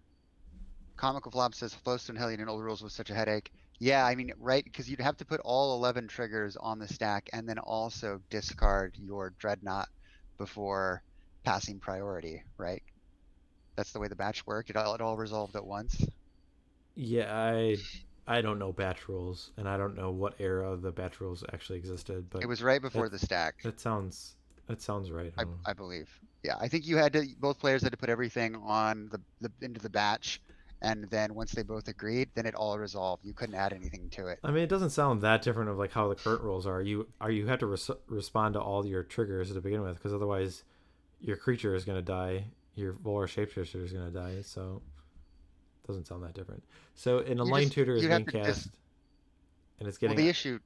Comical Flop says Flowstone Hellion in old rules was such a headache. Yeah, I mean, right, because you'd have to put all 11 triggers on the stack and then also discard your Dreadnought before passing priority, right? That's the way the batch worked. It all resolved at once. yeah, I don't know batch rules, and I don't know what era the batch rules actually existed, but It was right before the stack, that sounds right. I believe. Yeah, I think you had to, both players had to put everything on the into the batch, and then once they both agreed, then it all resolved. You couldn't add anything to it. I mean, it doesn't sound that different of like how the current rules are. You have to respond to all your triggers to begin with, because otherwise, your creature is going to die. Your Volar Shapeshifter is going to die. So, it doesn't sound that different. So, an Enlightened Tutor is being cast, and it's getting the issue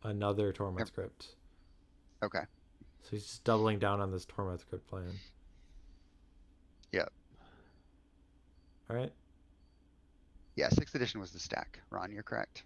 another Torment Script. Okay. So he's just doubling down on this Torment Script plan. Yep. All right. Yeah, 6th edition was the stack. Ron, you're correct.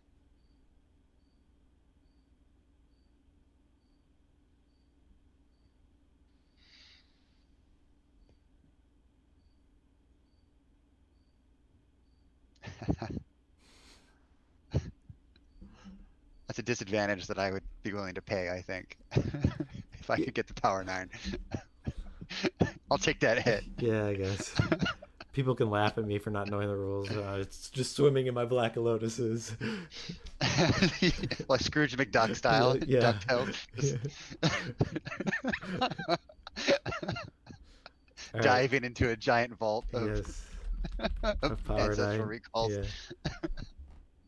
That's a disadvantage that I would be willing to pay, I think. If I could get the Power 9. I'll take that hit. Yeah, I guess. People can laugh at me for not knowing the rules. It's just swimming in my black lotuses. Like Scrooge McDuck style. Yeah. Diving into a giant vault of, of Power ancestral 9. recalls.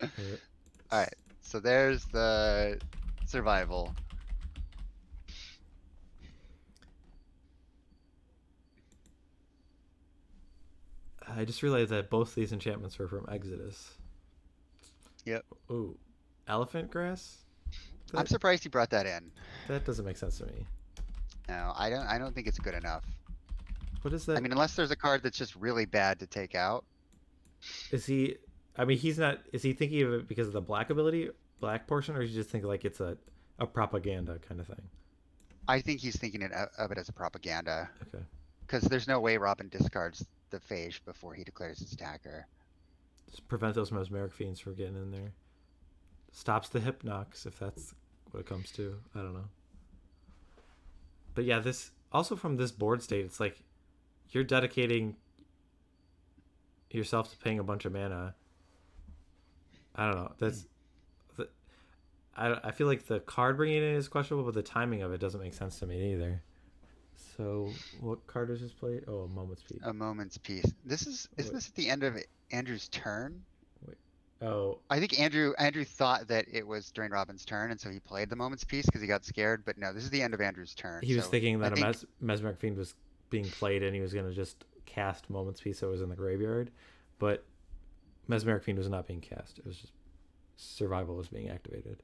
Yeah. Alright, so there's the survival. I just realized that both these enchantments were from Exodus. Yep. Ooh, elephant grass? I'm surprised he brought that in. That doesn't make sense to me. No, I don't think it's good enough. What is that? I mean, unless there's a card that's just really bad to take out. Is he? I mean, he's not. Is he thinking of it because of the black ability, black portion, or is he just thinking like it's a propaganda kind of thing? I think he's thinking of it as a propaganda. Okay. Because there's no way Robin discards the Phage before he declares his attacker. Just prevent those mesmeric fiends from getting in there. Stops the Hypnox, if that's what it comes to. I don't know. But yeah, this also from this board state, it's like you're dedicating yourself to paying a bunch of mana. I don't know. I feel like the card bringing it in is questionable, but the timing of it doesn't make sense to me either. So what card is just played? Oh, a moment's peace. A moment's peace. Isn't Wait. this at the end of Andrew's turn? Wait. Oh, I think Andrew thought that it was during Robin's turn, and so he played the moment's peace because he got scared. But no, this is the end of Andrew's turn. he was So thinking I that a think mesmeric fiend was being played, and he was gonna just cast moment's peace that was in the graveyard, but mesmeric fiend was not being cast. It was just survival was being activated.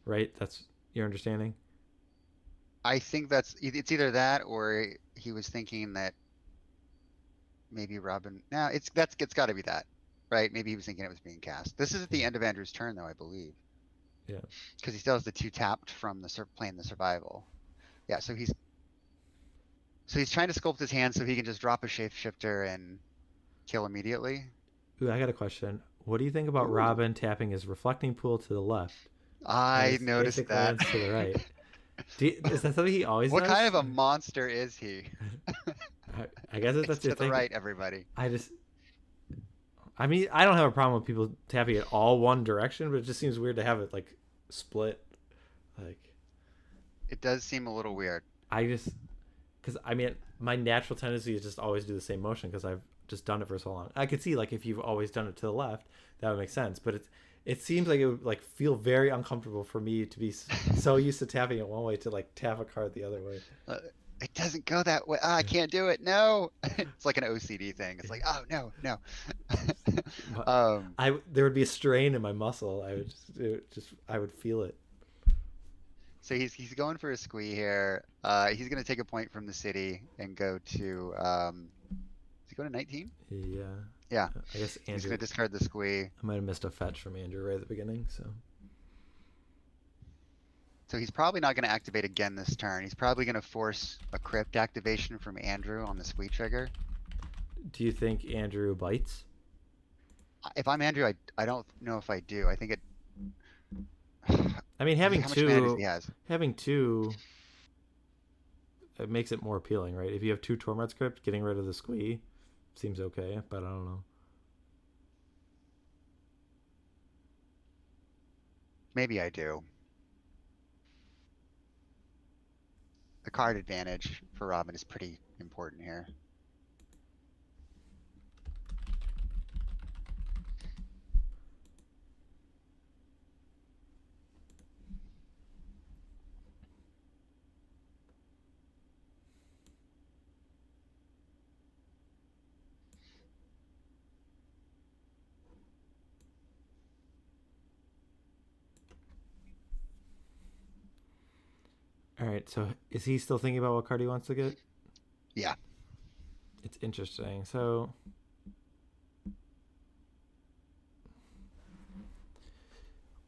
Right? That's your understanding? that's it's either that or he was thinking that maybe Robin. No, it's got to be that, right? Maybe he was thinking it was being cast. This is at the end of Andrew's turn, though, I believe. Yeah. Because he still has the 2 tapped from the playing the survival. Yeah, so he's trying to sculpt his hand so he can just drop a shapeshifter and kill immediately. Ooh, I got a question. What do you think about Ooh. Robin tapping his reflecting pool to the left? I his noticed basic that. lands to the right. Is that something he always What does? kind of a monster is he? I guess that's It's to your the thing. right, everybody. I mean, I don't have a problem with people tapping it all one direction, but it just seems weird to have it like split. Like, It does seem a little weird. because I mean, my natural tendency is just always do the same motion because I've just done it for so long. I could see like if you've always done it to the left, that would make sense. But it seems like it would like feel very uncomfortable for me to be so used to tapping it one way to like tap a card the other way. It doesn't go that way. I can't do it. No. It's like an OCD thing. It's like, oh no. There would be a strain in my muscle. I would feel it. So he's going for a squee here. He's gonna take a point from the city and go to is he going to 19? Yeah. Yeah. I guess He's Andrew. gonna discard the squee. I might have missed a fetch from Andrew right at the beginning. So he's probably not gonna activate again this turn. He's probably gonna force a crypt activation from Andrew on the squee trigger. Do you think Andrew bites? If I'm Andrew, I don't know if I do. I think it. I mean, having How much mana does two, he has? it makes it more appealing, right? If you have 2 Torment Script, getting rid of the squee seems okay, but I don't know. Maybe I do. The card advantage for Robin is pretty important here. All right, so is he still thinking about what card he wants to get? Yeah. It's interesting. So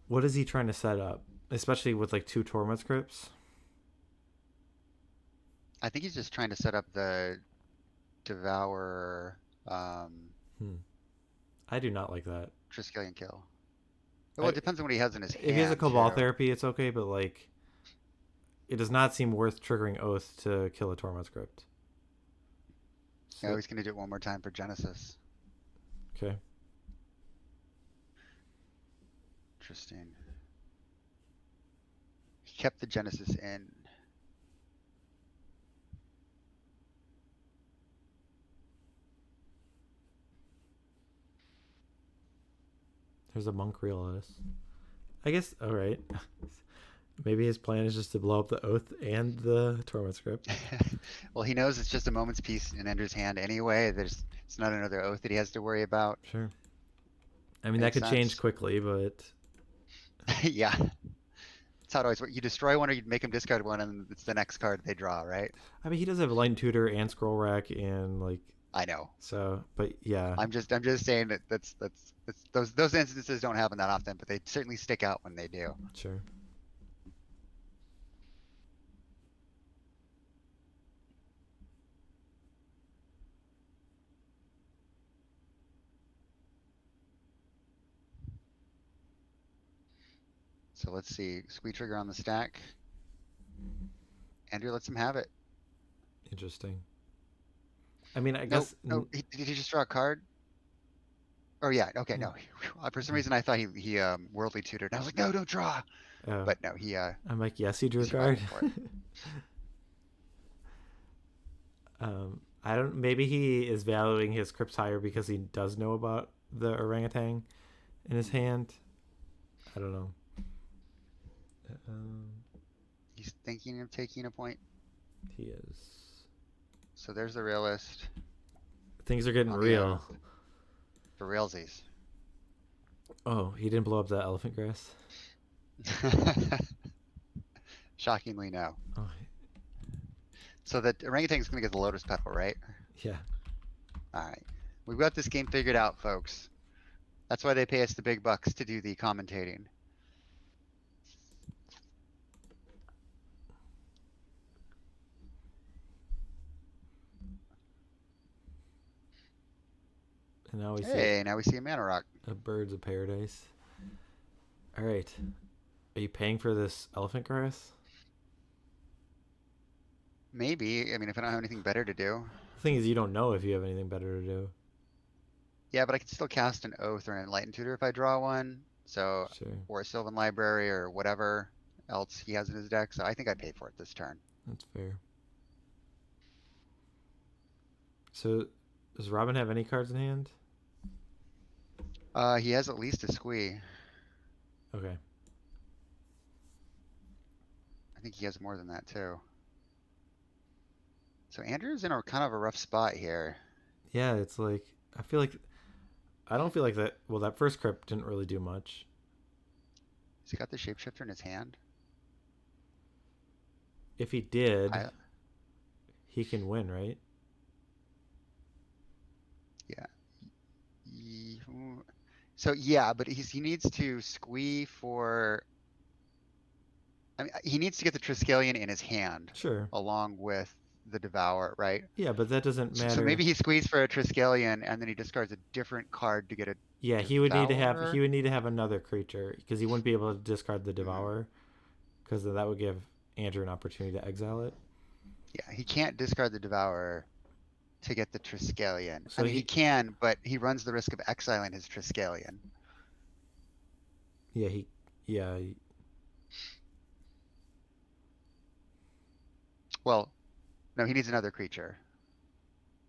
what is he trying to set up? Especially with like 2 Torment Scripts? I think he's just trying to set up the Devour I do not like that. Triskelion kill. Well, it depends on what he has in his hand. If he has a Cabal too. Therapy, it's okay, but like it does not seem worth triggering Oath to kill a Torment Script. So, No, he's gonna do it one more time for Genesis. okay. Interesting. He kept the Genesis in. There's a Monk Realist. I guess, alright. Maybe his plan is just to blow up the Oath and the Torment Script. Well, he knows it's just a moment's peace in Ender's hand anyway. It's not another Oath that he has to worry about. Sure. I mean, Makes that could change sense. quickly, but Yeah. That's how it always works. You destroy one or you make him discard one and it's the next card they draw, right? I mean, he does have Light Tutor and Scroll Rack and like, I know. so, but yeah. I'm just saying that that's those instances don't happen that often, but they certainly stick out when they do. Sure. So let's see. Squee trigger on the stack. Andrew lets him have it. Interesting. I mean, I No, guess no. Did he just draw a card? Oh yeah. Okay. No. For some reason I thought he worldly tutored. And I was like, no, don't draw. oh, But no, he I'm like, yes, he drew a survived card. for I don't. Maybe he is valuing his crypts higher because he does know about the orangutan in his hand. I don't know. Um, He's thinking of taking a point. he is. So there's the realist Things are getting on the real. oath for realsies. Oh, he didn't blow up the elephant grass. Shockingly, no. Oh, So the orangutan's gonna get the lotus petal, right? yeah. All right. We've got this game figured out, folks. That's why they pay us the big bucks to do the commentating. And now we see Hey, now we see a mana rock. a birds of paradise. All right. Are you paying for this elephant grass? Maybe. I mean, if I don't have anything better to do. The thing is, you don't know if you have anything better to do. Yeah, but I can still cast an Oath or an Enlightened Tutor if I draw one. So, Sure. or a Sylvan Library or whatever else he has in his deck. So I think I'd pay for it this turn. That's fair. So, does Robin have any cards in hand? He has at least a Squee. Okay. I think he has more than that too. So Andrew's in a kind of a rough spot here. Yeah, it's like I feel like I don't feel like that. Well, that first crypt didn't really do much. Has he got the Shapeshifter in his hand? If he did, I- he can win, right? So yeah, but he needs to Squee for. I mean, he needs to get the Triskelion in his hand Sure. along with the Devour, right? Yeah, but that doesn't matter. So maybe he squeezed for a Triskelion and then he discards a different card to get a. Yeah, he would need to have Devourer? another creature because he wouldn't be able to discard the Devourer because then that would give Andrew an opportunity to exile it. Yeah, he can't discard the Devourer to get the Triskelion. So I mean, he can, but he runs the risk of exiling his Triskelion. Yeah, Well, no, he needs another creature.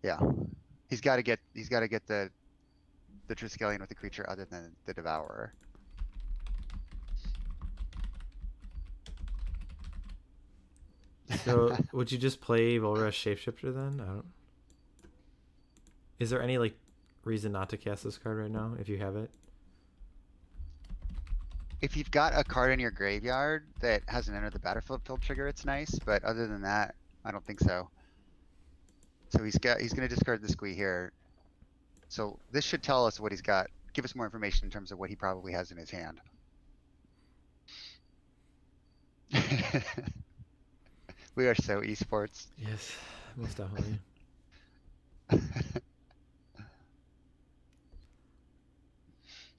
Yeah, he's got to get the Triskelion with a creature other than the Devourer. So would you just play Volra's Shapeshifter then? I don't. Is there any like reason not to cast this card right now if you have it? If you've got a card in your graveyard that hasn't entered the battlefield trigger, it's nice. But other than that, I don't think so. So he's gonna discard the Squee here. So this should tell us what he's got. Give us more information in terms of what he probably has in his hand. We are so esports. Yes, most definitely.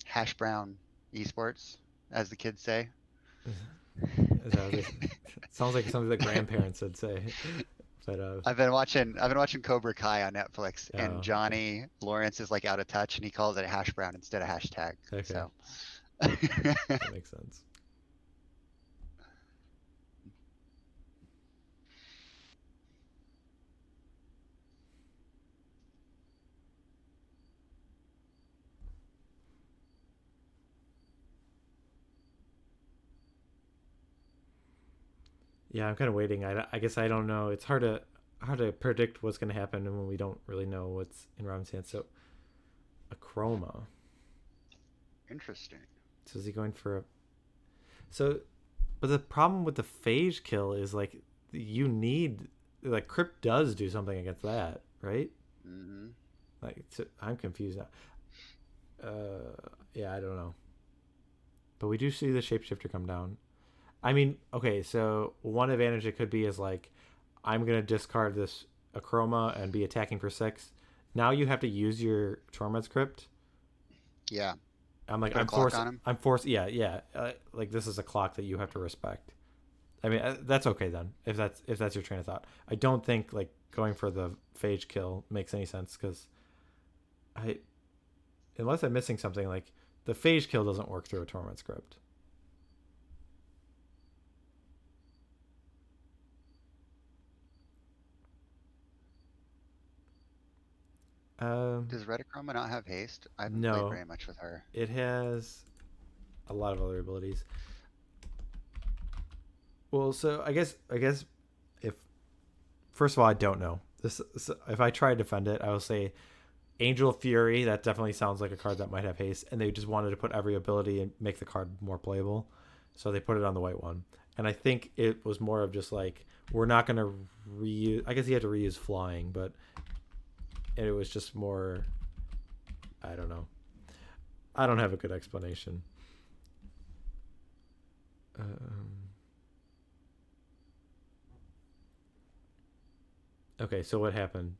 Hash brown esports, as the kids say. Is that what they, sounds like something that grandparents would say. But I've been watching Cobra Kai on Netflix, Oh, and Johnny Lawrence is like out of touch, and he calls it a hash brown instead of hashtag. Okay. So. that makes sense. Yeah, I'm kind of waiting. I guess I don't know. It's hard to predict what's going to happen when we don't really know what's in Robin's hand. So, a Chroma. Interesting. So is he going for a? So, but the problem with the phage kill is like you need like Crypt does do something against that, right? Mm-hmm. Like I'm confused now. Yeah, I don't know. But we do see the shapeshifter come down. I mean, okay, so one advantage it could be is like, I'm gonna discard this Acroma and be attacking for 6. Now you have to use your Tormod's Crypt. Yeah. I'm like, Put a I'm clock forced. on him? I'm forced. Yeah. Like this is a clock that you have to respect. I mean, that's okay then. If that's your train of thought, I don't think like going for the phage kill makes any sense because unless I'm missing something, like the phage kill doesn't work through a Torment script. Does Red Chroma not have haste? I haven't played No, very much with her. it has a lot of other abilities. Well, so I guess if first of all, I don't know this. If I try to defend it, I will say Angel Fury. That definitely sounds like a card that might have haste, and they just wanted to put every ability and make the card more playable, so they put it on the white one. And I think it was more of just like we're not going to reuse. I guess he had to reuse flying, but it was just more. I don't know. I don't have a good explanation. Okay, so what happened?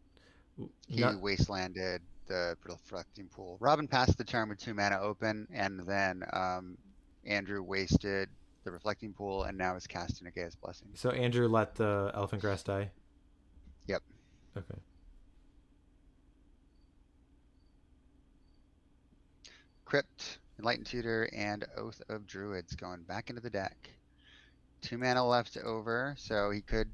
He Not, wastelanded the reflecting pool. Robin passed the turn with 2 mana open, and then Andrew wasted the reflecting pool, and now is casting a Gaia's Blessing. so Andrew let the elephant grass die? Yep. Okay. Crypt, Enlightened Tutor, and Oath of Druids going back into the deck. 2 mana left over, so he could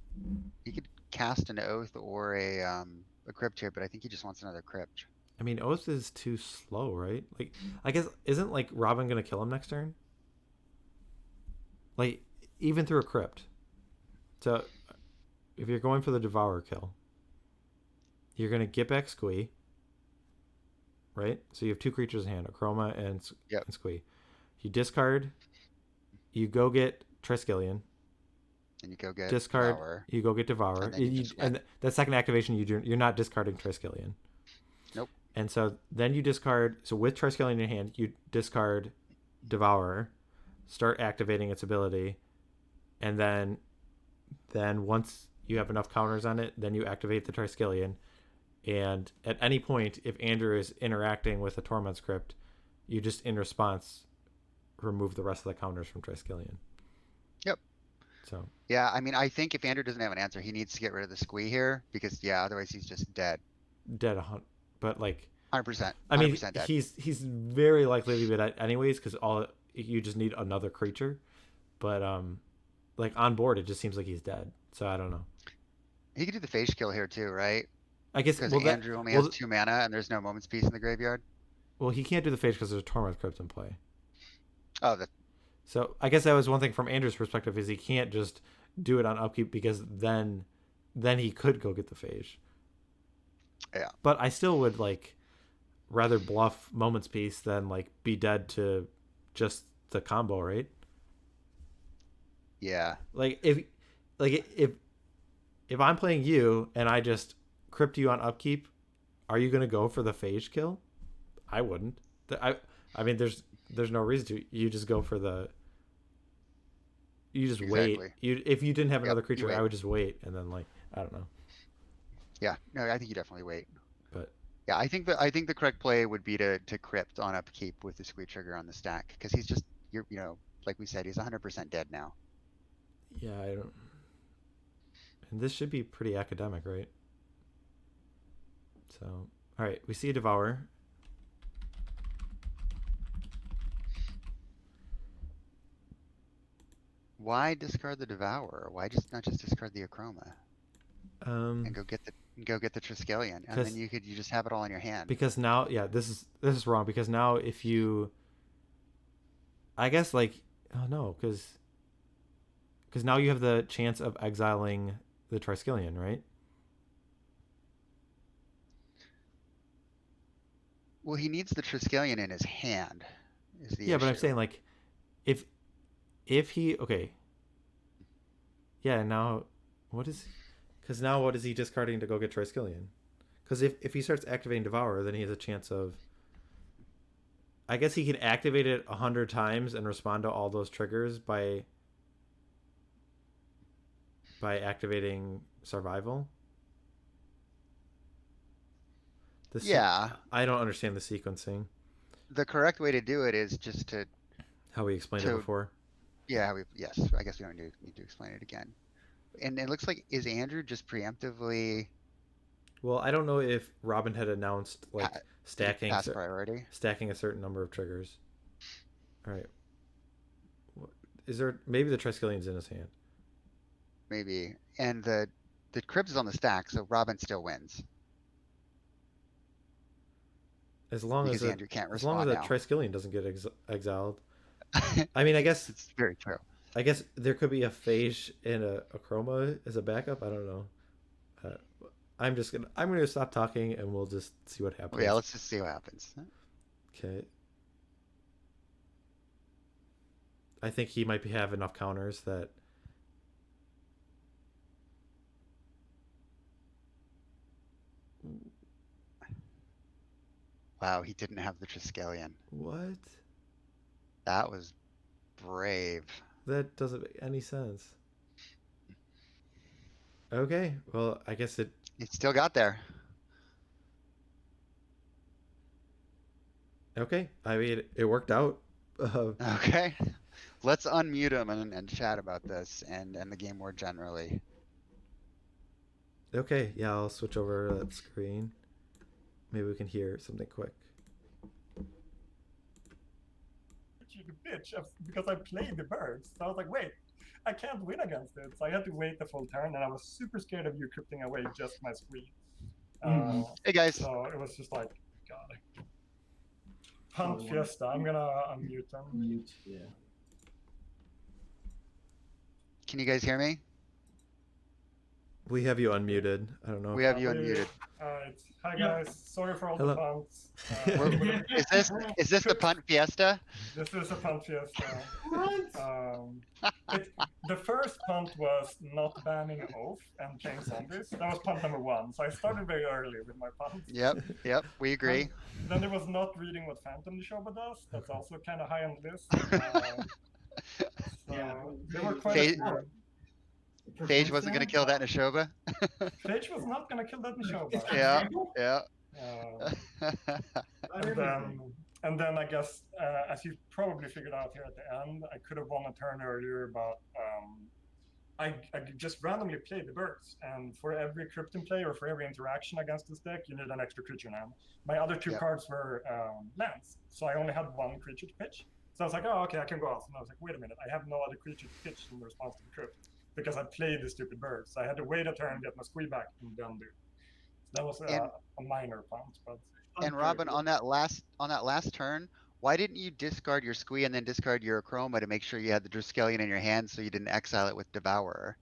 cast an Oath or a Crypt here, but I think he just wants another Crypt. I mean, Oath is too slow, right? Like, I guess isn't like Robin gonna kill him next turn? Like, even through a crypt. So, if you're going for the Devour kill, you're gonna get back Squee, right? So you have 2 creatures in hand, Acroma and Yep. and Squee. You discard. You go get Triskelion. And you go get Discard. Devour. You go get Devour. And then you just win. And that second activation, you're not discarding Triskelion. Nope. And so then you discard. So with Triskelion in your hand, you discard Devour, start activating its ability, and then once you have enough counters on it, then you activate the Triskelion. And at any point, if Andrew is interacting with a Torment Script, you just in response remove the rest of the counters from Triskelion. Yep. So Yeah, I mean, I think if Andrew doesn't have an answer, he needs to get rid of the Squee here because otherwise he's just dead. dead 100, but like 100%. I mean, 100% dead. he's very likely to be dead anyways because all you just need another creature, but like on board it just seems like he's dead. So I don't know. He could do the face kill here too, right? I guess Because Andrew only has 2 mana and there's no Moment's Peace in the graveyard. Well, he can't do the face because there's a Torment Crypt in play. Oh, So I guess that was one thing from Andrew's perspective is he can't just do it on upkeep because then he could go get the phage. Yeah. But I still would like rather bluff Moment's Peace than like be dead to just the combo, right? Yeah. Like if I'm playing you and I just crypt you on upkeep, are you gonna go for the phage kill? I wouldn't. I mean there's no reason to. You just go for the. You just wait. If you didn't have another creature, I would just wait and then like I don't know. Yeah, no, I think you definitely wait. But yeah, I think the correct play would be to crypt on upkeep with the Squee trigger on the stack because he's just like we said, he's 100% dead now. Yeah, I don't. And this should be pretty academic, right? So, all right, we see a Devour. Why discard the Devour? Why not just discard the Acroma? And go get the Triskelion, and then you just have it all in your hand. Because now, yeah, this is wrong. Because now, if you, I guess because now you have the chance of exiling the Triskelion, right? Well, he needs the Triskelion in his hand. Is the issue. But I'm saying like, if he yeah, now what is? Because now what is he discarding to go get Triskelion? Because if he starts activating Devour, then he has a chance of. I guess he can activate it 100 times and respond to all those triggers by activating Survival. I don't understand the sequencing. The correct way to do it is just to. How we explained it before. Yeah, yes. I guess we don't need to explain it again. And it looks like, is Andrew just preemptively? Well, I don't know if Robin had announced like stacking priority, stacking a certain number of triggers. All right. Is there maybe the Triskellion's in his hand? Maybe, and the Crypt is on the stack, so Robin still wins. As long because as Andrew can't as long as respond that now. Triskelion doesn't get exiled. I mean, I guess It's very true. there could be a Phage and a Chroma as a backup. I don't know. Uh, I'm gonna stop talking and we'll just see what happens. Well, yeah, let's just see what happens. Okay. I think he might have enough counters that. Wow, he didn't have the Triskelion. What? That was brave. That doesn't make any sense. Okay, well, I guess it. He still got there. Okay, I mean, it worked out. Okay. Let's unmute him and chat about this and the game more generally. Okay, yeah, I'll switch over that screen. Maybe we can hear something quick. You bitch, because I played the birds. So I was like, wait, I can't win against it. So I had to wait the full turn, and I was super scared of you crypting away just my screen. Hey guys. So it was just like, God. Punt Fiesta. I'm gonna unmute them. Mute, yeah. Can you guys hear me? We have you unmuted. I don't know. We have you unmuted. Alright. Hi guys. Sorry for all Hello. the punts. Is this the punt fiesta? This is a punt fiesta. The first punt was not banning Oath and playing zombies. That was punt number 1. So I started very early with my punts. Yep, we agree. Then there was not reading what Phantom Nishoba does. That's also kind of high on the list. So they were quite a few. Phage wasn't going to kill that Nishoba. Phage was not going to kill that Nishoba. Yeah. And then I guess, as you probably figured out here at the end, I could have won a turn earlier, but I just randomly played the birds. And for every Krypton play or for every interaction against this deck, you need an extra creature land. My other 2 cards were lands, so I only had 1 creature to pitch. So I was like, oh, okay, I can go off. And I was like, wait a minute, I have no other creature to pitch in response to the Crypt because I played the stupid birds. So I had to wait a turn, get my squee back, and then do. So that was a minor punt, but. And Robin, on that last turn, why didn't you discard your squee and then discard your Chroma to make sure you had the Triskelion in your hand so you didn't exile it with Devourer?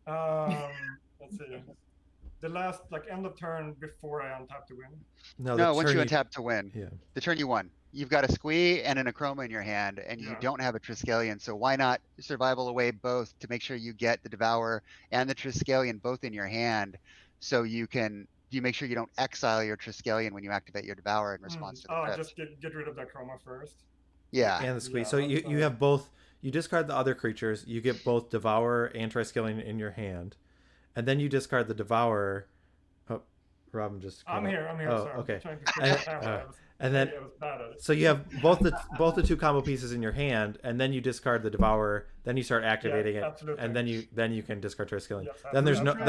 Let's see. The last end of turn before I untap to win. No, once you untap to win. Yeah. The turn you won. You've got a squee and an Acroma in your hand, and you don't have a Triskelion, so why not survival away both to make sure you get the Devourer and the Triskelion both in your hand, so you make sure you don't exile your Triskelion when you activate your Devourer in response to the Crypt. Just get rid of that Chroma first. Yeah. And the squeeze. So you have both. You discard the other creatures. You get both Devourer and Triskelion in your hand, and then you discard the Devourer. Oh, Robin just. I'm here. Oh, sorry. okay. And then, so you have both the 2 combo pieces in your hand, and then you discard the Devourer. Then you start activating it, and then you can discard Triskelion. Yes, then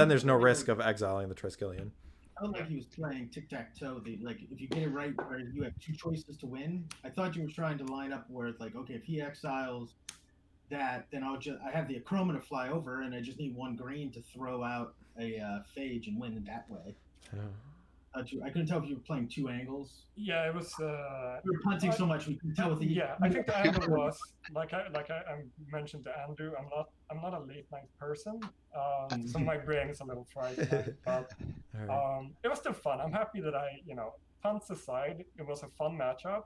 there's no risk of exiling the Triskelion. I felt like he was playing tic-tac-toe. Like, if you get it right, where you have 2 choices to win. I thought you were trying to line up where it's like, okay, if he exiles that, then I have the Acroma to fly over, and I just need 1 green to throw out a Phage and win that way. I couldn't tell if you were playing 2 angles. Yeah, it was. You were punting so much, we could tell with the. Yeah, I think the angle was like I mentioned to Andrew. I'm not a late night person, so my brain is a little fried tonight, but it was still fun. I'm happy that punts aside, it was a fun matchup.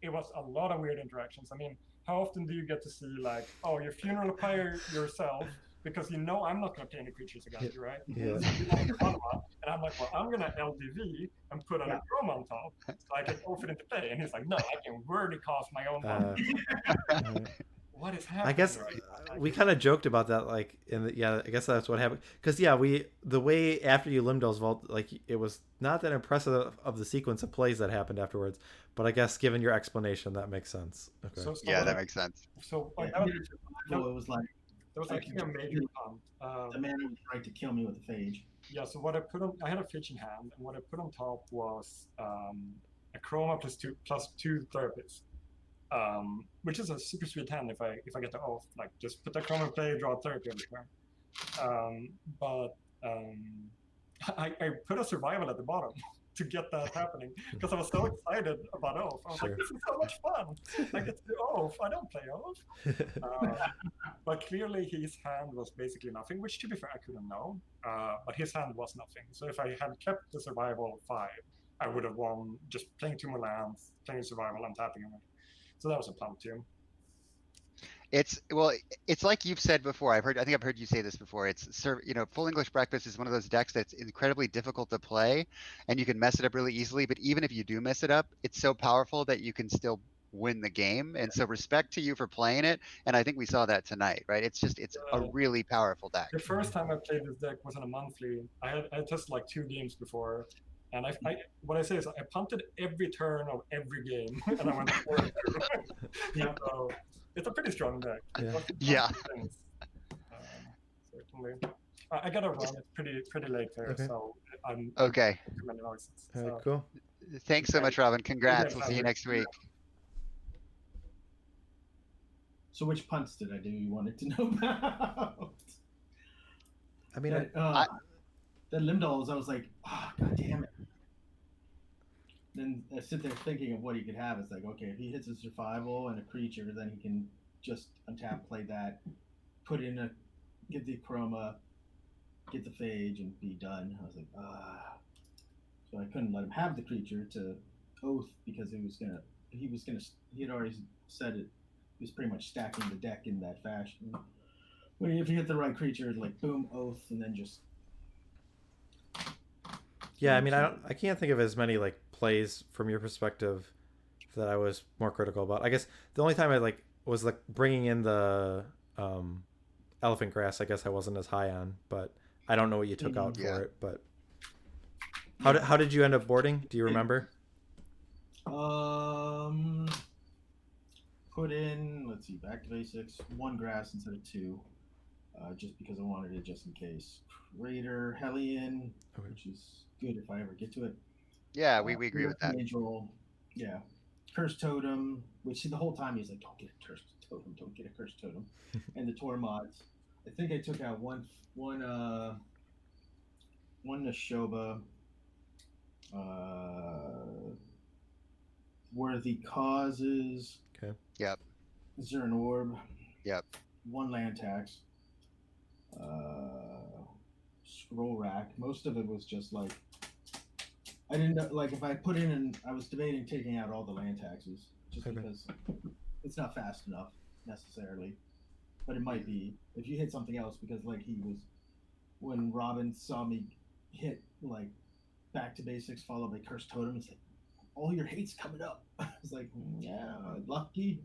It was a lot of weird interactions. I mean, how often do you get to see your funeral pyre yourself? Because I'm not going to play any creatures against you, right? Yeah. And I'm like, well, I'm going to LDV and put an Acroma on top so I can off it into play. And he's like, no, I can wordy cast my own one. What is happening? I guess we kind of joked about that, I guess that's what happened. Because the way after you Limdell's Vault, it was not that impressive of the sequence of plays that happened afterwards. But I guess given your explanation, that makes sense. Okay. So that makes sense. So it was like. That was actually a major punt. The man was right to kill me with the Phage. Yeah, so what I put on, I had a Phage in hand, and what I put on top was a Chroma plus two therapies, which is a super sweet hand if I get the oath. Just put that Chroma in play, draw a therapy every turn. I put a survival at the bottom, to get that happening because I was so excited about Oath. I was Sure. like, this is so much fun. I get to do Oath. I don't play Oath. But clearly his hand was basically nothing, which to be fair, I couldn't know. But his hand was nothing. So if I had kept the survival 5, I would have won just playing 2 more lands, playing survival, and tapping him. So that was a pump too. It's like you've said before. I think I've heard you say this before. Full English Breakfast is one of those decks that's incredibly difficult to play, and you can mess it up really easily. But even if you do mess it up, it's so powerful that you can still win the game. And so respect to you for playing it. And I think we saw that tonight, right? It's a really powerful deck. The first time I played this deck was on a monthly. I tested like 2 games before, and what I say is I punted every turn of every game, and I went 4-2. Yeah, so it's a pretty strong deck. Yeah. Certainly. I gotta run. It's pretty late here, so I'm okay. Too many noises. All right, cool. Thanks so much, Robin. Congrats. We'll see you next week. So which punts did I do you wanted to know about? I mean, that Limdolls, I was like, god damn it. Then I sit there thinking of what he could have. It's like, okay, if he hits a survival and a creature, then he can just untap, play that, get the chroma, get the phage, and be done. I was like, So I couldn't let him have the creature to Oath because he had already said it. He was pretty much stacking the deck in that fashion. When if you hit the right creature, like boom, Oath, and then just. Yeah, I mean, I can't think of as many like plays from your perspective that I was more critical about. I guess the only time I was bringing in the elephant grass. I guess I wasn't as high on, but I don't know what you took out for it. But how did you end up boarding? Do you remember? Put in, let's see, back to basics, 1 grass instead of 2, just because I wanted it just in case. Raider, Hellion, which is good if I ever get to it. Yeah, we agree with that. Angel, yeah. Curse Totem, which the whole time he's like, don't get a Curse Totem, don't get a Curse Totem. And the Tor mods. I think I took out one Nashoba, Worthy Causes. Okay. Yep. Zern Orb. Yep. 1 land tax. Scroll Rack. Most of it was just like I didn't know, like if I put in and I was debating taking out all the land taxes just because it's not fast enough necessarily, but it might be if you hit something else because like when Robin saw me hit like back to basics followed by Curse Totem, it's like all your hate's coming up. I was like, yeah, lucky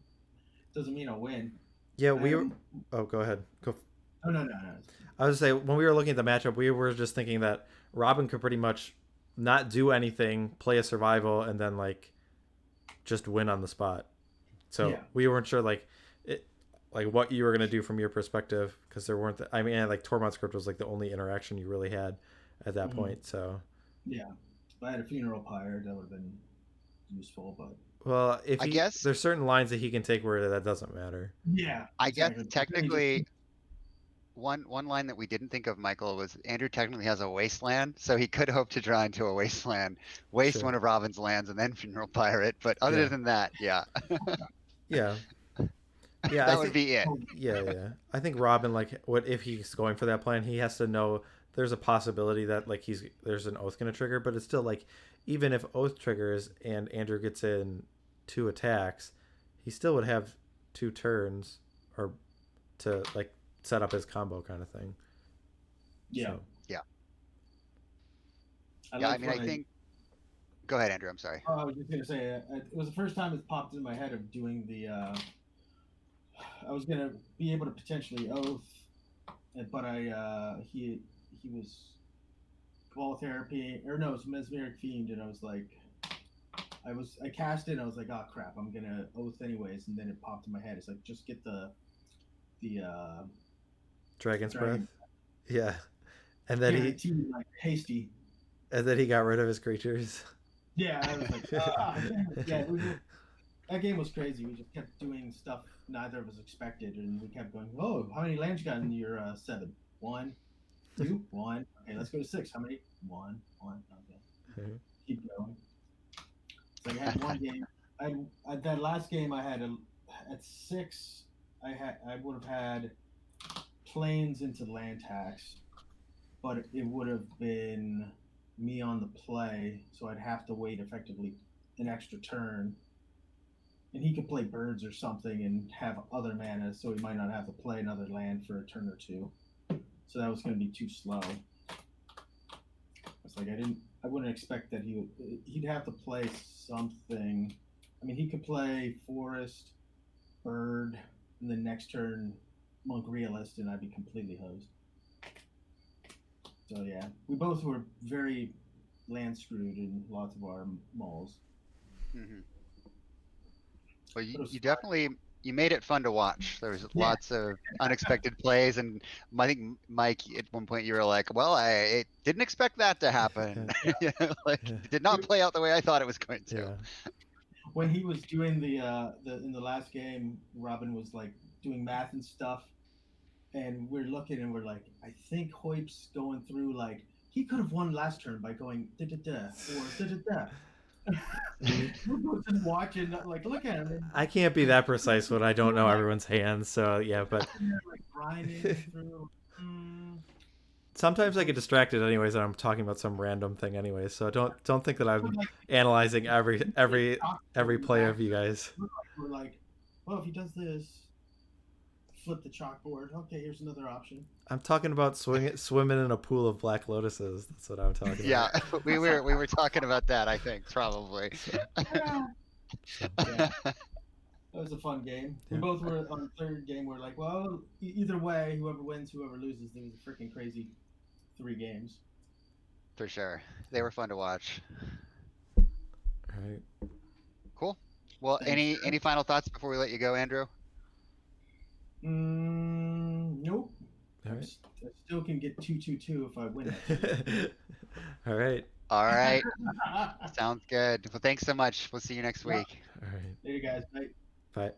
doesn't mean I'll win. Yeah, oh, go ahead. Go. Oh, no. I was gonna say when we were looking at the matchup, we were just thinking that Robin could pretty much not do anything, play a survival, and then like just win on the spot. So we weren't sure like what you were gonna do from your perspective because there weren't. Like Tormod script was like the only interaction you really had at that point. So yeah, if I had a funeral pyre, that would have been useful, but. Well, I guess there's certain lines that he can take where that doesn't matter. Yeah, I guess technically, one line that we didn't think of, Michael, was Andrew technically has a wasteland, so he could hope to draw into a wasteland, waste one of Robin's lands, and then funeral pyre it. But other than that, yeah. Yeah, that would be it. Yeah. I think Robin, what if he's going for that plan? He has to know there's a possibility that there's an Oath going to trigger, but it's still even if Oath triggers and Andrew gets in 2 attacks, he still would have 2 turns or to set up his combo kind of thing. Yeah. So. Yeah. I think. Go ahead, Andrew. I'm sorry. I was just gonna say it was the first time it popped in my head of doing the. I was gonna be able to potentially Oath, but he was Cabal Therapy or no, it was Mesmeric Fiend, and I was like. I cast it and I was like, oh crap, I'm gonna Oath anyways, and then it popped in my head. It's like just get the Dragon's Breath. Yeah. And then hasty. And then he got rid of his creatures. Yeah, I was like, that game was crazy. We just kept doing stuff neither of us expected, and we kept going, oh, how many lands you got in your 7? 1, 2, 1. Okay, let's go to 6. How many? 1. Okay. keep going. So I had one game. That last game I had at 6. I would have had planes into land tax, but it would have been me on the play, so I'd have to wait effectively an extra turn. And he could play birds or something and have other mana, so he might not have to play another land for a turn or two. So that was going to be too slow. It's like I wouldn't expect that he'd have to play something. I mean, he could play forest, bird, and then next turn monk realist, and I'd be completely hosed. So yeah, we both were very land screwed in lots of our malls. Mm-hmm. Well, you definitely you made it fun to watch. There was lots of unexpected plays, and I think Mike at one point you were like, "Well, I didn't expect that to happen. It did not play out the way I thought it was going to." Yeah. When he was doing the in the last game, Robin was like doing math and stuff, and we're looking and we're like, I think Hoyp's going through like he could have won last turn by going da da da or da da da. We're watching, like, look at him. I can't be that precise when I don't know everyone's hands. So yeah, but like grinding through. Sometimes I get distracted anyways, and I'm talking about some random thing anyways. So don't think that I'm analyzing every play of you guys. We're like, well, if he does this, flip the chalkboard. Okay, here's another option. I'm talking about swimming in a pool of black lotuses. That's what I'm talking about. Yeah, we were talking about that. I think probably. Yeah. That was a fun game. We both were on the third game. We're like, well, either way, whoever wins, whoever loses, it was a freaking crazy 3 games. For sure, they were fun to watch. All right. Cool. Well, Thanks. any final thoughts before we let you go, Andrew? Nope. All right. I still can get 2-2-2 if I win it. All right. All right. Sounds good. Well, thanks so much. We'll see you next week. All right. Later, guys. Bye. Bye.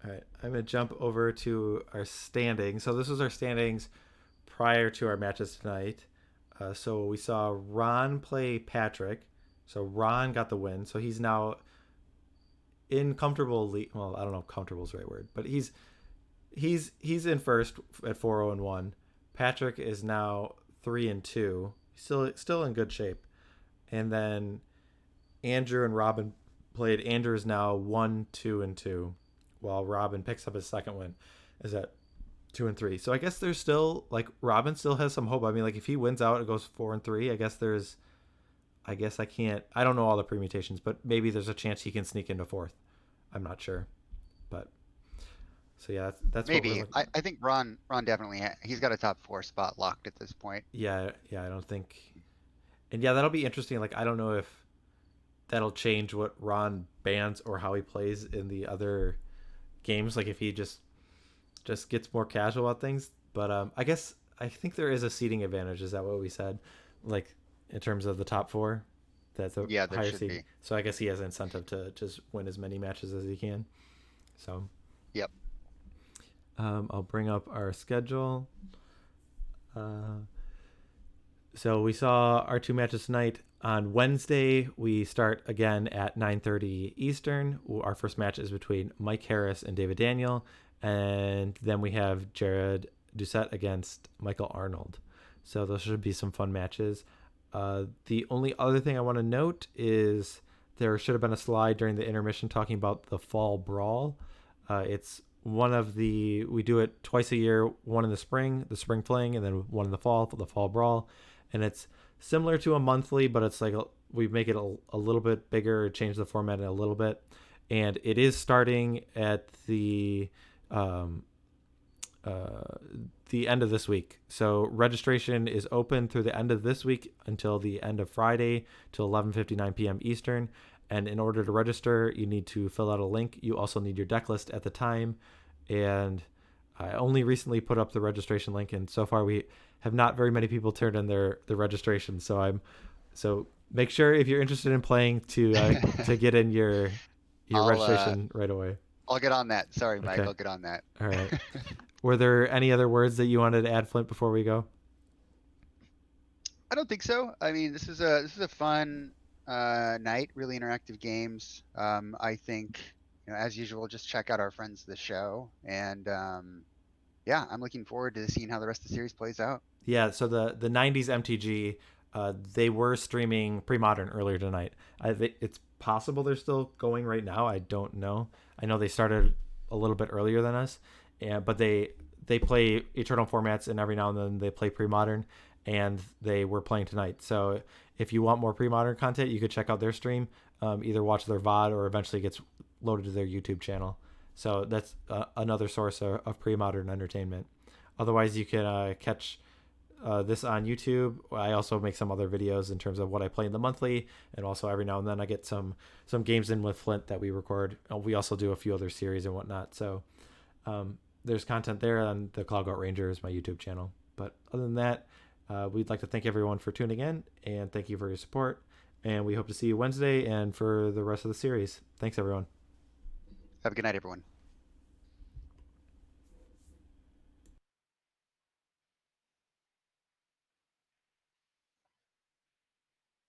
All right. I'm going to jump over to our standings. So this was our standings prior to our matches tonight. So we saw Ron play Patrick. So Ron got the win. So he's now in comfortable lead. Well, I don't know if comfortable is the right word, but he's in first at 4-0-1. Patrick is now 3-2. Still in good shape. And then Andrew and Robin played. Andrew is now 1-2-2, while Robin picks up his second win, is at 2-3. So I guess there's still, like, Robin still has some hope. I mean, like, if he wins out and goes 4-3, I don't know all the permutations, but maybe there's a chance he can sneak into fourth. I'm not sure, but so yeah, that's maybe. I think Ron definitely he's got a top 4 spot locked at this point. Yeah. I don't think, and yeah, that'll be interesting. Like, I don't know if that'll change what Ron bans or how he plays in the other games. Like, if he just gets more casual about things. But I think there is a seeding advantage. Is that what we said? Like, in terms of the top 4, that's a higher seed. Be. So I guess he has an incentive to just win as many matches as he can. So. Yep. I'll bring up our schedule. So we saw our 2 matches tonight. On Wednesday, we start again at 9:30 Eastern. Our first match is between Mike Harris and David Daniel. And then we have Jared Doucette against Michael Arnold. So those should be some fun matches. The only other thing I want to note is there should have been a slide during the intermission talking about the Fall Brawl. It's one of we do it twice a year, one in the spring fling, and then one in the Fall Brawl. And it's similar to a monthly, but it's like we make it a little bit bigger, change the format a little bit. And it is starting at the end of this week. So registration is open through the end of this week until the end of Friday till 11:59 p.m. Eastern. And in order to register, you need to fill out a link. You also need your deck list at the time. And I only recently put up the registration link, and so far we have not very many people turned in their registration. So make sure if you're interested in playing to get in your registration right away. I'll get on that. Sorry, Mike. Okay. I'll get on that. All right. Were there any other words that you wanted to add, Flint, before we go? I don't think so. I mean, this is a fun night, really interactive games. I think, as usual, just check out our friends the show, and yeah, I'm looking forward to seeing how the rest of the series plays out. Yeah, so the '90s MTG, they were streaming Premodern earlier tonight. It's possible they're still going right now. I don't know. I know they started a little bit earlier than us, but they play Eternal formats, and every now and then they play Premodern, and they were playing tonight. So if you want more Premodern content, you could check out their stream. Either watch their VOD or eventually gets loaded to their YouTube channel. So that's another source of Premodern entertainment. Otherwise, you can catch this on YouTube. I also make some other videos in terms of what I play in the monthly, and also every now and then I get some games in with Flint that we record. We also do a few other series and whatnot. So there's content there on the Cloud Goat Rangers, my YouTube channel. But other than that, we'd like to thank everyone for tuning in, and thank you for your support. And we hope to see you Wednesday and for the rest of the series. Thanks, everyone. Have a good night, everyone.